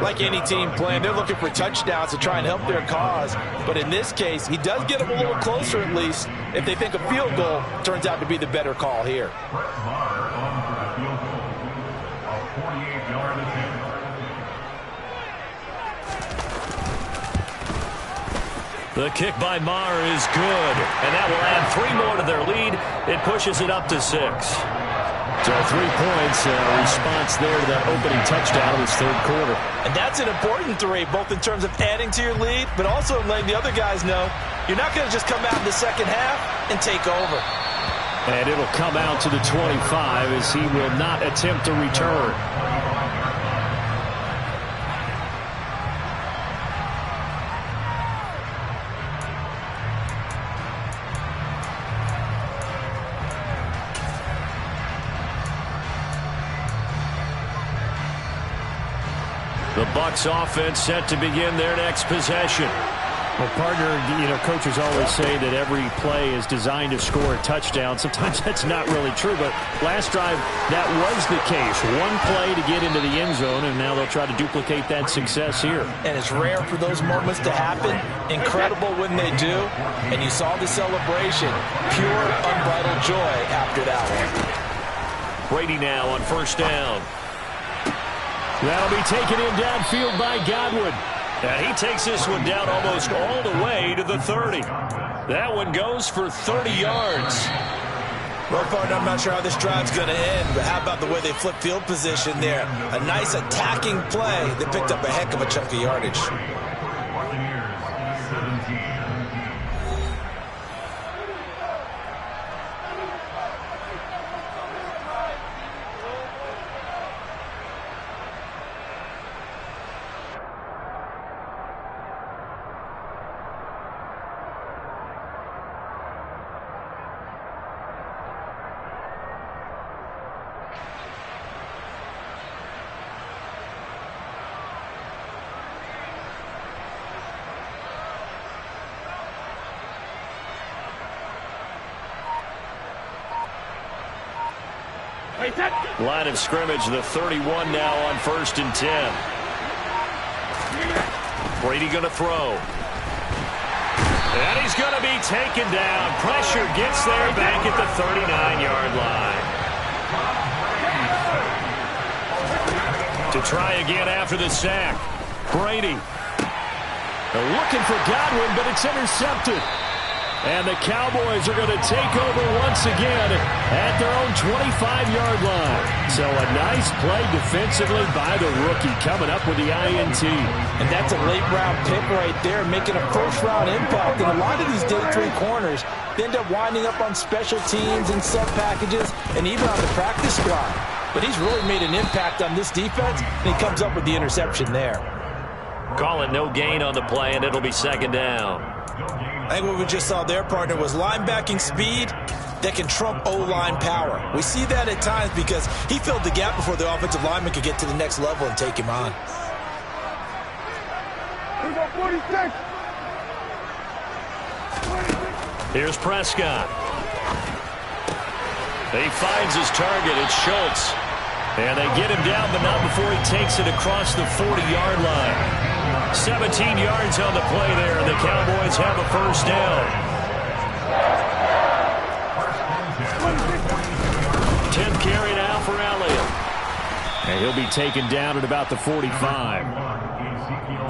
Like any team playing, they're looking for touchdowns to try and help their cause. But in this case, he does get them a little closer at least if they think a field goal turns out to be the better call here. Brett Maher on for the field goal. A 48-yard attempt. The kick by Maher is good, and that will add 3 more to their lead. It pushes it up to 6. So 3 points, response there to that opening touchdown in this third quarter. And that's an important 3, both in terms of adding to your lead, but also in letting the other guys know you're not going to just come out in the second half and take over. And it'll come out to the 25 as he will not attempt to return. The Bucs offense set to begin their next possession. Well, partner, coaches always say that every play is designed to score a touchdown. Sometimes that's not really true, but last drive, that was the case. One play to get into the end zone, and now they'll try to duplicate that success here. And it's rare for those moments to happen. Incredible when they do. And you saw the celebration. Pure, unbridled joy after that one. Brady now on first down. That'll be taken in downfield by Godwin. And he takes this one down almost all the way to the 30. That one goes for 30 yards. Well, partner, I'm not sure how this drive's going to end, but how about the way they flip field position there? A nice attacking play that picked up a heck of a chunk of yardage. Buccaneers 17. Line of scrimmage, the 31 now on 1st and 10. Brady going to throw. And he's going to be taken down. Pressure gets there back at the 39-yard line. To try again after the sack. Brady. They're looking for Godwin, but it's intercepted. And the Cowboys are going to take over once again at their own 25-yard line. So a nice play defensively by the rookie coming up with the INT. And that's a late-round pick right there, making a first-round impact. And a lot of these day 3 corners end up winding up on special teams and sub-packages and even on the practice squad. But he's really made an impact on this defense, and he comes up with the interception there. Call it no gain on the play, and it'll be 2nd down. I think what we just saw there, partner, was linebacking speed that can trump O-line power. We see that at times because he filled the gap before the offensive lineman could get to the next level and take him on. Here's Prescott. He finds his target. It's Schultz. And they get him down, but not before he takes it across the 40-yard line. 17 yards on the play there, and the Cowboys have a first down. 10th carry now for Elliott. And he'll be taken down at about the 45.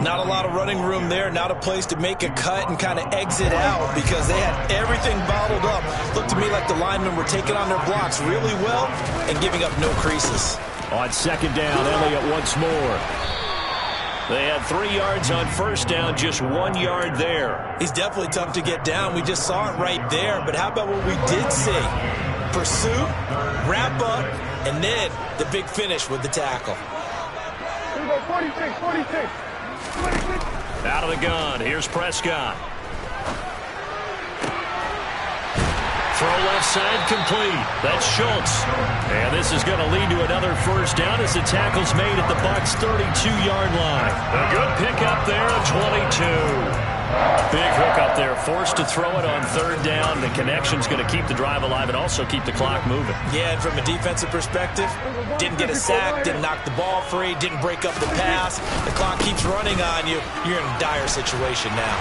Not a lot of running room there, not a place to make a cut and kind of exit out because they had everything bottled up. Looked to me like the linemen were taking on their blocks really well and giving up no creases. On 2nd down, Elliott once more. They had 3 yards on first down, just 1 yard there. He's definitely tough to get down. We just saw it right there. But how about what we did see? Pursuit, wrap up, and then the big finish with the tackle. 46, 46. Out of the gun, here's Prescott. Throw left side complete. That's Schultz. And this is going to lead to another first down as the tackle's made at the Bucs' 32-yard line. A good pickup there of 22. Big hook up there, forced to throw it on third down. The connection's going to keep the drive alive and also keep the clock moving. Yeah, and from a defensive perspective, didn't get a sack, didn't knock the ball free, didn't break up the pass. The clock keeps running on you. You're in a dire situation now.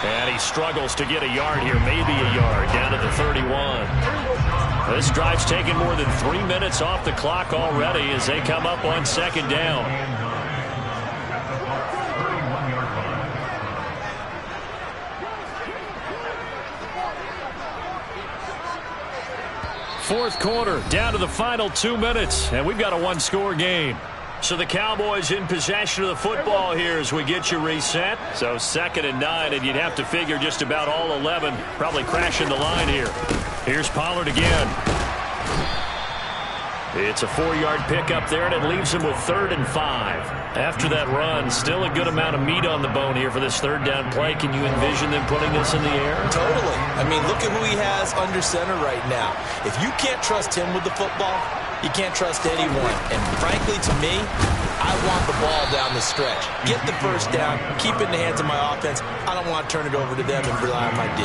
And he struggles to get a yard here, maybe a yard, down to the 31. This drive's taken more than 3 minutes off the clock already as they come up on second down. Fourth quarter, down to the final 2 minutes, and we've got a one-score game. So the Cowboys in possession of the football here as we get you reset. So 2nd and 9, and you'd have to figure just about all 11 probably crashing the line here. Here's Pollard again. It's a 4-yard pickup there, and it leaves him with 3rd and 5. After that run, still a good amount of meat on the bone here for this third down play. Can you envision them putting this in the air? Totally. I mean, look at who he has under center right now. If you can't trust him with the football, you can't trust anyone. And frankly, to me, I want the ball down the stretch. Get the first down, keep it in the hands of my offense. I don't want to turn it over to them and rely on my D.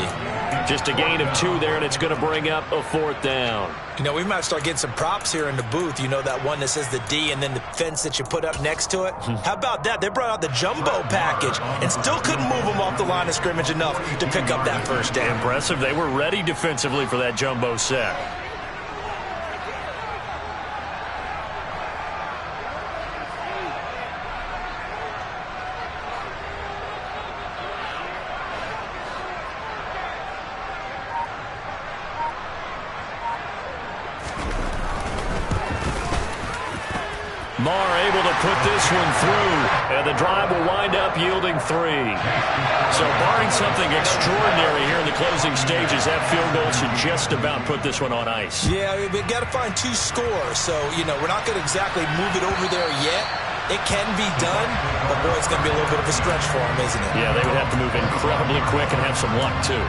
Just a gain of 2 there, and it's going to bring up a 4th down. You know, we might start getting some props here in the booth. You know, that one that says the D and then the fence that you put up next to it? How about that? They brought out the jumbo package and still couldn't move them off the line of scrimmage enough to pick up that first down. Impressive. They were ready defensively for that jumbo sack. Marr able to put this one through, and the drive will wind up yielding 3. So barring something extraordinary here in the closing stages, that field goal should just about put this one on ice. Yeah, we've got to find 2 scores, so, you know, we're not going to exactly move it over there yet. It can be done, but, boy, it's going to be a little bit of a stretch for them, isn't it? Yeah, they would have to move incredibly quick and have some luck, too.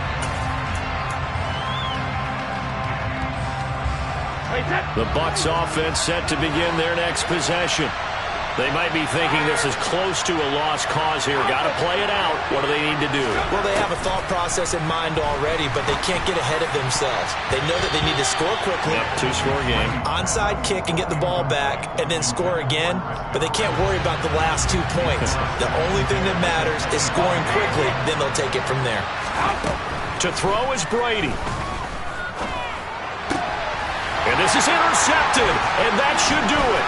The Bucs offense set to begin their next possession. They might be thinking this is close to a lost cause here. Got to play it out. What do they need to do? Well, they have a thought process in mind already, but they can't get ahead of themselves. They know that they need to score quickly. Yep, 2-score game. Onside kick and get the ball back and then score again, but they can't worry about the last 2 points. The only thing that matters is scoring quickly, then they'll take it from there. To throw is Brady. And this is intercepted, and that should do it.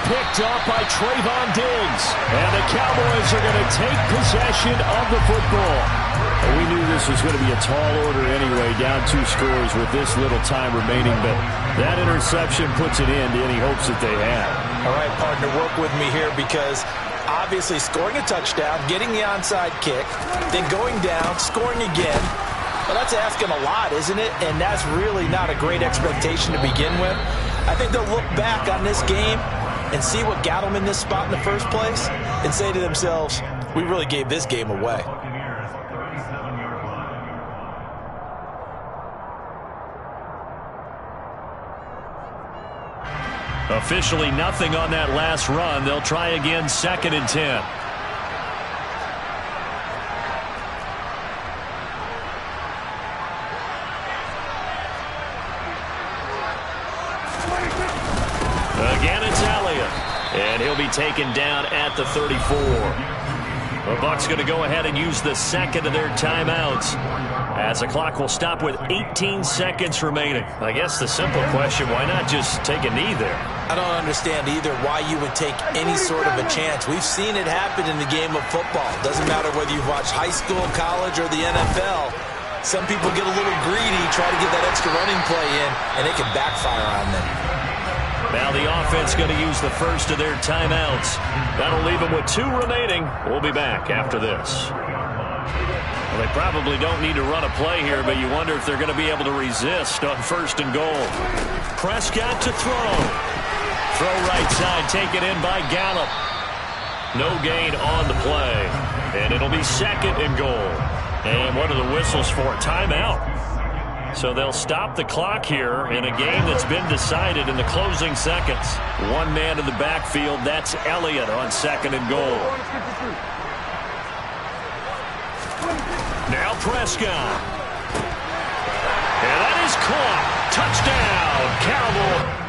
Picked up by Trayvon Diggs. And the Cowboys are going to take possession of the football. And we knew this was going to be a tall order anyway, down 2 scores with this little time remaining. But that interception puts an end to any hopes that they had. All right, partner, work with me here because obviously scoring a touchdown, getting the onside kick, then going down, scoring again. Well, that's asking a lot, isn't it? And that's really not a great expectation to begin with. I think they'll look back on this game and see what got them in this spot in the first place and say to themselves, we really gave this game away. Officially nothing on that last run. They'll try again, 2nd and 10. Again, it's Elliott, and he'll be taken down at the 34. The Bucs going to go ahead and use the second of their timeouts as the clock will stop with 18 seconds remaining. I guess the simple question, why not just take a knee there? I don't understand either why you would take any sort of a chance. We've seen it happen in the game of football. Doesn't matter whether you've watched high school, college, or the NFL. Some people get a little greedy, try to get that extra running play in, and it can backfire on them. Now the offense going to use the first of their timeouts. That'll leave them with 2 remaining. We'll be back after this. Well, they probably don't need to run a play here, but you wonder if they're going to be able to resist on 1st and goal. Prescott to throw. Throw right side, taken in by Gallup. No gain on the play. And it'll be 2nd and goal. And what are the whistles for? Timeout. So they'll stop the clock here in a game that's been decided in the closing seconds. 1 man in the backfield. That's Elliott on 2nd and goal. Now Prescott. And that is caught. Touchdown, Cowboys.